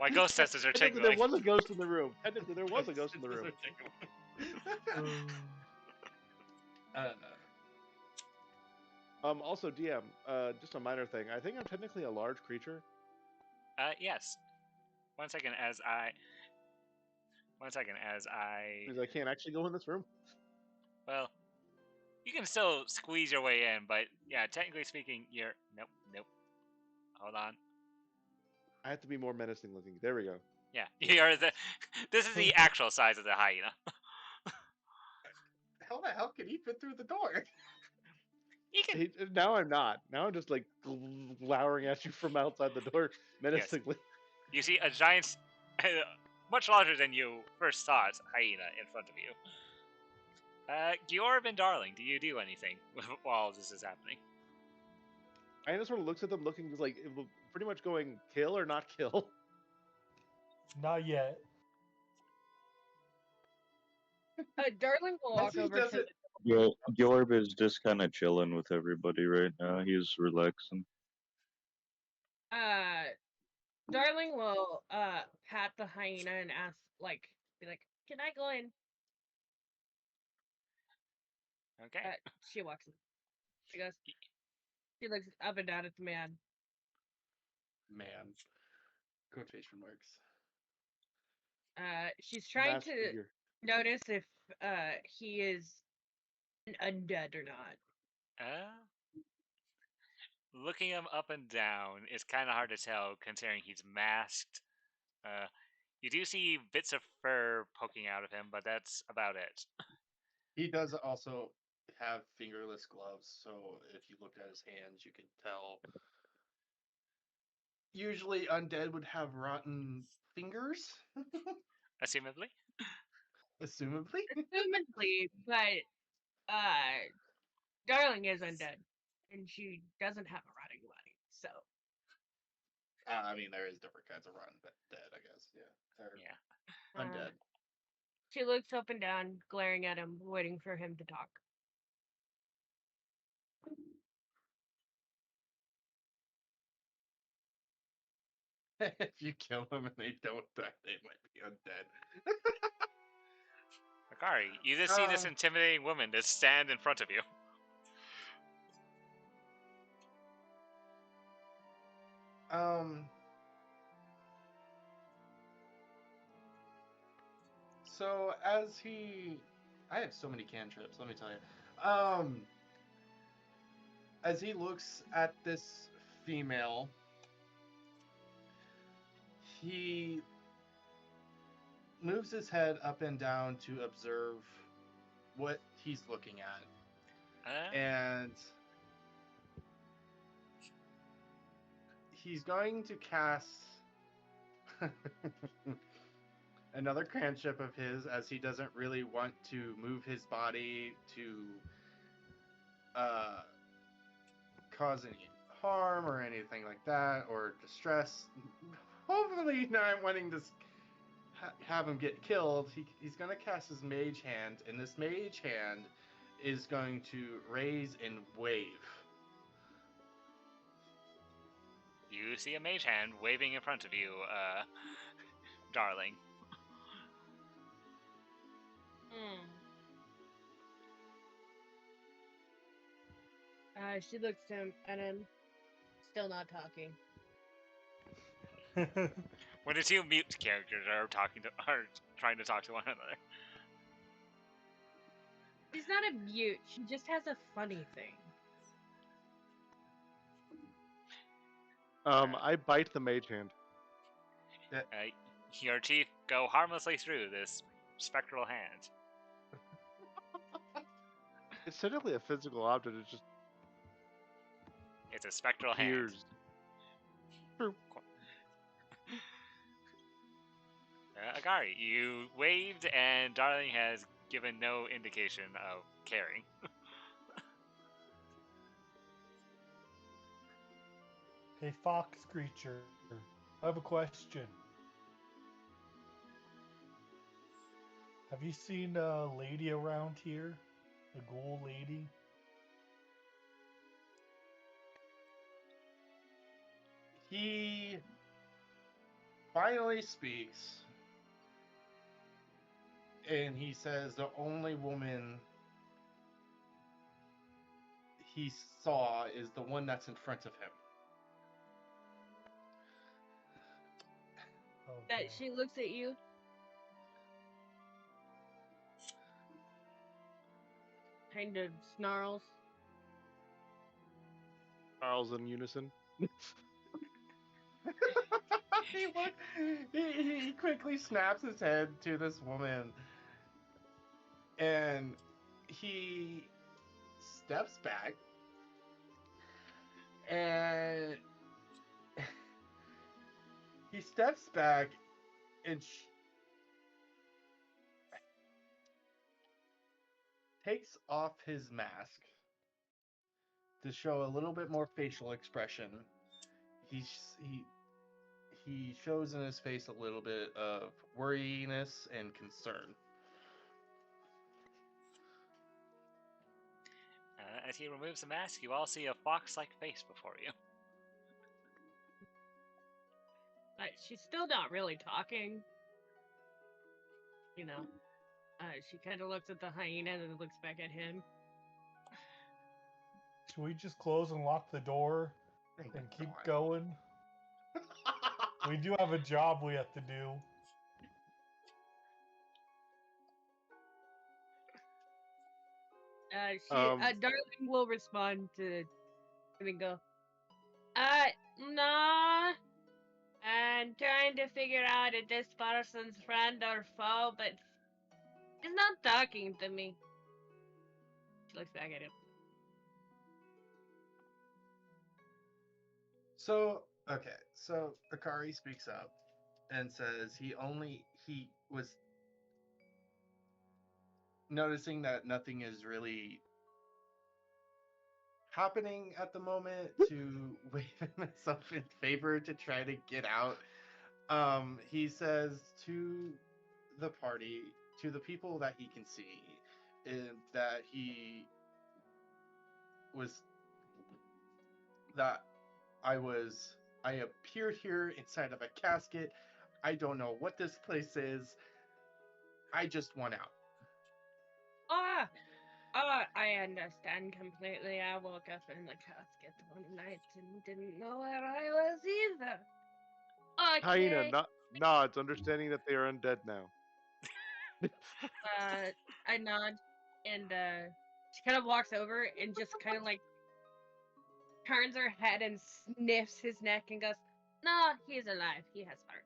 My ghost senses are Technically, tingling. there was a ghost in the room. Technically, there was a ghost in the room. Also, DM, just a minor thing. I think I'm technically a large creature. Yes. 1 second as I. Because I can't actually go in this room. Well, you can still squeeze your way in, but yeah, technically speaking, you're. Nope. Hold on. I have to be more menacing looking. There we go. Yeah, you're the. This is the actual size of the hyena. How the hell can he fit through the door? Now I'm not. Now I'm just like glowering at you from outside the door menacingly. You see a giant, much larger than you first saw it, hyena in front of you. Georb and Darling, do you do anything while this is happening? Hyena sort of looks at them, looking just like pretty much going kill or not kill. Not yet. Darling will walk over to. Yorb is just kind of chilling with everybody right now. He's relaxing. Darling will pat the hyena and ask, be like, "Can I go in?" Okay. She walks in. She goes. She looks up and down at the man. Man. Quotation marks. She's trying Mass to figure. notice if he is an undead or not. Looking him up and down is kind of hard to tell, considering he's masked. You do see bits of fur poking out of him, but that's about it. He does also have fingerless gloves, so if you looked at his hands, you could tell. Usually, undead would have rotten fingers. Assumably. Assumably. Assumedly, but Darling is undead, and she doesn't have a rotting body, so. I mean, there is different kinds of rotten dead, I guess. Yeah. Undead. She looks up and down, glaring at him, waiting for him to talk. If you kill them and they don't die, they might be undead. Akari, you just see this intimidating woman just stand in front of you. So as I have so many cantrips, let me tell you. As he looks at this female, he moves his head up and down to observe what he's looking at. And he's going to cast another cantrip of his, as he doesn't really want to move his body to cause any harm or anything like that, or distress. Hopefully not wanting to have him get killed. He's going to cast his mage hand, and this mage hand is going to raise and wave. You see a mage hand waving in front of you, Darling. She looks at him, still not talking. When the two mute characters are trying to talk to one another. She's not a mute. She just has a funny thing. I bite the mage hand. Your teeth go harmlessly through this spectral hand. It's technically a physical object. It's just. It's a spectral Tears. hand. True. Akari, you waved, and Darling has given no indication of caring. Hey, fox creature. I have a question. Have you seen a lady around here? A ghoul lady? He finally speaks, and he says the only woman he saw is the one that's in front of him. Okay. That she looks at you. Kind of snarls. Charles in unison. He quickly snaps his head to this woman, and he steps back, and he steps back and takes off his mask to show a little bit more facial expression. He shows in his face a little bit of worriness and concern. As he removes the mask, you all see a fox-like face before you. But she's still not really talking. You know. She kind of looks at the hyena and then looks back at him. Should we just close and lock the door Thank and keep God. going? We do have a job we have to do. Darling will respond to him and go, nah. I'm trying to figure out if this person's friend or foe, but he's not talking to me. She looks back at him. So Akari speaks up and says he was noticing that nothing is really happening at the moment to wave himself in favor to try to get out. He says to the party, to the people that he can see, that I appeared here inside of a casket. I don't know what this place is. I just want out. I understand completely. I woke up in the casket one night and didn't know where I was either. Okay. Hyena nods, understanding that they are undead now. I nod, and she kind of walks over and just kind of like turns her head and sniffs his neck and goes, "No, he's alive. He has heart."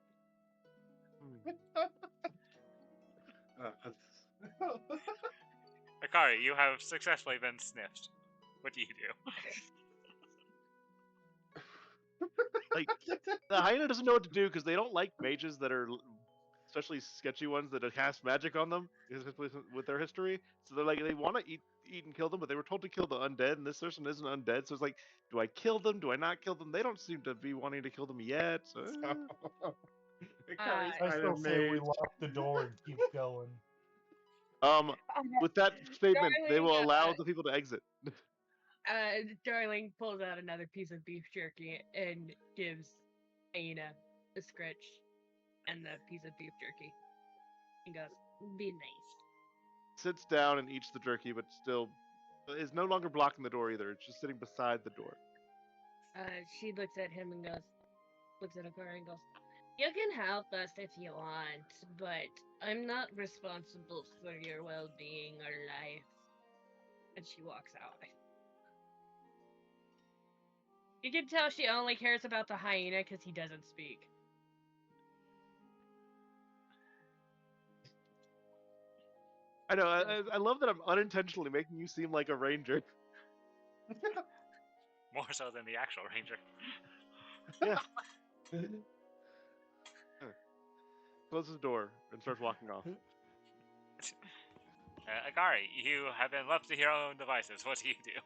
Akari, you have successfully been sniffed. What do you do? Like, the hyena doesn't know what to do because they don't like mages that are, especially sketchy ones that cast magic on them, especially with their history. So they're like, they want to eat and kill them, but they were told to kill the undead, and this person isn't undead. So it's like, do I kill them? Do I not kill them? They don't seem to be wanting to kill them yet. So, I still say we lock the door and keep going. with that statement, they Darling, will allow the people to exit. Darling pulls out another piece of beef jerky and gives Aina a scritch and the piece of beef jerky. And goes, "Be nice." Sits down and eats the jerky, but still is no longer blocking the door either. It's just sitting beside the door. She looks at him and looks at Akari and goes, "You can help us if you want, but I'm not responsible for your well-being or life." And she walks out. You can tell she only cares about the hyena because he doesn't speak. I know. I love that I'm unintentionally making you seem like a ranger. More so than the actual ranger. Yeah. Closes the door and starts walking off. Akari, you have been left to your own devices. What do you do?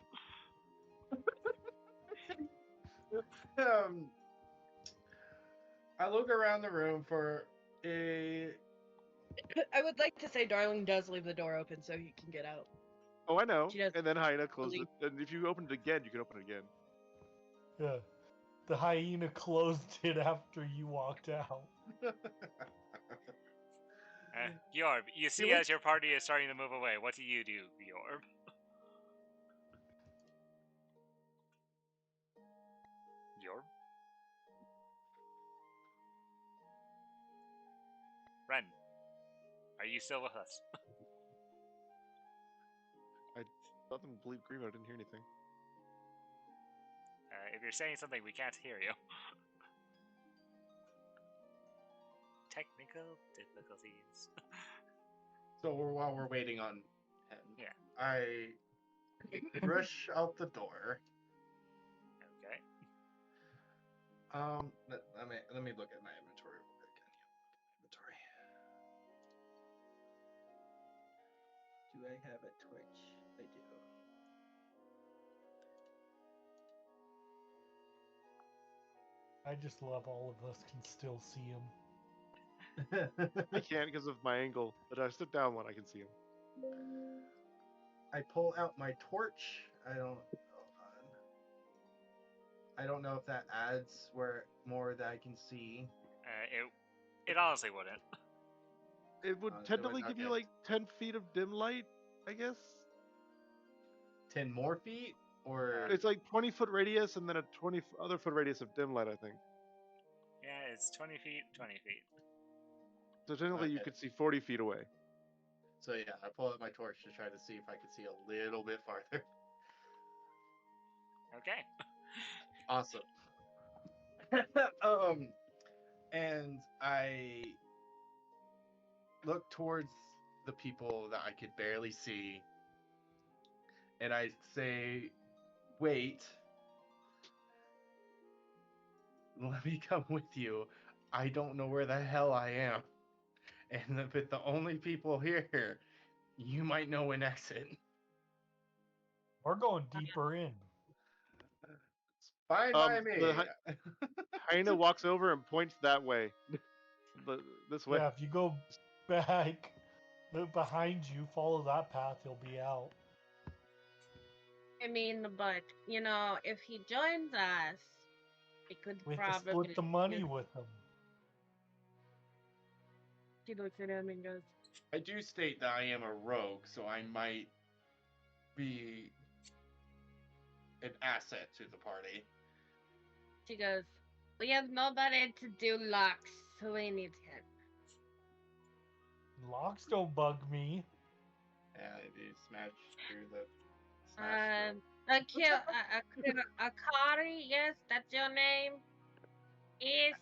I look around the room for a. I would like to say Darling does leave the door open so he can get out. Oh, I know. She does. And then hyena closes Really- it. And if you open it again, you can open it again. Yeah. The hyena closed it after you walked out. Yorb, you see as your party is starting to move away, what do you do, Yorb? Yorb? Ren, are you still with us? I thought them believe green, but I didn't hear anything. If you're saying something, we can't hear you. Technical difficulties. So while we're waiting on him, Yeah. I rush out the door. Okay. Let me look at my inventory real quick. Inventory. Do I have a torch? I do. I just love all of us can still see him. I can't because of my angle, but I sit down when I can see him. I pull out my torch. Hold on. I don't know if that adds more that I can see. It honestly wouldn't. It would It technically would give you not like 10 feet of dim light, I guess. 10 more feet, or It's like 20-foot radius and then a 20 other foot radius of dim light, I think. Yeah, it's 20 feet, 20 feet. So technically you Okay. could see 40 feet away. So yeah, I pull out my torch to try to see if I could see a little bit farther. Okay. Awesome. And I look towards the people that I could barely see, and I say, "Wait, let me come with you. I don't know where the hell I am, and with the only people here, you might know an exit." We're going deeper in. Fine by me. the Hyena walks over and points that way. This way. Yeah, if you go back, look behind you, follow that path, you'll be out. I mean, but you know, if he joins us, we could We have to probably split the money with him. She looks at him and goes, I do state that I am a rogue, so I might be an asset to the party. she goes, "We have nobody to do locks, so we need him." Locks don't bug me. Yeah, they smash through the. Smash Akari, yes, that's your name. Yes.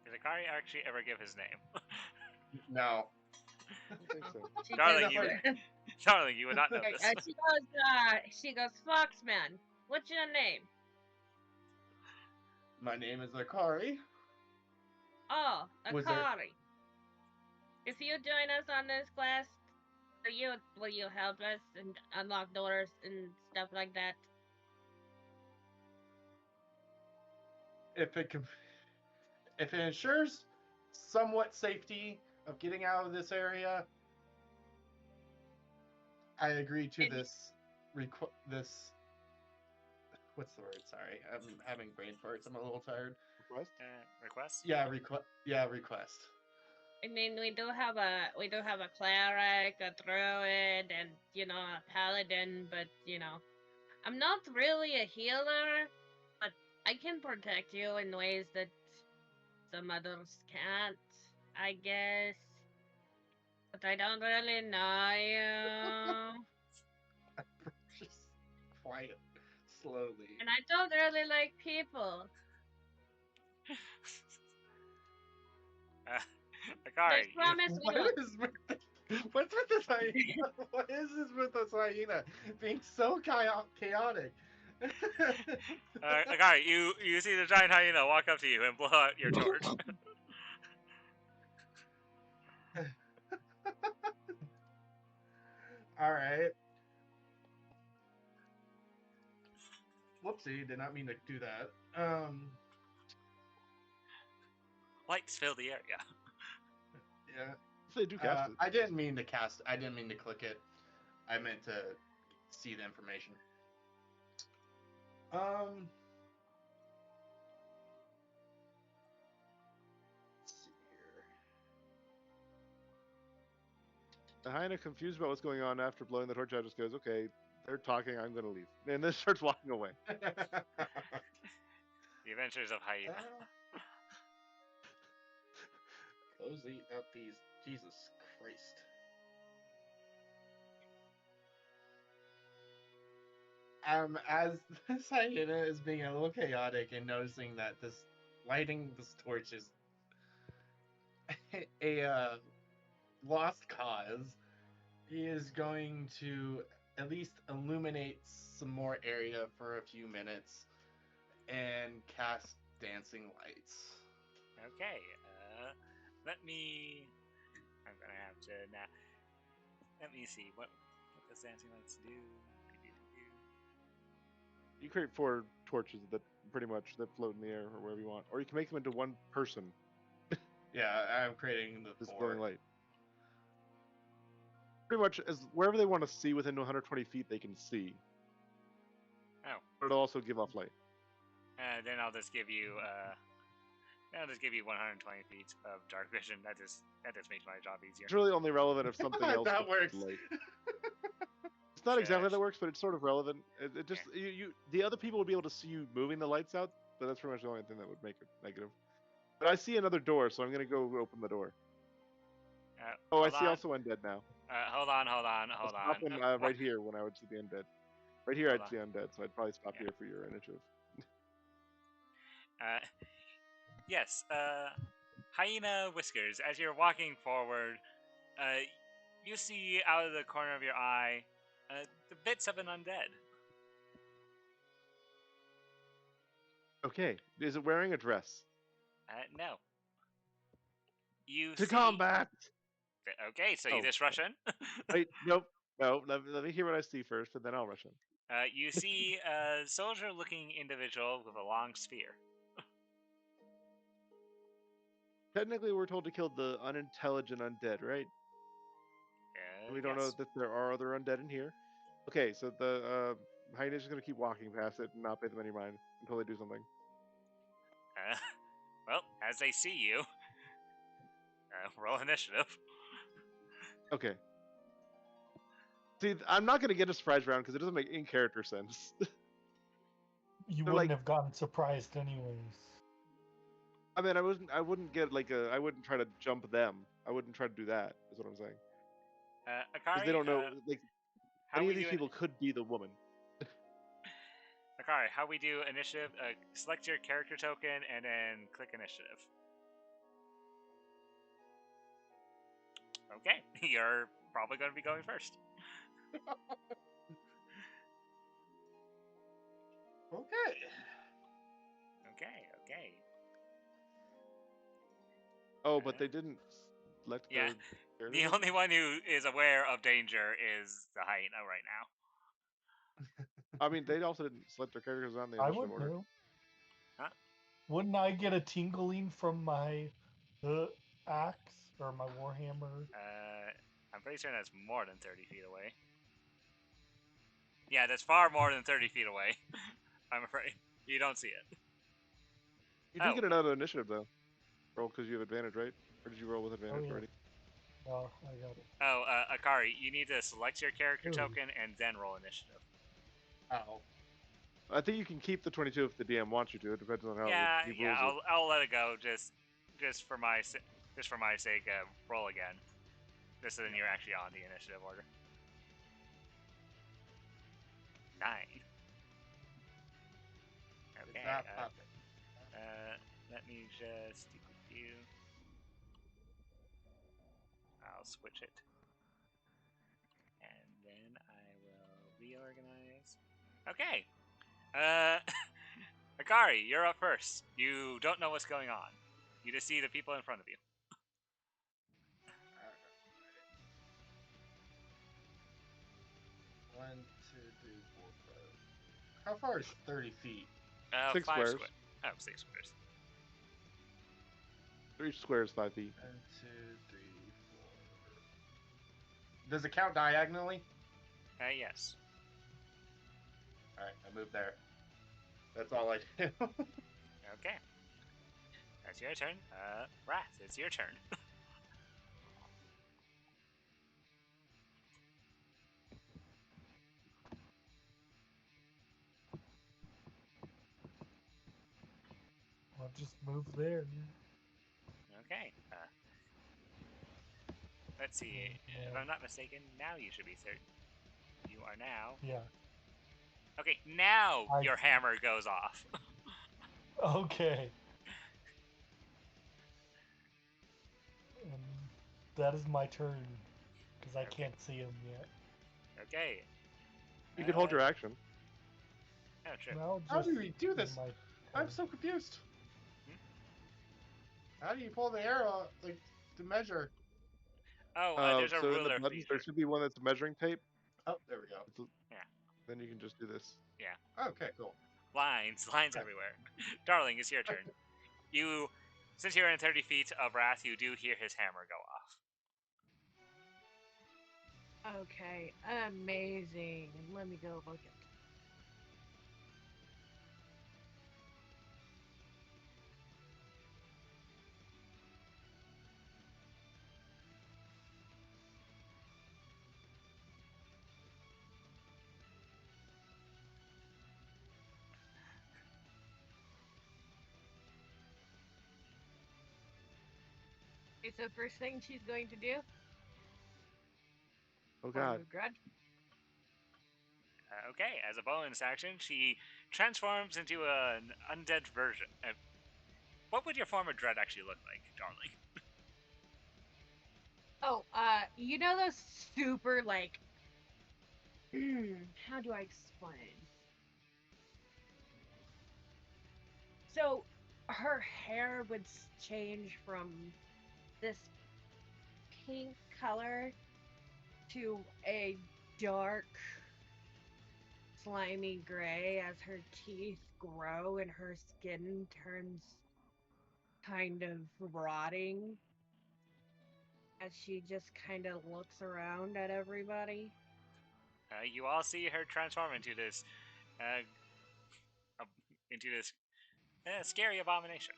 Did Akari actually ever give his name? No. I think so. She Darling, goes, Darling, you would not know okay, this. she goes, Foxman, what's your name? My name is Akari. Oh, Was there- Akari. If you join us on this quest, will you help us and unlock doors and stuff like that? If it ensures somewhat safety of getting out of this area, I agree to this. What's the word? Sorry, I'm having brain farts. I'm a little tired. Request? Request? Yeah, request. I mean, we do have a cleric, a druid, and a paladin. But I'm not really a healer, but I can protect you in ways that some others can't, I guess. But I don't really know you, Just quiet, slowly. and I don't really like people. Akari, I promise we don't. What's with this hyena? What is this with this hyena being so chaotic? Akari, you see the giant hyena walk up to you and blow out your torch. All right. Whoopsie, did not mean to do that. Lights fill the area. Yeah. They do cast it. I didn't mean to cast. I didn't mean to click it. I meant to see the information. Let's see here. Hyena, confused about what's going on after blowing the torch out, just goes, "Okay, they're talking. I'm going to leave," and then starts walking away. The Adventures of Hyena. Cozy up these. Jesus Christ. As this hyena is being a little chaotic and noticing that lighting this torch is a lost cause, he is going to at least illuminate some more area for a few minutes and cast dancing lights. Okay, let me... I'm gonna have to... Nah, let me see, what does dancing lights do? You create 4 torches that pretty much that float in the air or wherever you want, or you can make them into one person. Yeah, I'm creating the This 4. glowing light. Pretty much, as wherever they want to see within 120 feet, they can see. Oh. But it'll also give off light. Then I'll just give you 120 feet of dark vision. That just makes my job easier. It's really only relevant if something else That works. light. It's not exactly how that works, but it's sort of relevant. It just the other people would be able to see you moving the lights out, but that's pretty much the only thing that would make it negative. But I see another door, so I'm gonna go open the door. I see also undead now. Hold on. Stop when, right here when I would see the undead. Right here I'd see undead, so I'd probably stop here for your initiative. Yes, Hyena Whiskers, as you're walking forward, you see out of the corner of your eye the bits of an undead. Okay, is it wearing a dress? No. You To see... combat! Okay, so you just rush in? Wait, nope. No, let me hear what I see first, and then I'll rush in. You see a soldier-looking individual with a long spear. Technically, we're told to kill the unintelligent undead, right? We don't know that there are other undead in here. Okay, so the hyena's just going to keep walking past it and not pay them any mind until they do something. Well, as they see you, roll initiative. Okay. See, I'm not going to get a surprise round because it doesn't make in-character sense. You wouldn't have gotten surprised anyways. I mean, I wouldn't get I wouldn't try to jump them. I wouldn't try to do that. Is what I'm saying. Akari, they don't know. Any of these people could be the woman. Akari, how we do initiative? Select your character token and then click initiative. Okay, you're probably going to be going first. Okay. Oh, but they didn't select the only one who is aware of danger is the hyena right now. I mean, they also didn't select their characters on the initiative order. Know. Huh? Wouldn't I get a tingling from my axe or my warhammer? I'm pretty sure that's more than 30 feet away. Yeah, that's far more than 30 feet away. I'm afraid. You don't see it. You do get another initiative, though. Roll because you have advantage, right? Or did you roll with advantage already? Oh, I got it. Oh, Akari, you need to select your character token and then roll initiative. Oh. I think you can keep the 22 if the DM wants you to. It depends on how he rules it. I'll let it go just for my sake. Roll again. Just so then you're actually on the initiative order. 9. Okay. Let me just stick with you. I'll switch it. And then I will reorganize. Okay. Akari, you're up first. You don't know what's going on. You just see the people in front of you. One, two, three, four, five. How far is 30 feet? 6 5 squares. square. Oh, 6 squares. 3 squares, 5 feet. 1, 2, 3, 4. Does it count diagonally? Yes. Alright, I moved there. That's all I do. Okay. That's your turn. Wrath, it's your turn. I'll just move there. Okay. Let's see. If I'm not mistaken, now you should be 30. You are now. Yeah. Okay, now your hammer goes off. Okay. And that is my turn, because I can't see him yet. Okay. You can hold your action. Oh, true. Well, How do just we do this? my I'm turn. so confused. Hmm? How do you pull the arrow, like, to measure? Oh, there's a So in the ruler buttons, feature. there should be one that's measuring tape. Oh, there we go. Yeah. Then you can just do this. Yeah. Okay, cool. Lines Right. everywhere. Darling, it's your turn. Since you're in 30 feet of Wrath, you do hear his hammer go off. Okay, amazing. Let me go look at. Okay, so first thing she's going to do. Oh Form god. of Grudge. Okay, as a bonus action, she transforms into an undead version. What would your form of dread actually look like, darling? Oh, you know those super like. How do I explain? So, her hair would change from this pink color to a dark, slimy gray as her teeth grow and her skin turns kind of rotting as she just kind of looks around at everybody. You all see her transform into this, scary abomination.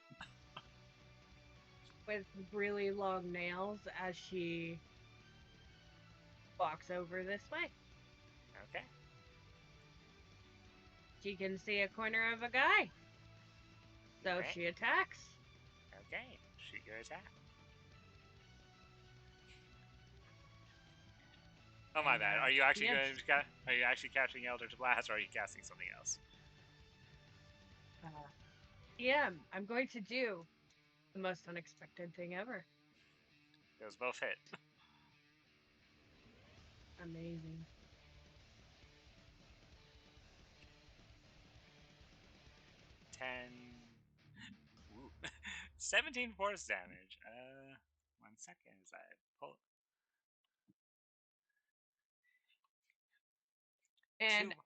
With really long nails as she walks over this way. Okay. She can see a corner of a guy. So Okay. she attacks. Okay. Shoot your attack. Oh my And, bad. Are you actually yes. Are you actually casting Eldritch Blast, or are you casting something else? Yeah, I'm going to do the most unexpected thing ever. Those both hit. Amazing. Ooh. 17 force damage. 1 second as I pull. And Two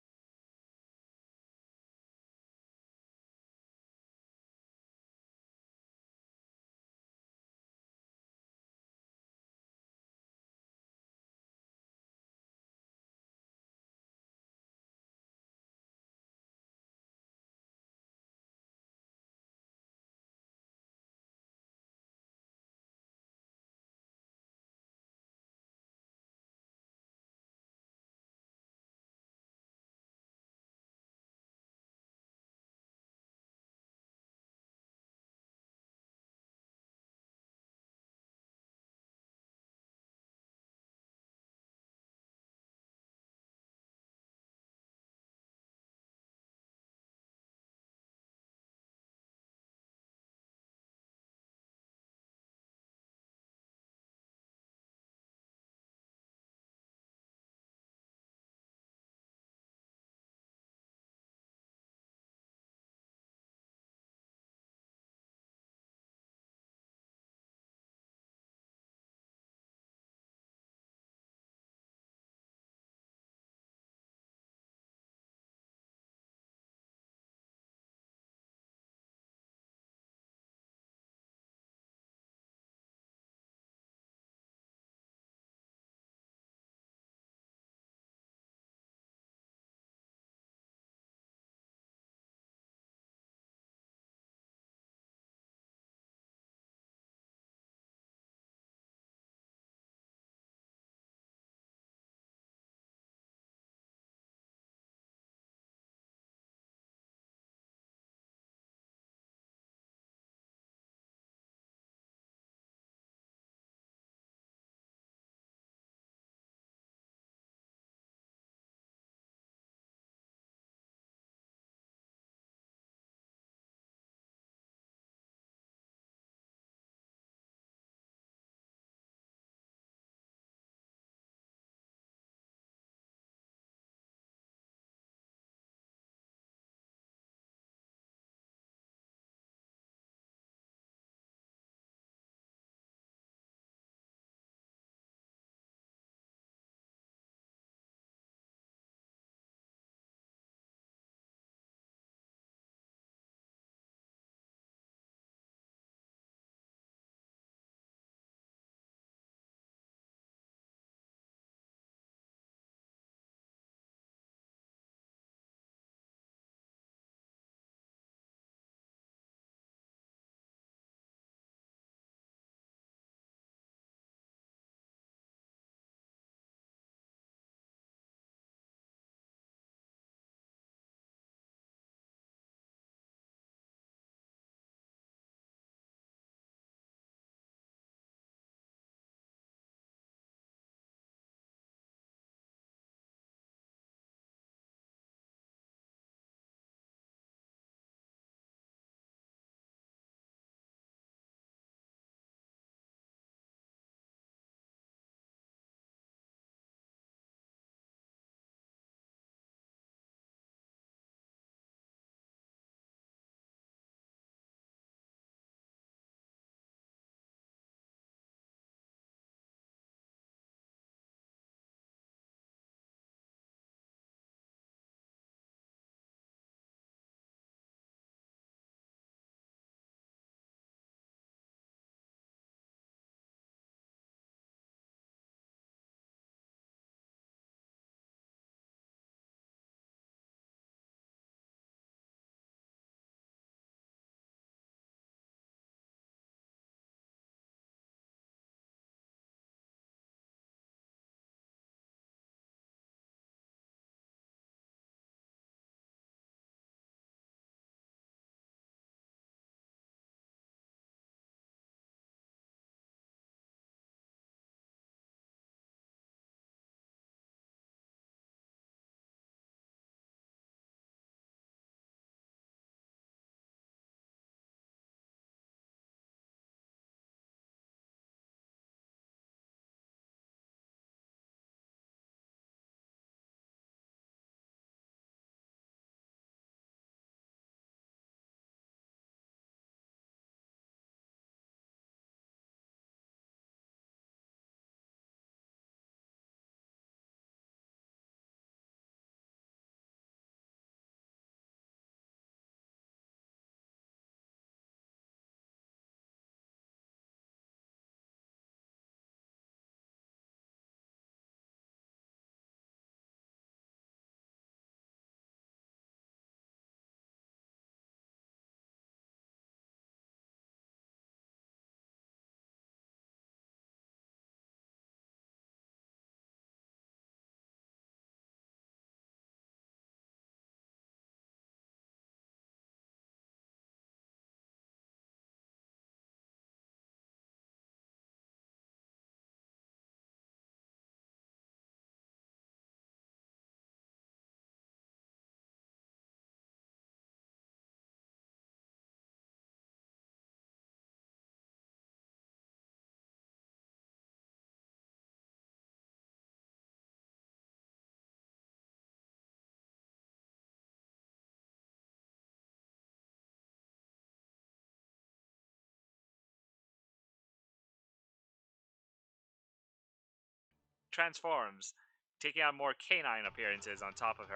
transforms, taking on more canine appearances on top of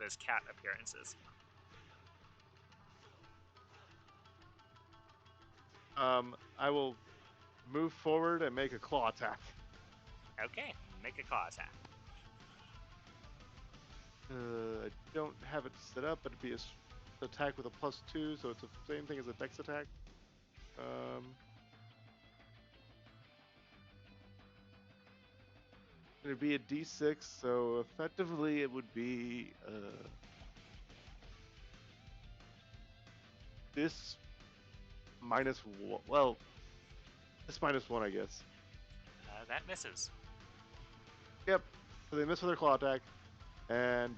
his cat appearances. I will move forward and make a claw attack. Okay, make a claw attack. I don't have it set up, but it'd be a attack with a +2, so it's the same thing as a dex attack. It'd be a d6, so effectively it would be this -1. Well, this -1, I guess. That misses. Yep. So they miss with their claw attack, and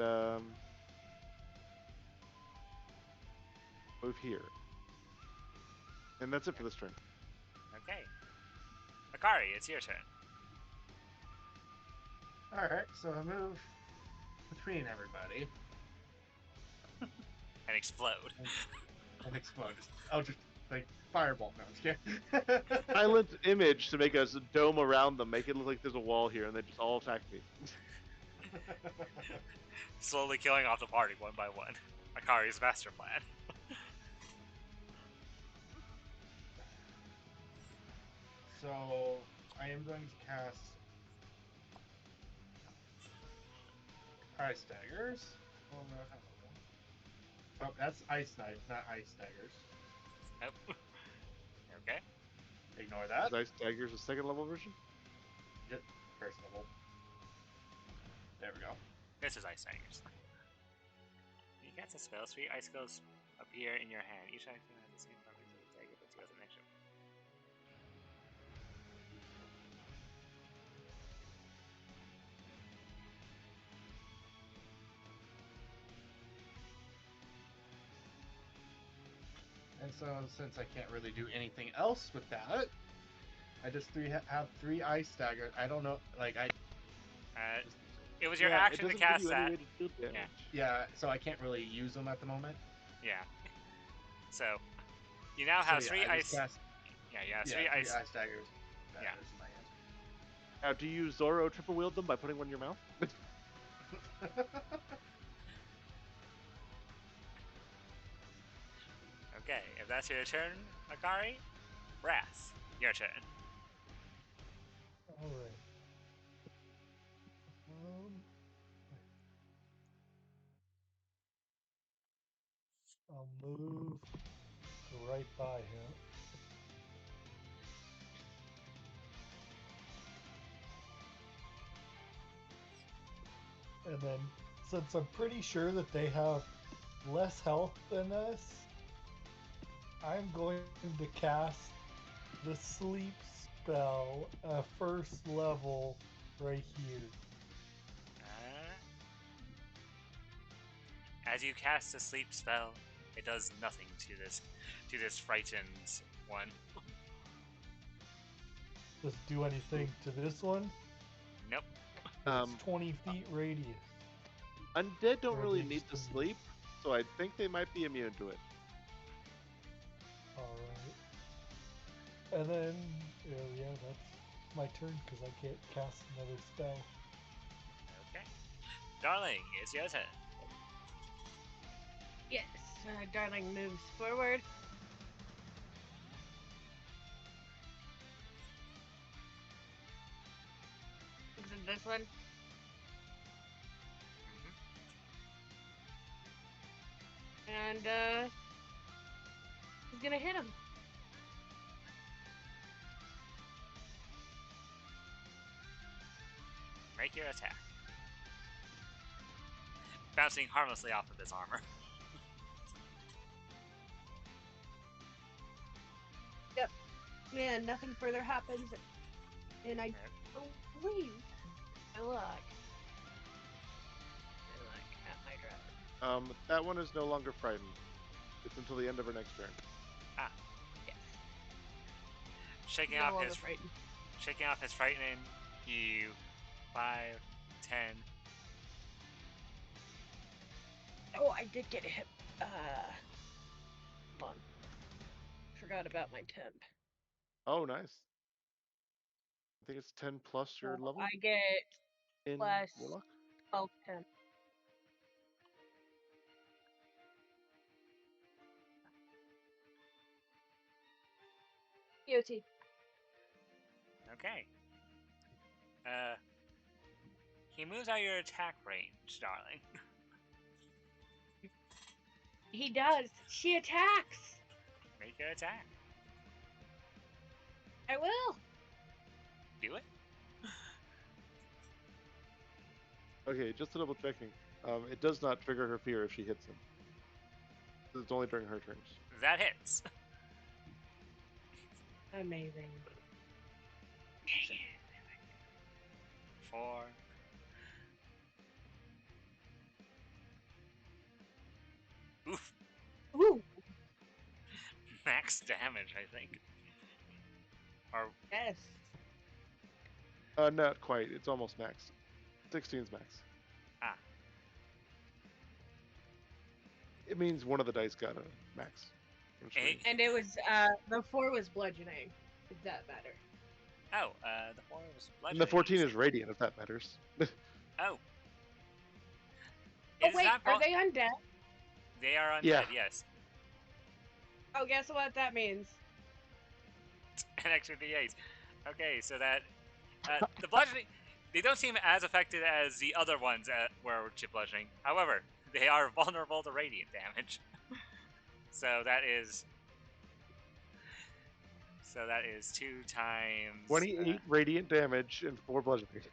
move here. And that's it for this turn. Okay. Akari, it's your turn. Alright, so I move between everybody And explode. and explode. I'll just, like, fireball. No, I'm just kidding. Silent image to make a dome around them, make it look like there's a wall here, and they just all attack me. Slowly killing off the party one by one. Akari's master plan. So, I am going to cast Ice Daggers. Oh, that's Ice Knife, not Ice Daggers. Nope. Okay. Ignore that. Is Ice Dagger's a second level version? Yep, first level. There we go. This is Ice Daggers. You cast a spell, 3 icicles appear in your hand. Each item has the same properties as the dagger, but 2 has an extra. And so, since I can't really do anything else with that, I just have 3 Ice Daggers. I don't know, like, It was your Yeah, action it to doesn't cast give you that. any way to do damage. yeah, so I can't really use them at the moment. Yeah. So, you now have So, 3 I ice. just cast, Yeah, you have yeah, 3 3 ice. Ice Daggers. Yeah. In my hand. Now, do you Zorro triple wield them by putting one in your mouth? Okay, if that's your turn, Akari, Brass, your turn. Alright. I'll move right by him. And then, since I'm pretty sure that they have less health than us, I'm going to cast the sleep spell, first level, right here. As you cast a sleep spell, it does nothing to this frightened one. Does it do anything to this one? Nope. It's 20 feet radius. Undead don't Or really the need to extended. sleep, so I think they might be immune to it. Alright. And then, yeah, that's my turn because I can't cast another spell. Okay. Darling, it's your turn. Yes, Darling moves forward. Is it this one? And, he's gonna hit him. Make your attack. Bouncing harmlessly off of his armor. Yep. And nothing further happens. And I believe my luck. At my drop. That one is no longer frightened. It's until the end of her next turn. Yes. Shaking No off longer his frightened. shaking off his frightening, you 5, 10. Oh, I did get hit. Hold on. Forgot about my temp. Oh, nice. I think it's 10 plus your So level I get in plus Warlock. 12 10. EOT. Okay. He moves out of your attack range, darling. He does. She attacks. Make your attack. I will. Do it. Okay, just double checking. It does not trigger her fear if she hits him. It's only during her turns. That hits. Amazing. 4. Oof. Ooh. Max damage, I think. Or Yes. Not quite. It's almost max. 16's max. Ah. It means one of the dice got a max. And it was the 4 was bludgeoning. If that matter. Oh, the 4 was And bludgeoning. the 14 is radiant, if that matters. Oh. Oh Is wait, that are they undead? They are undead, Yeah. yes. Oh, guess what that means? An extra d8. Okay, so that the bludgeoning, they don't seem as affected as the other ones were chip bludgeoning. However, they are vulnerable to radiant damage. So that is 2 times 28 radiant damage and 4 bludgeoning.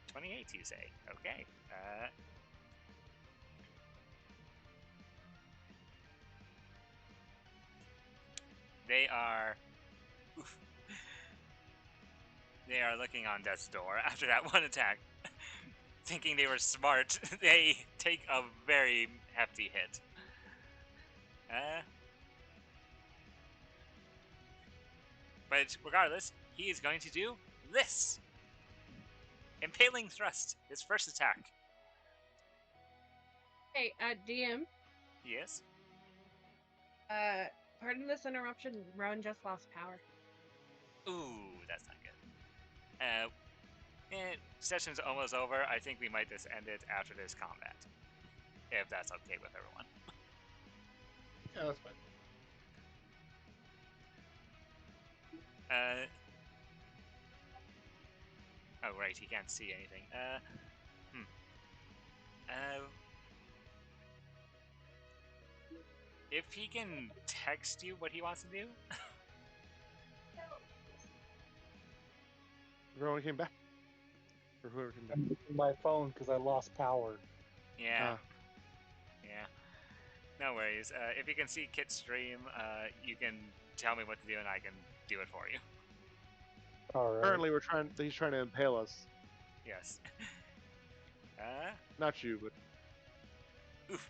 28, you say? Okay. They are. Oof. They are looking on death's door after that one attack, thinking they were smart. They take a very hefty hit. But regardless, he is going to do this. Impaling Thrust, his first attack. Hey, DM. Yes. Pardon this interruption. Rowan just lost power. Ooh, that's not good. Session's almost over. I think we might just end it after this combat. If that's okay with everyone. Yeah, that's fine. Oh, right, he can't see anything. If he can text you what he wants to do. Everyone came back. Or whoever came back. I'm using my phone because I lost power. Yeah. Yeah. No worries. If you can see Kit's stream, you can tell me what to do and I can do it for you. All right. Currently, he's trying to impale us. Yes. Not you, but. Oof.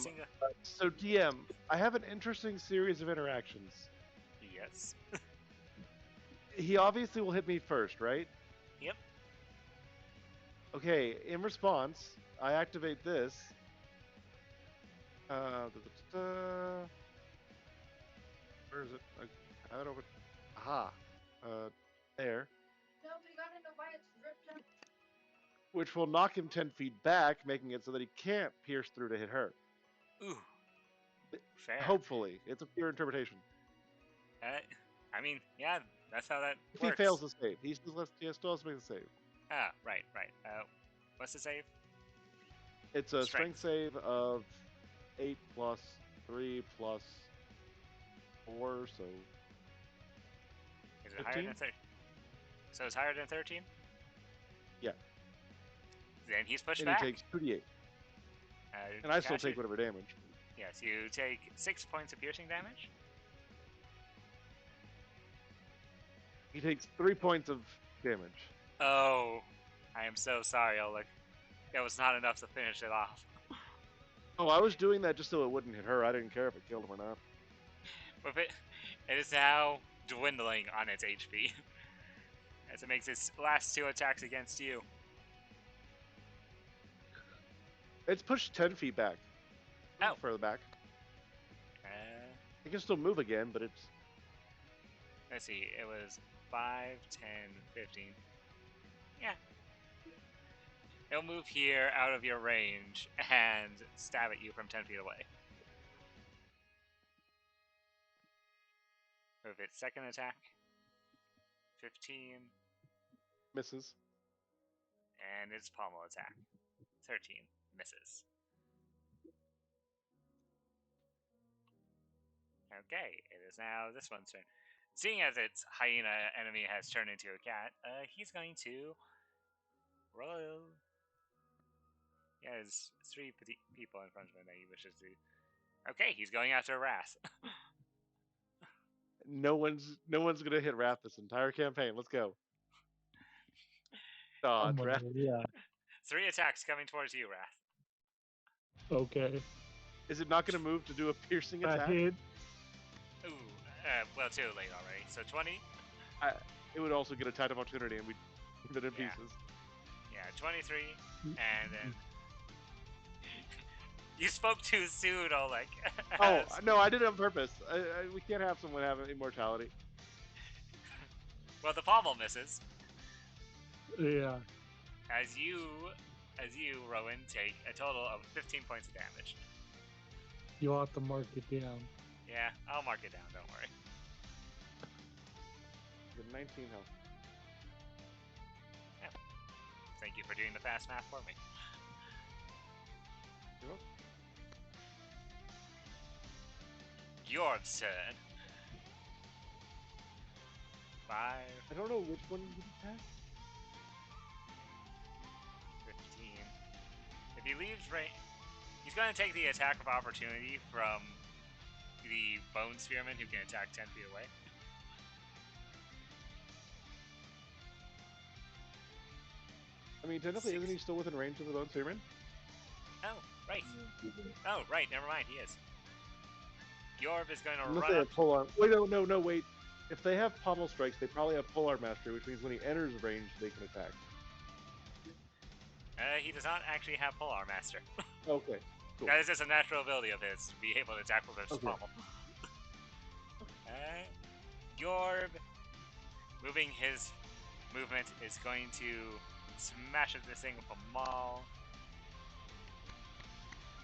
Single. So DM, I have an interesting series of interactions. Yes. He obviously will hit me first, right? Yep. Okay, in response, I activate this. Where is it? I have it over. Aha. There. No, but you gotta know why it's ripped up. Which will knock him 10 feet back, making it so that he can't pierce through to hit her. Ooh. Fair. Hopefully. It's a pure interpretation. I mean, yeah, that's how that If works. he fails the save, he still has to make the save. Ah, right. What's the save? It's a strength save of 8 plus 3 plus 4, so. Is it higher than 13? So it's higher than 13? Yeah. Then he's pushed And back. he takes 2d8. And I still take whatever damage. Yes, you take 6 points of piercing damage. He takes 3 points of damage. Oh, I am so sorry, Oleg. That was not enough to finish it off. Oh, I was doing that just so it wouldn't hit her. I didn't care if it killed him or not. But it is now dwindling on its HP. As it makes its last 2 attacks against you. It's pushed 10 feet back. Oh. Further back. It can still move again, but it's... let's see, it was 5, 10, 15. Yeah. It'll move here out of your range and stab at you from 10 feet away. Move its second attack. 15. Misses. And its pommel attack. 13. Misses. Okay, it is now this one's turn. Seeing as its hyena enemy has turned into a cat, he's going to roll. He has 3 people in front of him that he wishes to. Okay, he's going after Wrath. No one's gonna hit Wrath this entire campaign. Let's go. Dodge, Someone Wrath. did, yeah. 3 attacks coming towards you, Wrath. Okay. Is it not gonna move to do a piercing That attack? hit. Ooh, well, too late already. So 20. It would also get a attack of opportunity, and we'd leave it in Yeah. pieces. Yeah, 23, and then you spoke too soon, Oleg. Oh no, I did it on purpose. We can't have someone have immortality. Well, the pommel misses. Yeah. As you, Rowan, take a total of 15 points of damage. You'll have to mark it down. Yeah, I'll mark it down. Don't worry. With 19 health. Thank you for doing the fast math for me. You're welcome. Your turn. 5, I don't know which one you attack. 15. If he leaves range, he's going to take the attack of opportunity from the Bone Spearman, who can attack 10 feet away. I mean, technically, isn't he still within range of the Bone Spearman? Oh, right. Oh, right. Never mind. He is. Yorv is going to Unless run they up. have polearm. Wait, no, wait. If they have pommel strikes, they probably have polearm mastery, which means when he enters range, they can attack. He does not actually have Polar Master. Okay, cool. That is just a natural ability of his to be able to attack with his Okay. pommel. Yorb, moving his movement, is going to smash at this thing with a maul.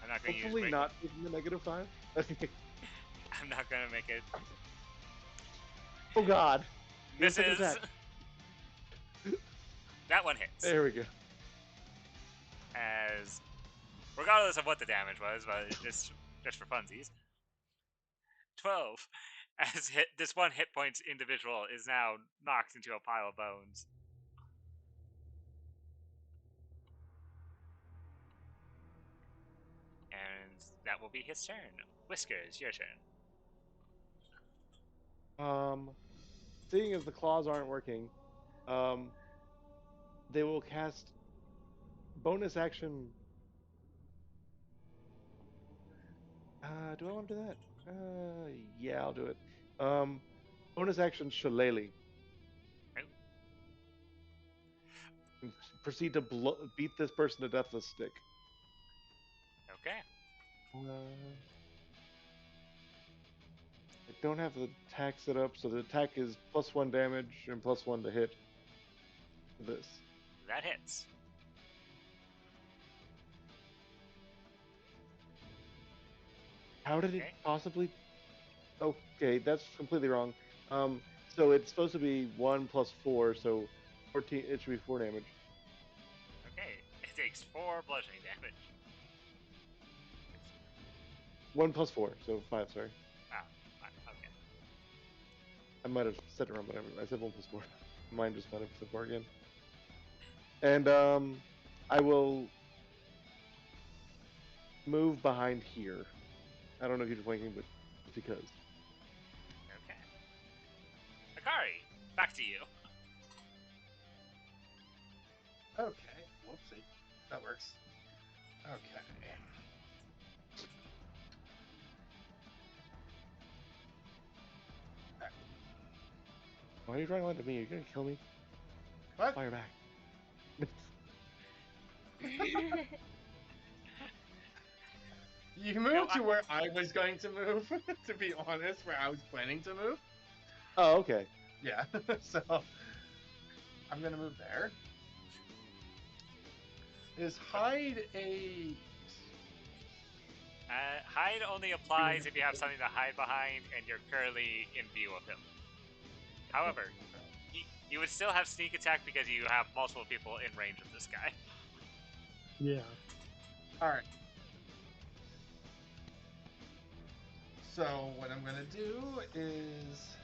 I'm not going to use Hopefully break. not taking the -5. I'm not going to make it. Oh God. Misses. Attack. That one hits. There we go. As, regardless of what the damage was, but just for funsies. 12. As this one hit point individual is now knocked into a pile of bones. And that will be his turn. Whiskers, your turn. Seeing as the claws aren't working, they will cast bonus action. Do I want to do that? Yeah, I'll do it. Bonus action Shillelagh. Oh. And proceed to beat this person to death with a stick. Okay. I don't have the attack set up, so the attack is +1 damage and +1 to hit. This. That hits. How did Okay. it possibly? Okay, that's completely wrong. So it's supposed to be 1 + 4, so 14. It should be 4 damage. Okay. It takes 4 bludgeoning damage. 1 + 4, so 5. Sorry, Ah, fine. Okay. I might have said it wrong, but I said 1 + 4. Mine just might have said 4 again. And I will move behind here. I don't know if you're flanking, but just because. Okay. Akari, back to you. Okay, whoopsie. That works. Okay. Why are you drawing line to me? You're gonna kill me. What? Fire back. You moved to where I was going to move, to be honest, where I was planning to move. Oh, okay. Yeah. So I'm gonna move there. Is hide a Hide only applies if you have something to hide behind and you're currently in view of him. However, you would still have sneak attack because you have multiple people in range of this guy. Yeah. All right. So what I'm gonna do is.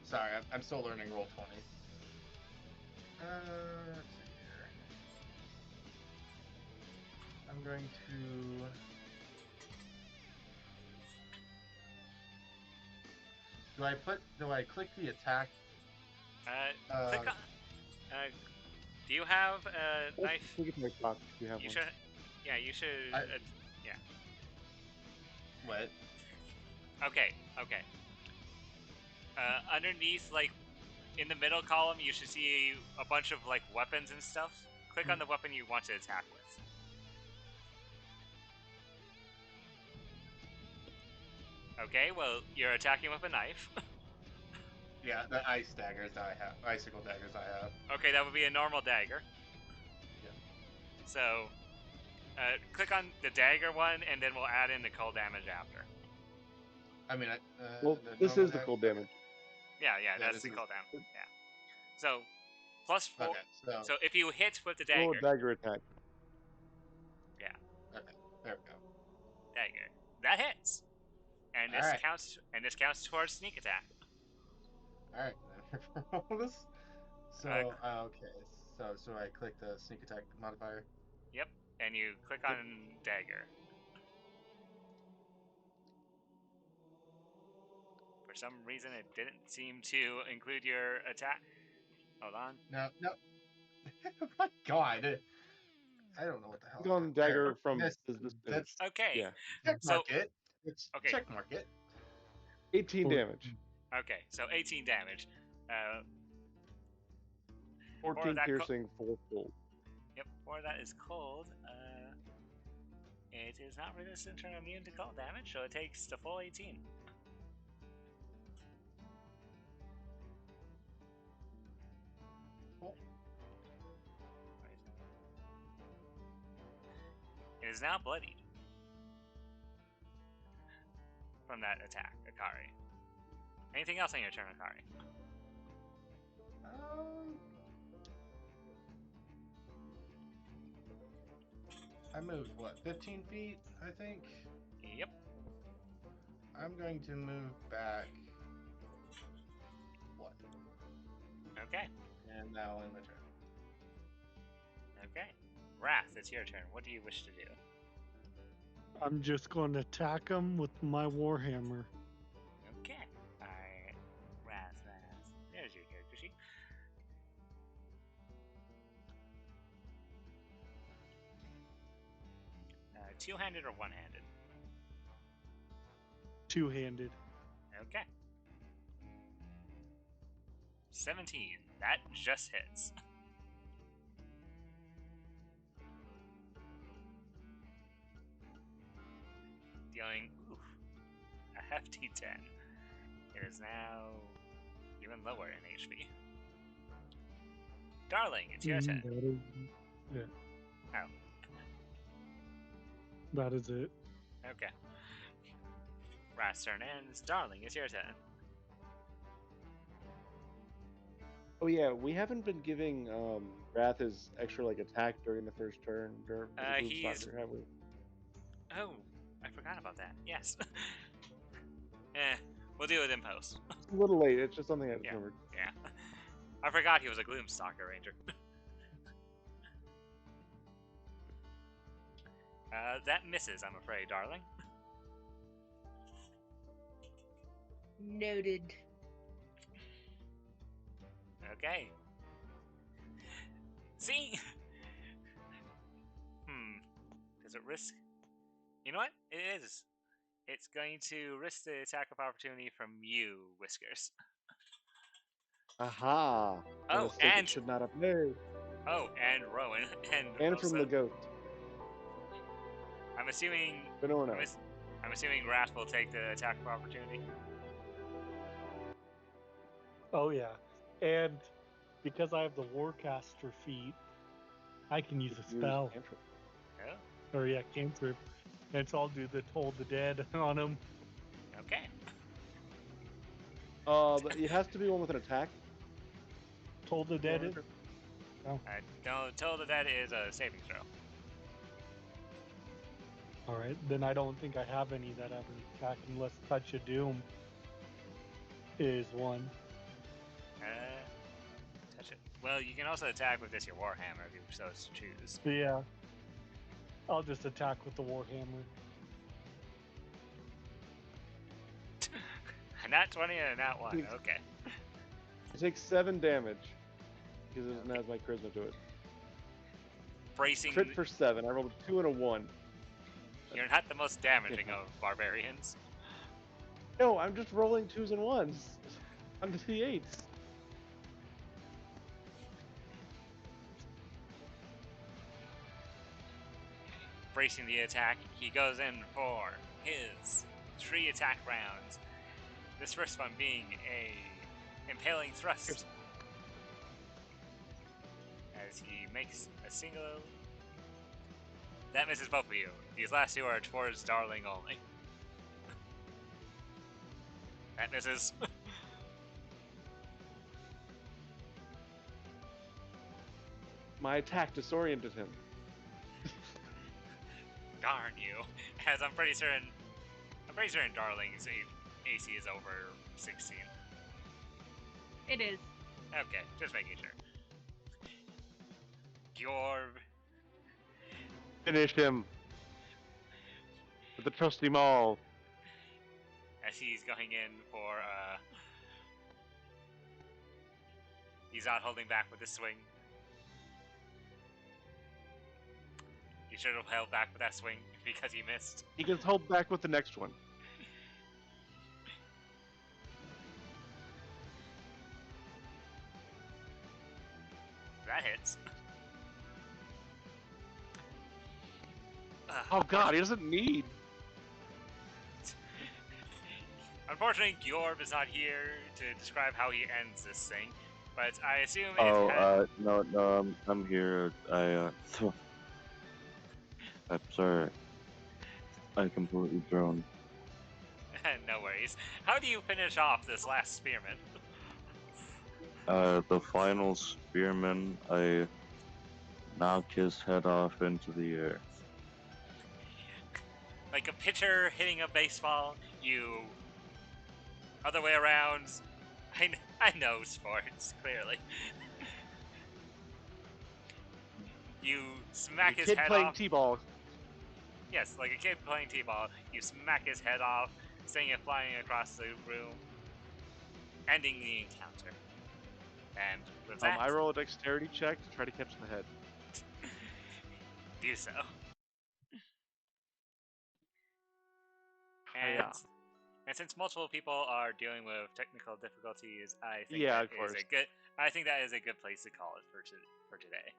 Sorry, I'm still learning roll 20. Let's see here. I'm going to. Do I click the attack? Click on. Do you have a knife? We can make box if you have You one. should. Yeah, you should. Yeah. What? Okay. Underneath, like, in the middle column, you should see a bunch of like weapons and stuff. Click on the weapon you want to attack with. Okay, well, you're attacking with a knife. Yeah, the ice daggers that I have, icicle daggers I have. Okay, that would be a normal dagger. Yeah. So, click on the dagger one, and then we'll add in the cold damage after. I mean, Well, this is the cold damage. Yeah, that's the cold damage. Yeah. So, plus 4. Okay, so if you hit with the Roll dagger. a dagger attack. Yeah. Okay, there we go. Dagger. That hits. And this counts towards sneak attack. Alright, roll this. So, okay, so I click the sneak attack modifier. Yep, and you click on dagger. For some reason, it didn't seem to include your attack. Hold on. No. Oh my god. I don't know what the hell. Click on dagger from this page. Okay. Yeah. Check mark it. Okay. Check mark it. 18 damage. Okay, so 18 damage. 14 piercing, 4 cold. Yep, 4 that is cold. It is not resistant or immune to cold damage, so it takes the full 18. Cool. It is now bloodied from that attack, Akari. Anything else on your turn, Akari? I moved, what, 15 feet, I think? Yep. I'm going to move back. What? Okay. And now in my turn. Okay. Wrath, it's your turn. What do you wish to do? I'm just going to attack him with my warhammer. Okay. Alright. Wrath. There's your character sheet. Two-handed or one-handed? Two-handed. Okay. 17. That just hits. Dealing a hefty 10. It is now even lower in HP. Darling, it's your turn. Yeah. Oh. That is it. Okay. Wrath's turn ends. Darling, it's your turn. Oh yeah, we haven't been giving Wrath his extra like attack during the first turn. He's... have we? Oh, I forgot about that. Yes. We'll do it in post. It's a little late. It's just something I remembered. Yeah. I forgot he was a Gloomstalker Ranger. That misses, I'm afraid, darling. Noted. Okay. See? Does it risk? You know what? It is. It's going to risk the attack of opportunity from you, Whiskers. Aha! Oh, and... should not have made. Oh, and Rowan. And from the goat. I'm assuming... But no one else. I'm assuming Wrath will take the attack of opportunity. Oh yeah, and because I have the Warcaster feat, I can use a spell. Oh, Or yeah, cantrip. And so I'll do the Toll the Dead on him. okay. But it has to be one with an attack. Toll the Dead it? No, Toll the Dead is a saving throw. Alright, then I don't think I have any that have an attack unless Touch of Doom is one. Touch it. Well, you can also attack with this your Warhammer if you so choose. So yeah, I'll just attack with the Warhammer. A nat 20 and a nat 1, okay. It takes 7 damage because it doesn't have my charisma to it. Bracing. Crit for 7. I rolled a 2 and a 1. You're not the most damaging of barbarians. No, I'm just rolling 2s and 1s. I'm the D8s. Bracing the attack, he goes in for his 3 attack rounds. This first one being a impaling thrust. As he makes a single... That misses both of you. These last 2 are towards Darling only. That misses. My attack disoriented him. Darn you. As I'm pretty certain Darling's AC is over 16. It is. Okay, just making sure. Your... Finish him. With the trusty maul. As he's going in for, he's not holding back with his swing. He should have held back with that swing because he missed. He can hold back with the next one. That hits. Oh god, he doesn't need. Unfortunately, Gyorb is not here to describe how he ends this thing, but I assume if No, I'm here. I'm sorry. I completely thrown. no worries. How do you finish off this last spearman? The final spearman, I knock his head off into the air. Like a pitcher hitting a baseball, you... Other way around. I know sports, clearly. You smack his kid head playing off. T-ball. Yes, like a kid playing T-ball. You smack his head off, sending it flying across the room, ending the encounter. And with that, I roll a dexterity check to try to catch the head. do so. Yeah. And since multiple people are dealing with technical difficulties, I think Yeah, that of course. I think that is a good place to call it for today.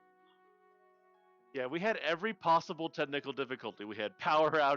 Yeah, we had every possible technical difficulty. We had power out.